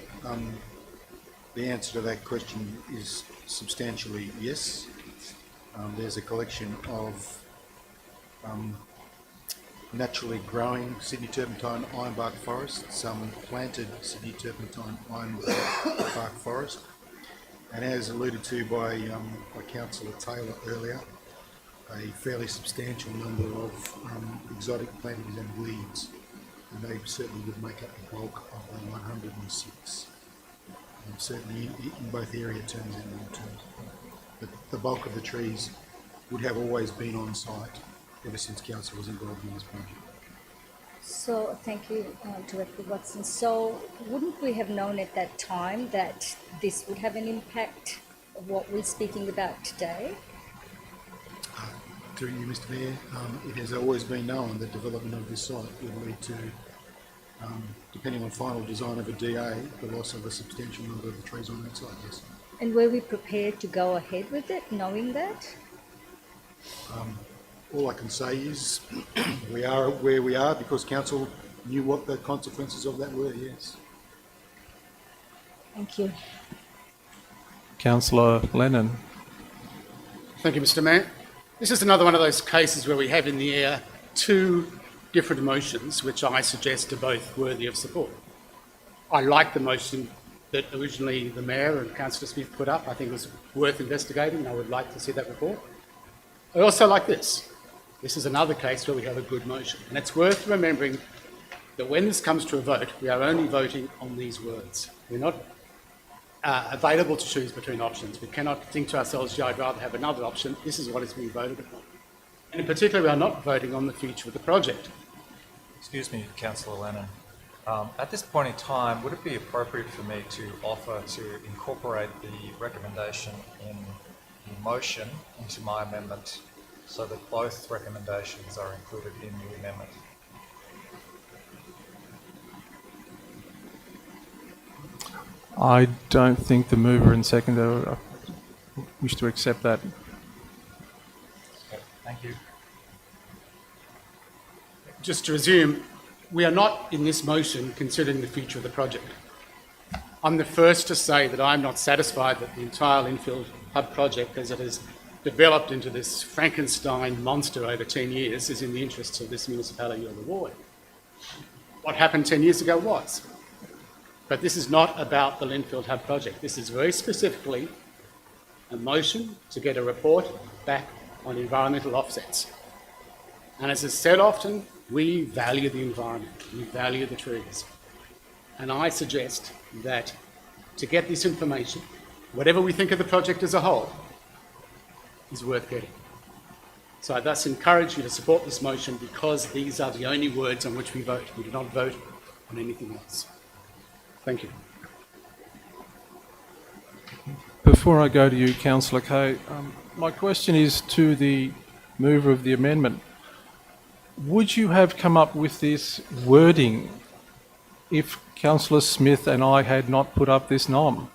the answer to that question is substantially yes. There's a collection of naturally growing Sydney turpentine ironbark forest, some planted Sydney turpentine ironbark forest, and as alluded to by Councillor Taylor earlier, a fairly substantial number of exotic plantings and weeds, and they certainly would make up the bulk of the 106. Certainly in both area terms and real terms. But the bulk of the trees would have always been on site ever since Council was involved in this project. So, thank you, Director Watson. So, wouldn't we have known at that time that this would have an impact of what we're speaking about today? To you, Mr. Mayor, it has always been known that development of this site would lead to, depending on final design of a DA, the loss of a substantial number of the trees on that site, yes. And were we prepared to go ahead with it, knowing that? All I can say is we are where we are because Council knew what the consequences of that were, yes. Thank you. Councillor Lennon. Thank you, Mr. Mayor. This is another one of those cases where we have in the air two different motions, which I suggest are both worthy of support. I like the motion that originally the Mayor and Councillor Smith put up. I think it was worth investigating, and I would like to see that report. I also like this. This is another case where we have a good motion, and it's worth remembering that when this comes to a vote, we are only voting on these words. We're not available to choose between options. We cannot think to ourselves, yeah, I'd rather have another option. This is what is being voted upon. And in particular, we are not voting on the future of the project. Excuse me, Councillor Lennon. At this point in time, would it be appropriate for me to offer to incorporate the recommendation in the motion into my amendment so that both recommendations are included in the amendment? I don't think the mover and seconder wish to accept that. Okay, thank you. Just to resume, we are not in this motion considering the future of the project. I'm the first to say that I'm not satisfied that the entire infill hub project, as it has developed into this Frankenstein monster over 10 years, is in the interests of this municipality or the ward. What happened 10 years ago was. But this is not about the Linfield Hub project. This is very specifically a motion to get a report back on environmental offsets. And as is said often, we value the environment, we value the trees. And I suggest that to get this information, whatever we think of the project as a whole, is worth getting. So I thus encourage you to support this motion because these are the only words on which we vote. We do not vote on anything else. Thank you. Before I go to you, Councillor Kay, my question is to the mover of the amendment. Would you have come up with this wording if Councillor Smith and I had not put up this nom?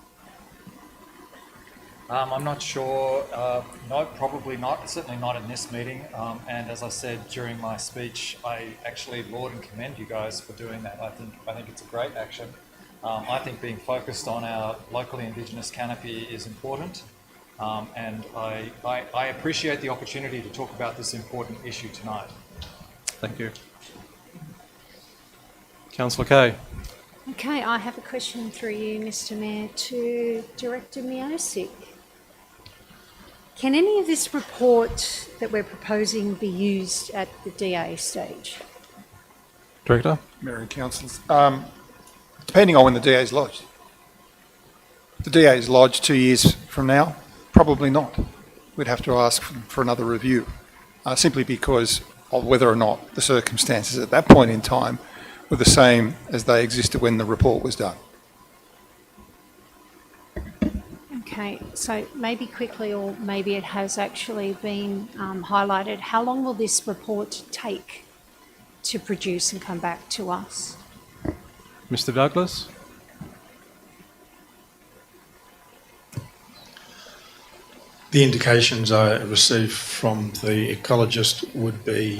I'm not sure. No, probably not. Certainly not in this meeting. And as I said during my speech, I actually laud and commend you guys for doing that. I think it's a great action. I think being focused on our locally Indigenous canopy is important. And I appreciate the opportunity to talk about this important issue tonight. Thank you. Councillor Kay. Okay, I have a question through you, Mr Mayor, to Director Miosic. Can any of this report that we're proposing be used at the DA stage? Director. Mayor and councillors, depending on when the DA is lodged. If the DA is lodged 2 years from now, probably not. We'd have to ask for another review, simply because of whether or not the circumstances at that point in time were the same as they existed when the report was done. Okay, so maybe quickly, or maybe it has actually been highlighted, how long will this report take to produce and come back to us? Mr Douglas. The indications I received from the ecologist would be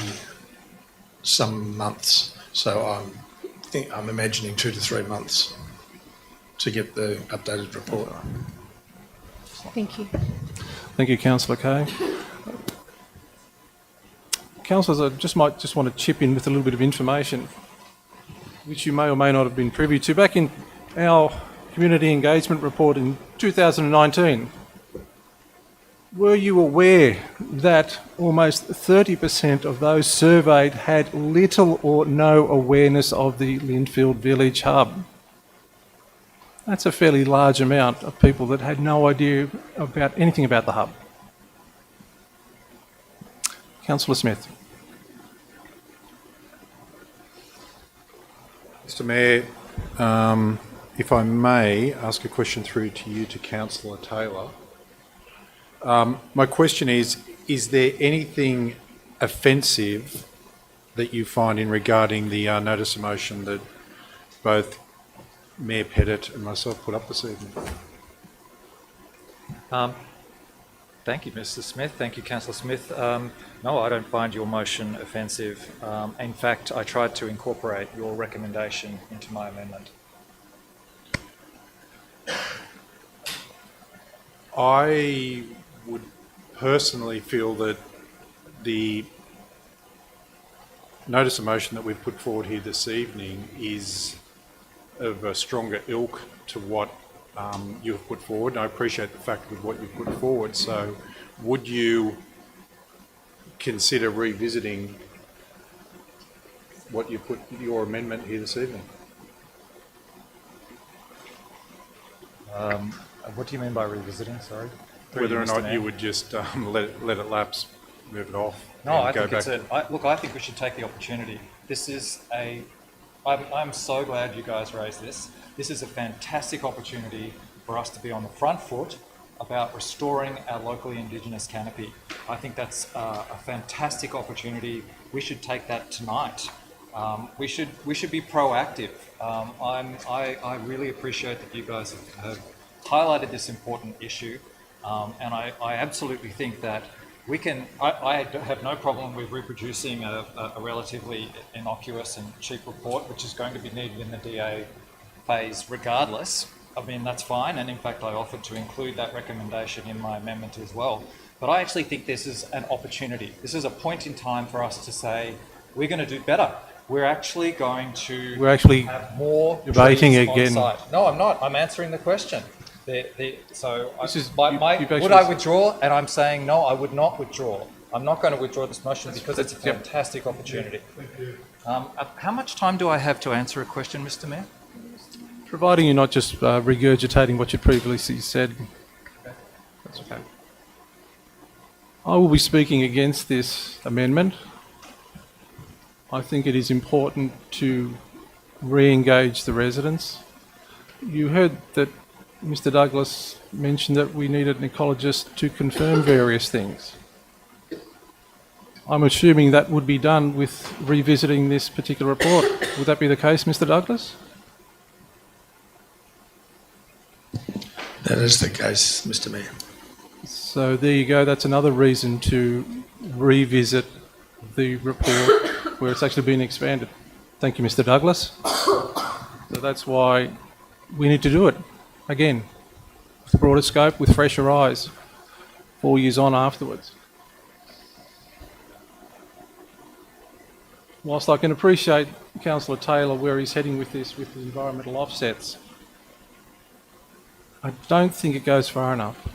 some months. So I'm imagining 2 to 3 months to get the updated report. Thank you. Thank you, Councillor Kay. Councillors, I might just want to chip in with a little bit of information, which you may or may not have been privy to. Back in our community engagement report in 2019, were you aware that almost 30% of those surveyed had little or no awareness of the Linfield Village Hub? That's a fairly large amount of people that had no idea about anything about the hub. Councillor Smith. Mr Mayor, if I may ask a question through to you, to Councillor Taylor. My question is there anything offensive that you find in regarding the notice of motion that both Mayor Pettit and myself put up this evening? Thank you, Mr Smith. Thank you, Councillor Smith. No, I don't find your motion offensive. In fact, I tried to incorporate your recommendation into my amendment. I would personally feel that the notice of motion that we've put forward here this evening is of a stronger ilk to what you have put forward. And I appreciate the fact of what you've put forward. So would you consider revisiting what you put your amendment here this evening? What do you mean by revisiting? Sorry. Whether or not you would just let it lapse, move it off. No, I think look, I think we should take the opportunity. I'm so glad you guys raised this. This is a fantastic opportunity for us to be on the front foot about restoring our locally Indigenous canopy. I think that's a fantastic opportunity. We should take that tonight. We should be proactive. I really appreciate that you guys have highlighted this important issue, and I absolutely think that we can. I have no problem with reproducing a relatively innocuous and cheap report, which is going to be needed in the DA phase regardless. I mean, that's fine, and in fact I offered to include that recommendation in my amendment as well. But I actually think this is an opportunity. This is a point in time for us to say, we're going to do better. We're actually going to have more debating trees again. on site. No, I'm not. I'm answering the question. Would actually I withdraw? And I'm saying, no, I would not withdraw. I'm not going to withdraw this motion because it's a fantastic opportunity. How much time do I have to answer a question, Mr. Mayor? Providing you're not just regurgitating what you previously said. That's okay. I will be speaking against this amendment. I think it is important to re-engage the residents. You heard that Mr. Douglas mentioned that we needed an ecologist to confirm various things. I'm assuming that would be done with revisiting this particular report. Would that be the case, Mr. Douglas? That is the case, Mr. Mayor. So there you go. That's another reason to revisit the report where it's actually been expanded. Thank you, Mr. Douglas. So that's why we need to do it again, with a broader scope, with fresher eyes, 4 years on afterwards. Whilst I can appreciate Councillor Taylor where he's heading with this, with the environmental offsets, I don't think it goes far enough.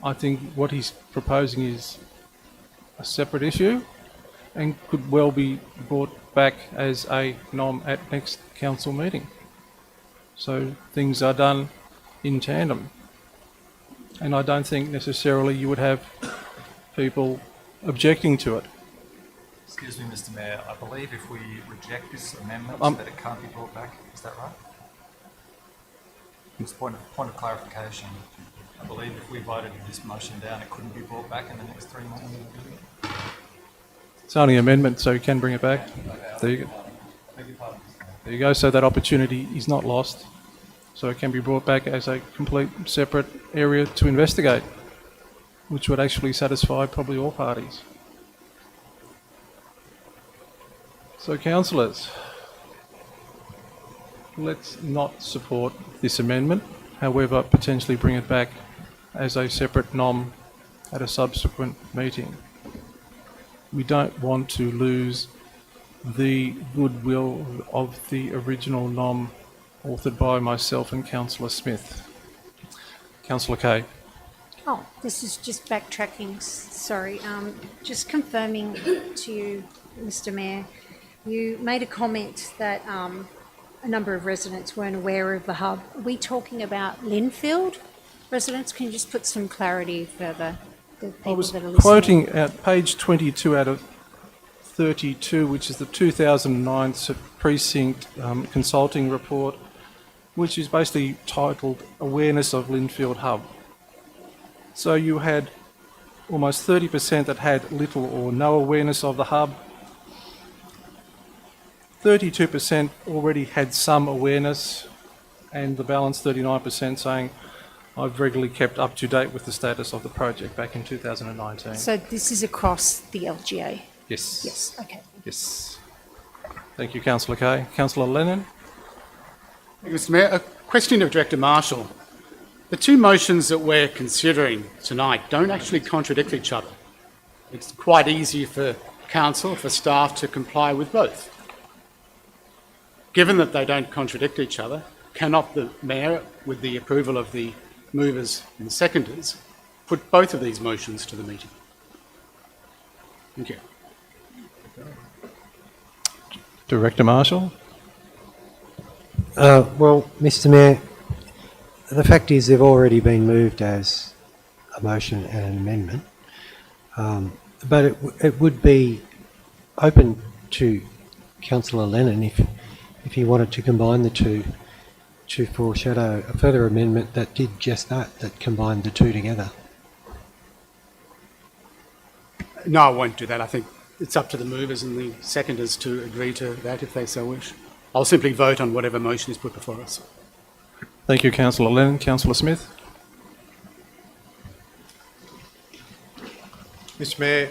I think what he's proposing is a separate issue and could well be brought back as a nom at next council meeting. So things are done in tandem. And I don't think necessarily you would have people objecting to it. Excuse me, Mr. Mayor, I believe if we reject this amendment that it can't be brought back, is that right? It's point of clarification. I believe if we voted this motion down, it couldn't be brought back in the next 3 months. It's only an amendment, so you can bring it back. There you go. There you go, so that opportunity is not lost. So it can be brought back as a complete separate area to investigate, which would actually satisfy probably all parties. So councillors, let's not support this amendment, however potentially bring it back as a separate nom at a subsequent meeting. We don't want to lose the goodwill of the original nom authored by myself and Councillor Smith. Councillor Kay. Oh, this is just backtracking, sorry. Just confirming to you, Mr. Mayor, you made a comment that a number of residents weren't aware of the hub. Are we talking about Linfield residents? Can you just put some clarity further? The people I was that are listening? quoting at page 22 out of 32, which is the 2009 precinct consulting report, which is basically titled Awareness of Linfield Hub. So you had almost 30% that had little or no awareness of the hub. 32% already had some awareness, and the balance 39% saying, I've regularly kept up to date with the status of the project back in 2019. So this is across the LGA? Yes. Yes, okay. Yes. Thank you, Councillor Kay. Councillor Lennon? Thank you, Mr. Mayor. A question of Director Marshall. The two motions that we're considering tonight don't actually contradict each other. It's quite easy for council, for staff to comply with both. Given that they don't contradict each other, cannot the Mayor, with the approval of the movers and seconders, put both of these motions to the meeting? Thank you. Director Marshall? Well, Mr. Mayor, the fact is they've already been moved as a motion and an amendment, but it would be open to Councillor Lennon if he wanted to combine the two to foreshadow a further amendment that did just that combined the two together. No, I won't do that. I think it's up to the movers and the seconders to agree to that if they so wish. I'll simply vote on whatever motion is put before us. Thank you, Councillor Lennon. Councillor Smith? Mr. Mayor,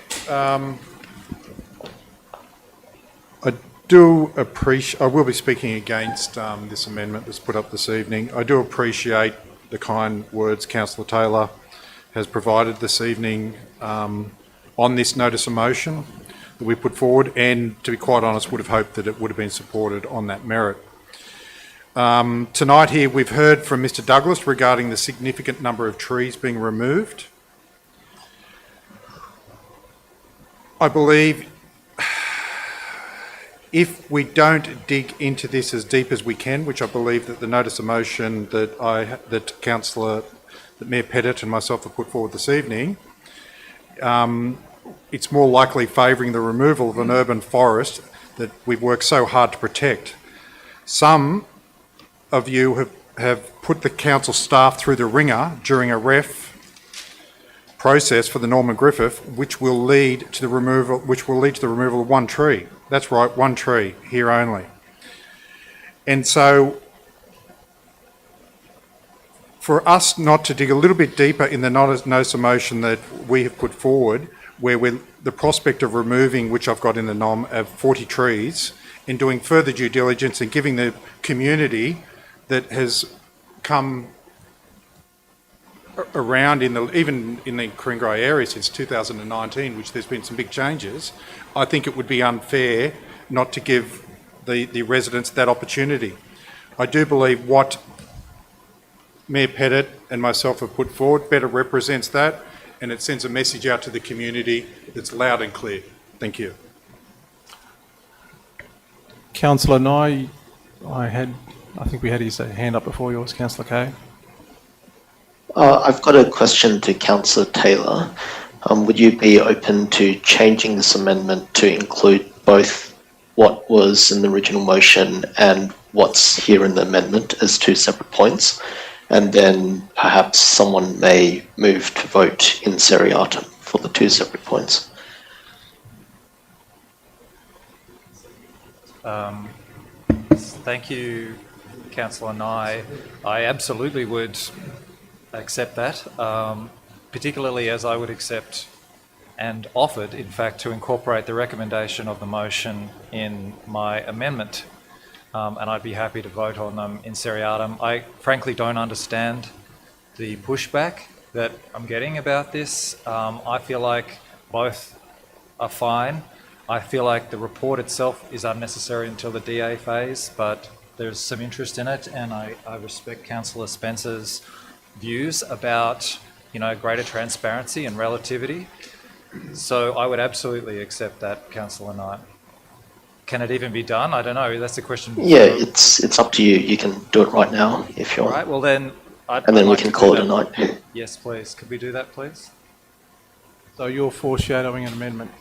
I will be speaking against this amendment that's put up this evening. I do appreciate the kind words Councillor Taylor has provided this evening on this notice of motion that we put forward, and to be quite honest, would have hoped that it would have been supported on that merit. Tonight here we've heard from Mr. Douglas regarding the significant number of trees being removed. I believe if we don't dig into this as deep as we can, which I believe that the notice of motion that Mayor Pettit and myself have put forward this evening, it's more likely favouring the removal of an urban forest that we've worked so hard to protect. Some of you have put the council staff through the ringer during a ref process for the Norman Griffith, which will lead to the removal of one tree. That's right, one tree here only. And so, for us not to dig a little bit deeper in the notice of motion that we have put forward, where the prospect of removing, which I've got in the NOM, of 40 trees, and doing further due diligence and giving the community that has come around even in the Ku-ring-gai area since 2019, which there's been some big changes, I think it would be unfair not to give the residents that opportunity. I do believe what Mayor Pettit and myself have put forward better represents that, and it sends a message out to the community that's loud and clear. Thank you. Councillor Nye, I think we had his hand up before yours, Councillor Kay. I've got a question to Councillor Taylor. Would you be open to changing this amendment to include both what was in the original motion and what's here in the amendment as two separate points? And then perhaps someone may move to vote in seriatim for the two separate points. Thank you, Councillor Nye. I absolutely would accept that, particularly as I would accept and offered, in fact, to incorporate the recommendation of the motion in my amendment. And I'd be happy to vote on them in seriatim. I frankly don't understand the pushback that I'm getting about this. I feel like both are fine. I feel like the report itself is unnecessary until the DA phase, but there's some interest in it, and I respect Councillor Spencer's views about, greater transparency and relativity. So I would absolutely accept that, Councillor Knight. Can it even be done? I don't know. That's the question. Yeah, it's up to you. You can do it right now if you want. All right. Well, then, and then we can call it a night. Yes, please. Could we do that, please? So you're foreshadowing an amendment.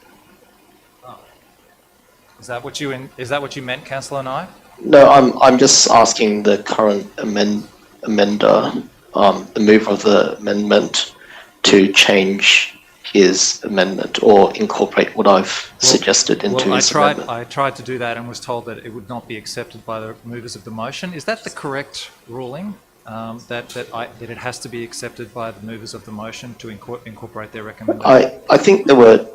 Is that what you meant, Councillor Knight? No, I'm just asking the current amender, the mover of the amendment, to change his amendment or incorporate what I've suggested into his amendment. I tried to do that and was told that it would not be accepted by the movers of the motion. Is that the correct ruling? That it has to be accepted by the movers of the motion to incorporate their recommendation? I think there were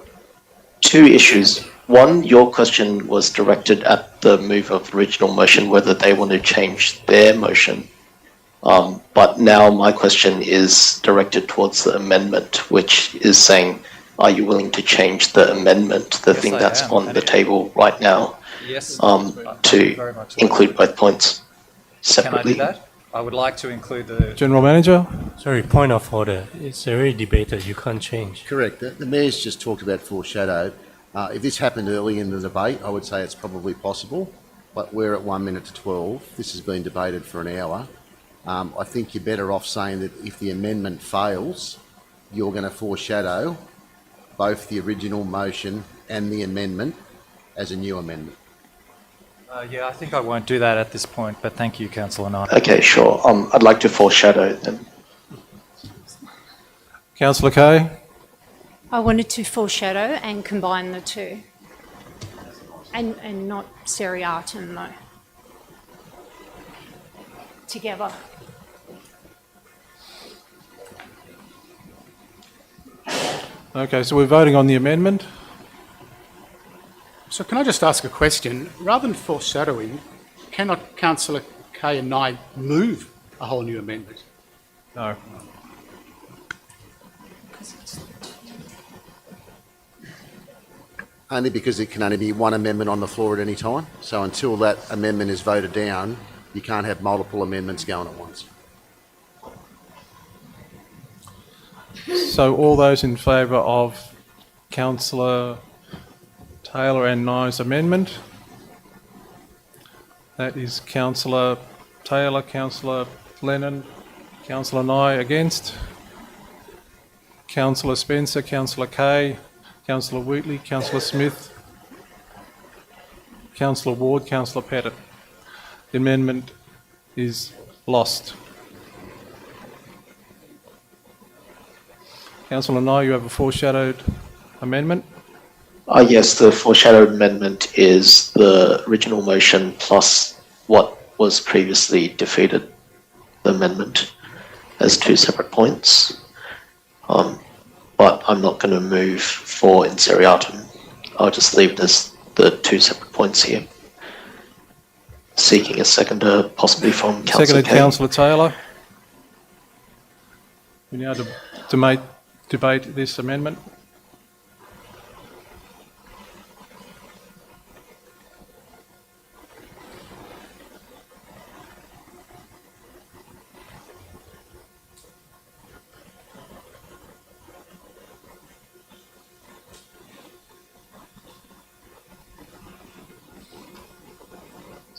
two issues. One, your question was directed at the mover of the original motion, whether they want to change their motion. But now my question is directed towards the amendment, which is saying, are you willing to change the amendment, the thing that's on the table right now, to include both points separately? Can I do that? I would like to include the... General Manager? Sorry, point of order. It's already debated. You can't change. Correct. The Mayor's just talked about foreshadow. If this happened early in the debate, I would say it's probably possible, but we're at 1 minute to 12. This has been debated for an hour. I think you're better off saying that if the amendment fails, you're going to foreshadow both the original motion and the amendment as a new amendment. Yeah, I think I won't do that at this point, but thank you, Councillor Knight. Okay, sure. I'd like to foreshadow then. Councillor Kay? I wanted to foreshadow and combine the two. And not seriatim, though. Together. Okay, so we're voting on the amendment. So can I just ask a question? Rather than foreshadowing, cannot Councillor Kay and I move a whole new amendment? No. Only because it can only be one amendment on the floor at any time. So until that amendment is voted down, you can't have multiple amendments going at once. So all those in favour of Councillor Taylor and Nye's amendment? That is Councillor Taylor, Councillor Lennon, Councillor Nye against. Councillor Spencer, Councillor Kay, Councillor Wheatley, Councillor Smith, Councillor Ward, Councillor Pettit. The amendment is lost. Councillor Nye, you have a foreshadowed amendment. Yes, the foreshadowed amendment is the original motion plus what was previously defeated, the amendment, as two separate points. But I'm not going to move for in seriatim. I'll just leave it as the two separate points here. Seeking a seconder, possibly from Councillor Seconded, Kay. Councillor Taylor. We now debate this amendment.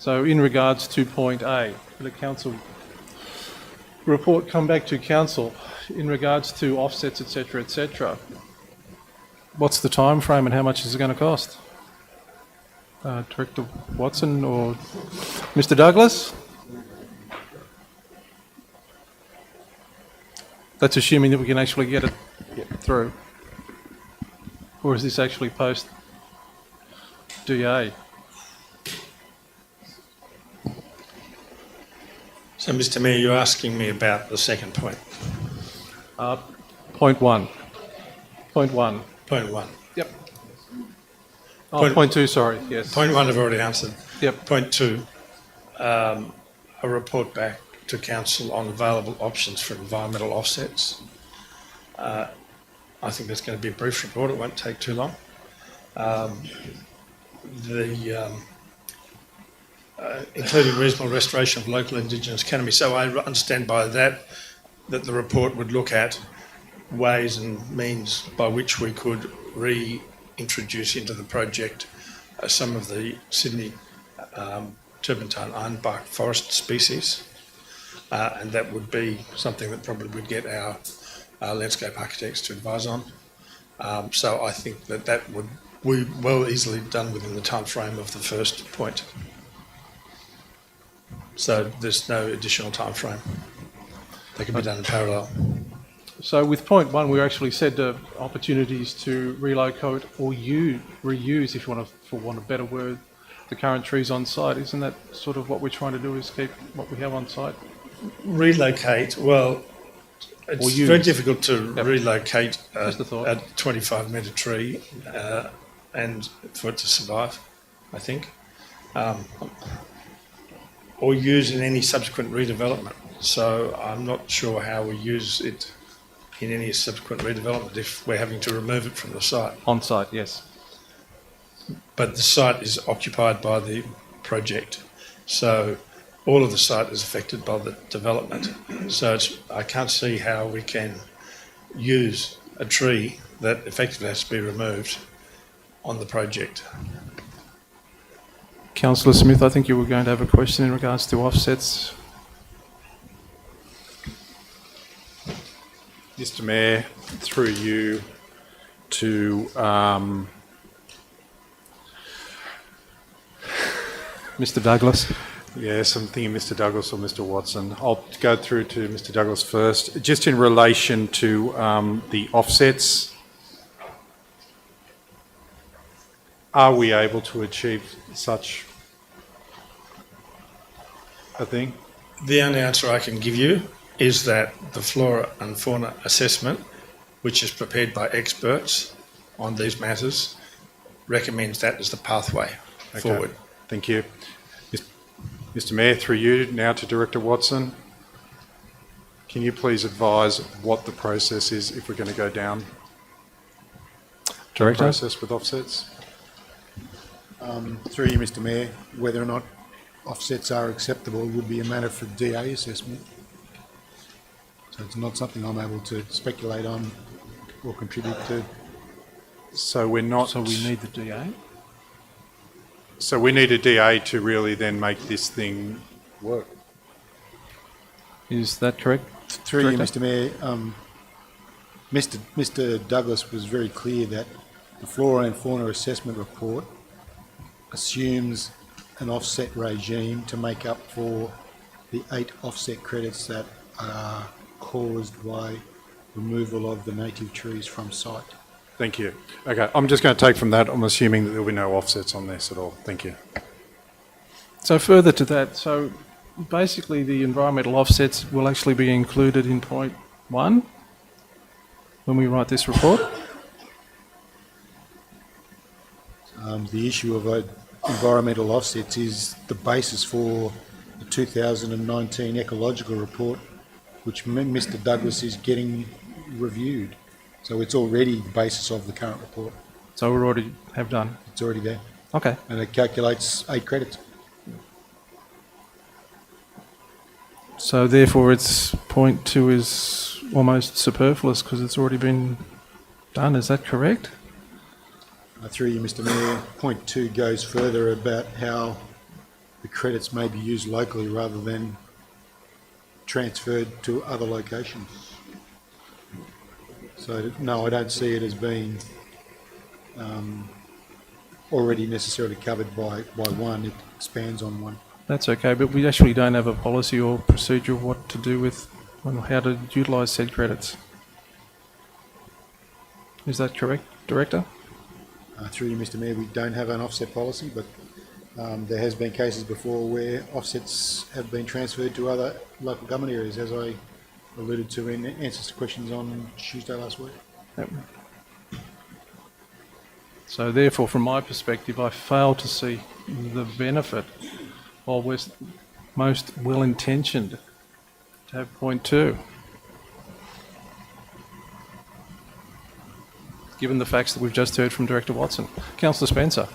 So in regards to point A, the council report come back to council in regards to offsets, etc., etc. What's the time frame and how much is it going to cost? Director Watson or Mr. Douglas? That's assuming that we can actually get it through. Or is this actually post DA? So, Mr. Mayor, you're asking me about the second point. Point one. Point one. Point one. Yep. Point two, sorry, yes. Point one I've already answered. Yep. Point two, a report back to council on available options for environmental offsets. I think that's going to be a brief report. It won't take too long. Including reasonable restoration of local Indigenous canopy. So I understand by that the report would look at ways and means by which we could reintroduce into the project some of the Sydney turpentine ironbark forest species, and that would be something that probably would get our landscape architects to advise on. So I think that would be well easily done within the time frame of the first point. So there's no additional time frame. They can be done in parallel. So with point one, we actually said opportunities to relocate or reuse, if you want to, for want of a better word, the current trees on site. Isn't that sort of what we're trying to do, is keep what we have on site? Relocate, well, it's very difficult to relocate a 25-metre tree and for it to survive, I think. Or use in any subsequent redevelopment. So I'm not sure how we use it in any subsequent redevelopment if we're having to remove it from the site. On site, yes. But the site is occupied by the project. So all of the site is affected by the development. So I can't see how we can use a tree that effectively has to be removed on the project. Councillor Smith, I think you were going to have a question in regards to offsets. Mr. Mayor, through you to Mr. Douglas. Yes, I'm thinking Mr. Douglas or Mr. Watson. I'll go through to Mr. Douglas first. Just in relation to the offsets, are we able to achieve such a thing? The only answer I can give you is that the flora and fauna assessment, which is prepared by experts on these matters, recommends that as the pathway forward. Thank you. Mr. Mayor, through you now to Director Watson. Can you please advise what the process is if we're going to go down Director? the process with offsets? Through you, Mr. Mayor, whether or not offsets are acceptable would be a matter for DA assessment. So it's not something I'm able to speculate on or contribute to. So we're not... So we need the DA? So we need a DA to really then make this thing work. Is that correct? Through you, Mr. Mayor, Mr. Douglas was very clear that the flora and fauna assessment report assumes an offset regime to make up for the 8 offset credits that are caused by removal of the native trees from site. Thank you. Okay, I'm just going to take from that, I'm assuming that there'll be no offsets on this at all. Thank you. So further to that, so basically the environmental offsets will actually be included in point 1 when we write this report? The issue of environmental offsets is the basis for the 2019 ecological report, which Mr. Douglas is getting reviewed. So it's already the basis of the current report. So we already have done? It's already there. Okay. And it calculates 8 credits. So therefore it's point 2 is almost superfluous because it's already been done, is that correct? Through you, Mr. Mayor, point 2 goes further about how the credits may be used locally rather than transferred to other locations. So no, I don't see it as being already necessarily covered by 1. It expands on 1. That's okay, but we actually don't have a policy or procedure of what to do with and how to utilise said credits. Is that correct, Director? Through you, Mr. Mayor, we don't have an offset policy, but there has been cases before where offsets have been transferred to other local government areas, as I alluded to in answers to questions on Tuesday last week. Yep. So therefore, from my perspective, I fail to see the benefit, while we're most well-intentioned to have point 2. Given the facts that we've just heard from Director Watson. Councillor Spencer.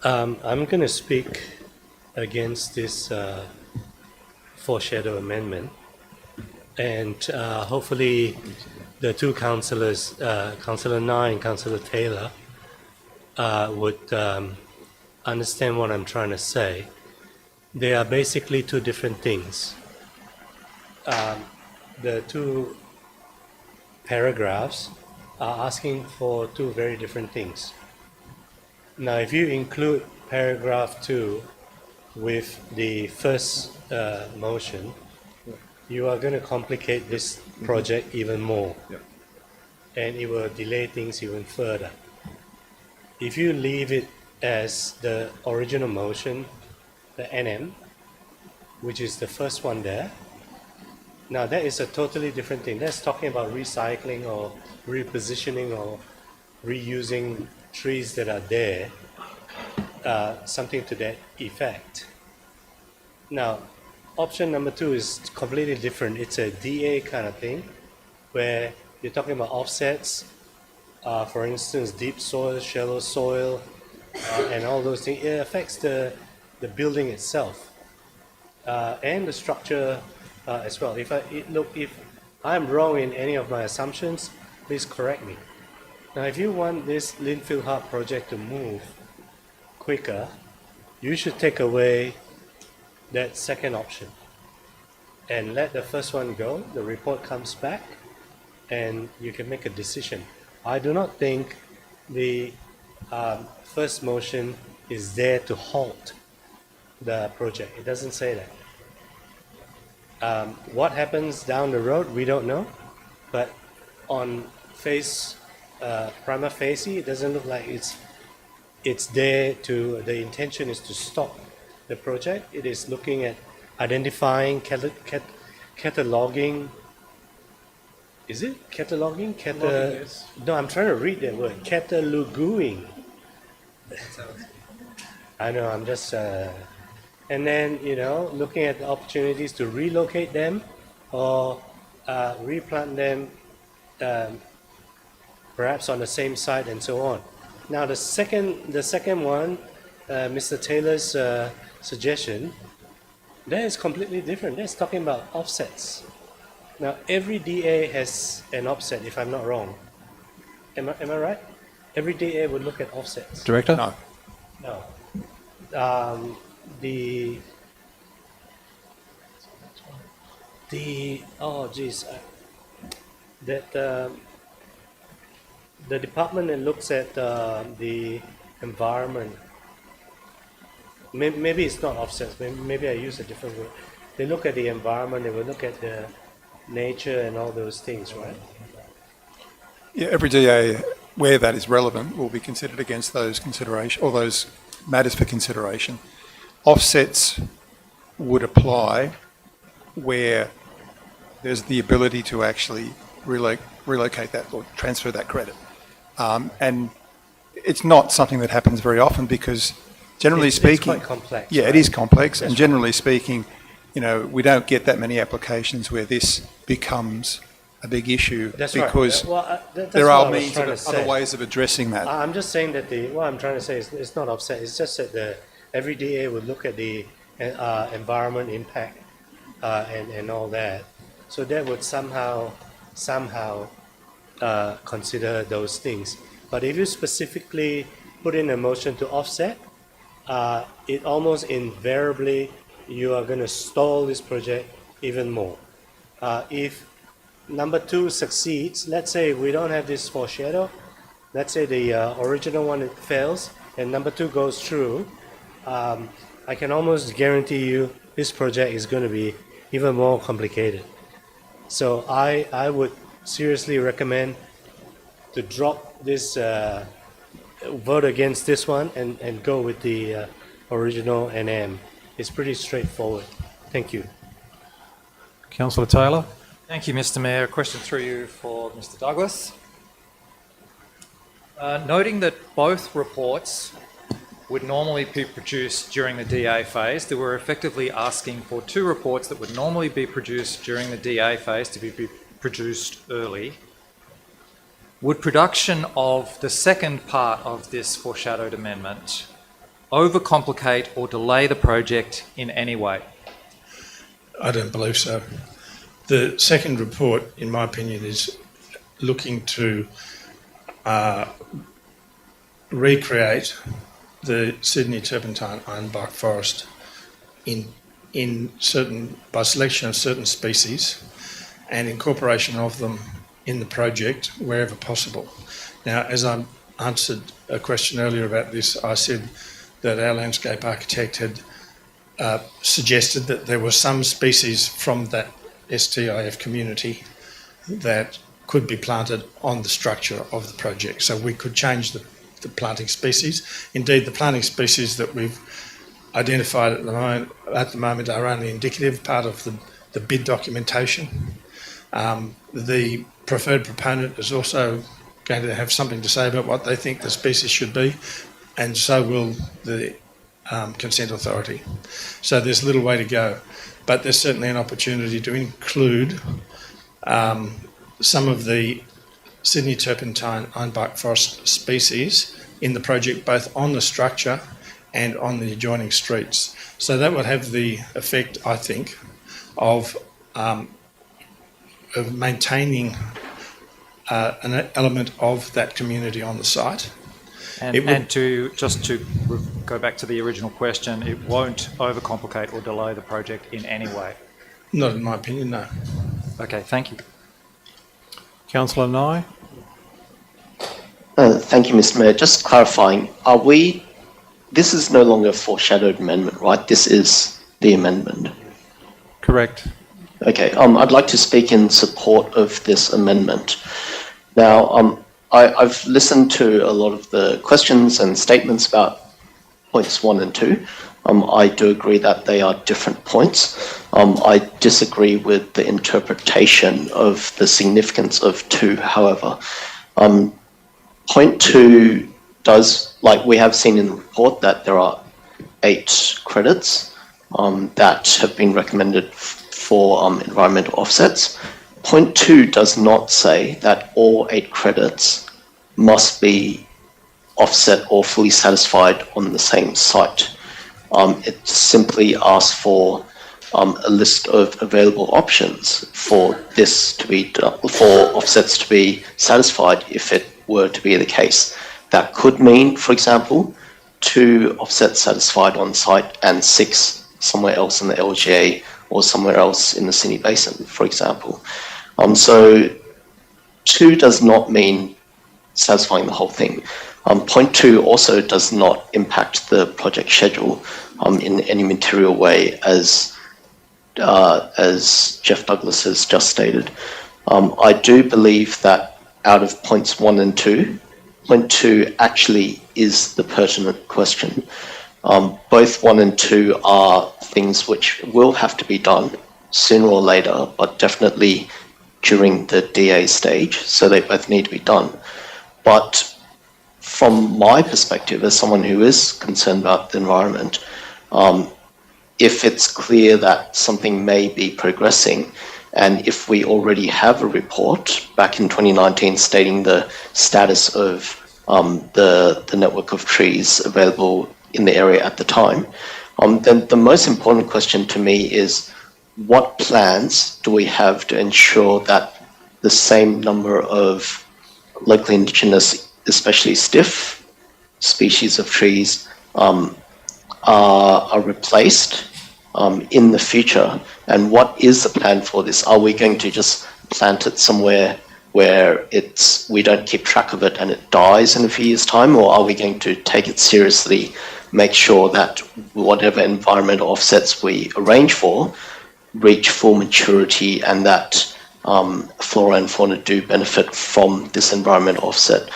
I'm going to speak against this foreshadow amendment, and hopefully the two councillors, Councillor Nye and Councillor Taylor, would understand what I'm trying to say. They are basically two different things. The two paragraphs are asking for two very different things. Now, if you include paragraph 2 with the first motion, you are going to complicate this project even more. Yep. And it will delay things even further. If you leave it as the original motion, the NM, which is the first one there, now that is a totally different thing. That's talking about recycling or repositioning or reusing trees that are there, something to that effect. Now, option number 2 is completely different. It's a DA kind of thing, where you're talking about offsets, for instance, deep soil, shallow soil, and all those things. It affects the building itself and the structure as well. If I'm wrong in any of my assumptions, please correct me. Now, if you want this Linfield Hub project to move quicker, you should take away that second option and let the first one go. The report comes back and you can make a decision. I do not think the first motion is there to halt the project. It doesn't say that. What happens down the road, we don't know, but on prima facie, it doesn't look like it's there to, the intention is to stop the project. It is looking at identifying, cataloging. Is it cataloging? No, I'm trying to read that word. Cataloging. I know, I'm just... and then, looking at the opportunities to relocate them or replant them perhaps on the same site and so on. Now, the second one, Mr. Taylor's suggestion, that is completely different. That's talking about offsets. Now, every DA has an offset, if I'm not wrong. Am I right? Every DA would look at offsets. Director? No. No. Oh geez, that the department that looks at the environment, maybe it's not offsets, maybe I use a different word. They look at the environment, they will look at the nature and all those things, right? Yeah, every DA, where that is relevant, will be considered against those consideration or those matters for consideration. Offsets would apply where there's the ability to actually relocate that or transfer that credit. And it's not something that happens very often because generally speaking... It's quite complex. Yeah, right? it is complex. That's and generally speaking, you know, we don't get that many applications where this becomes a big issue That's because right. That's there what are I was means trying of to other say. ways of addressing that. I'm just saying that what I'm trying to say is it's not offset. It's just that every DA would look at the environment impact and all that. So that would somehow consider those things. But if you specifically put in a motion to offset, it almost invariably you are going to stall this project even more. If number 2 succeeds, let's say we don't have this foreshadow, let's say the original one fails and number 2 goes through, I can almost guarantee you this project is going to be even more complicated. So I would seriously recommend to drop this, vote against this one and go with the original NM. It's pretty straightforward. Thank you. Councillor Taylor. Thank you, Mr. Mayor. A question through you for Mr. Douglas. Noting that both reports would normally be produced during the DA phase, that we're effectively asking for 2 reports that would normally be produced during the DA phase to be produced early. Would production of the second part of this foreshadowed amendment overcomplicate or delay the project in any way? I don't believe so. The second report, in my opinion, is looking to recreate the Sydney turpentine ironbark forest by selection of certain species and incorporation of them in the project wherever possible. Now, as I answered a question earlier about this, I said that our landscape architect had suggested that there were some species from that STIF community that could be planted on the structure of the project. So we could change the planting species. Indeed, the planting species that we've identified at the moment are only indicative, part of the bid documentation. The preferred proponent is also going to have something to say about what they think the species should be, and so will the consent authority. So there's a little way to go, but there's certainly an opportunity to include some of the Sydney turpentine ironbark forest species in the project, both on the structure and on the adjoining streets. So that would have the effect, I think, of maintaining an element of that community on the site. And to go back to the original question, it won't overcomplicate or delay the project in any way? Not in my opinion, no. Okay, thank you. Councillor Nye. Thank you, Mr. Mayor. Just clarifying, this is no longer a foreshadowed amendment, right? This is the amendment. Correct. Okay, I'd like to speak in support of this amendment. Now, I've listened to a lot of the questions and statements about points 1 and 2. I do agree that they are different points. I disagree with the interpretation of the significance of 2, however. Point 2 does, like we have seen in the report, that there are 8 credits that have been recommended for environmental offsets. Point 2 does not say that all 8 credits must be offset or fully satisfied on the same site. It simply asks for a list of available options for this to be for offsets to be satisfied if it were to be the case. That could mean, for example, 2 offsets satisfied on site and 6 somewhere else in the LGA or somewhere else in the Sydney Basin, for example. So 2 does not mean satisfying the whole thing. Point 2 also does not impact the project schedule in any material way, as Jeff Douglas has just stated. I do believe that out of points 1 and 2, point 2 actually is the pertinent question. Both 1 and 2 are things which will have to be done sooner or later, but definitely during the DA stage, so they both need to be done. But from my perspective, as someone who is concerned about the environment, if it's clear that something may be progressing, and if we already have a report back in 2019 stating the status of the network of trees available in the area at the time, then the most important question to me is, what plans do we have to ensure that the same number of locally indigenous, especially stiff species of trees are replaced in the future? And what is the plan for this? Are we going to just plant it somewhere where we don't keep track of it and it dies in a few years' time, or are we going to take it seriously, make sure that whatever environmental offsets we arrange for reach full maturity, and that flora and fauna do benefit from this environmental offset?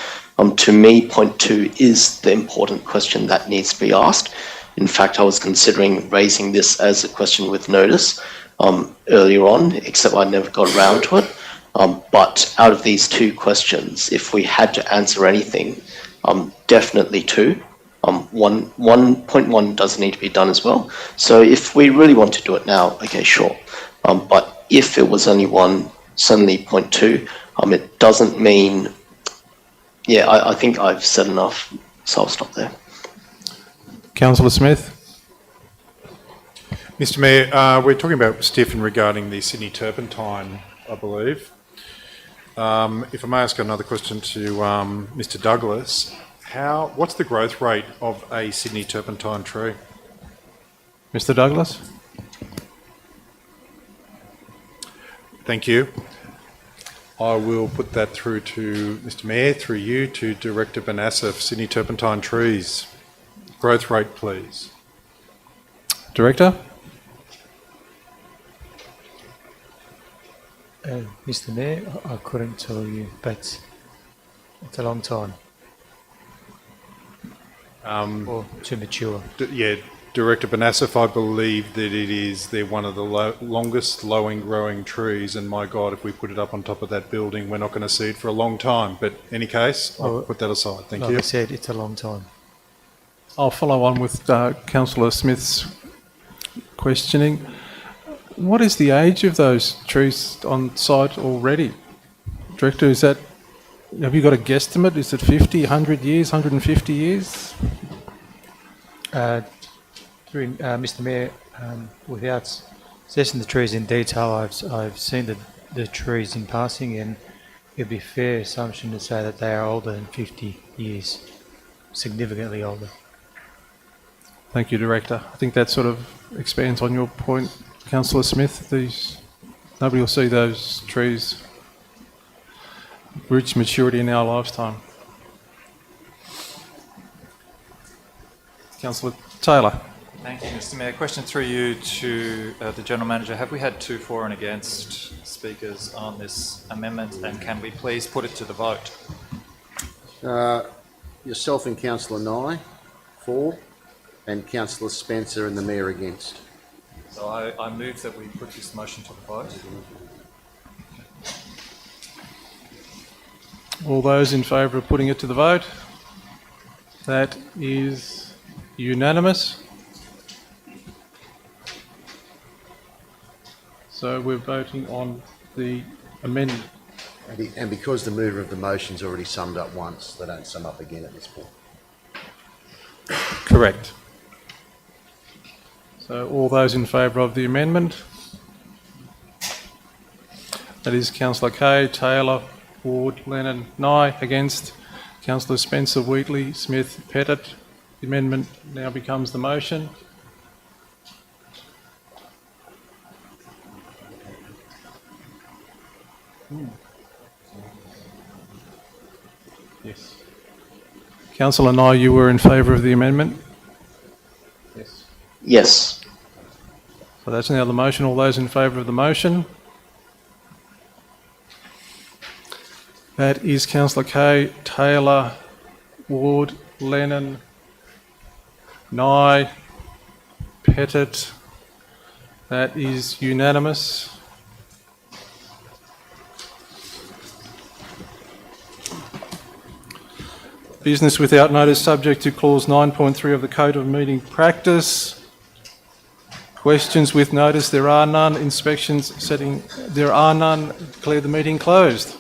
To me, point 2 is the important question that needs to be asked. In fact, I was considering raising this as a question with notice earlier on, except I never got around to it. But out of these 2 questions, if we had to answer anything, definitely 2. 1.1 does need to be done as well. So if we really want to do it now, okay, sure. But if it was only 1, suddenly point 2, it doesn't mean... Yeah, I think I've said enough, so I'll stop there. Councillor Smith. Mr Mayor, we're talking about Stephen regarding the Sydney turpentine, I believe. If I may ask another question to Mr Douglas, what's the growth rate of a Sydney turpentine tree? Mr Douglas. Thank you. I will put that through to Mr Mayor, through you, to Director Banassa for Sydney turpentine trees. Growth rate, please. Director. Mr Mayor, I couldn't tell you, but it's a long time. Or too mature. Yeah, Director Banassa, I believe that they're one of the longest growing trees, and my God, if we put it up on top of that building, we're not going to see it for a long time. But in any case, I'll put that aside. Thank you. Like I said, it's a long time. I'll follow on with Councillor Smith's questioning. What is the age of those trees on site already? Director, have you got a guesstimate? Is it 50, 100 years, 150 years? Mr Mayor, without assessing the trees in detail, I've seen the trees in passing, and it'd be a fair assumption to say that they are older than 50 years, significantly older. Thank you, Director. I think that sort of expands on your point, Councillor Smith. Nobody will see those trees reach maturity in our lifetime. Councillor Taylor. Thank you, Mr Mayor. Question through you to the General Manager. Have we had 2 for and against speakers on this amendment, and can we please put it to the vote? Yourself and Councillor Nye for, and Councillor Spencer and the Mayor against. So I move that we put this motion to the vote. All those in favour of putting it to the vote? That is unanimous. So we're voting on the amendment. And because the mover of the motion's already summed up once, they don't sum up again at this point. Correct. So all those in favour of the amendment? That is Councillor Kay, Taylor, Ward, Lennon, Nye. Against? Councillor Spencer, Wheatley, Smith, Pettit. The amendment now becomes the motion. Yes. Councillor Nye, you were in favour of the amendment? Yes. Yes. So that's now the motion. All those in favour of the motion? That is Councillor Kay, Taylor, Ward, Lennon, Nye, Pettit. That is unanimous. Business without notice subject to clause 9.3 of the Code of Meeting Practice. Questions with notice, there are none. Inspections setting, there are none. Declare the meeting closed.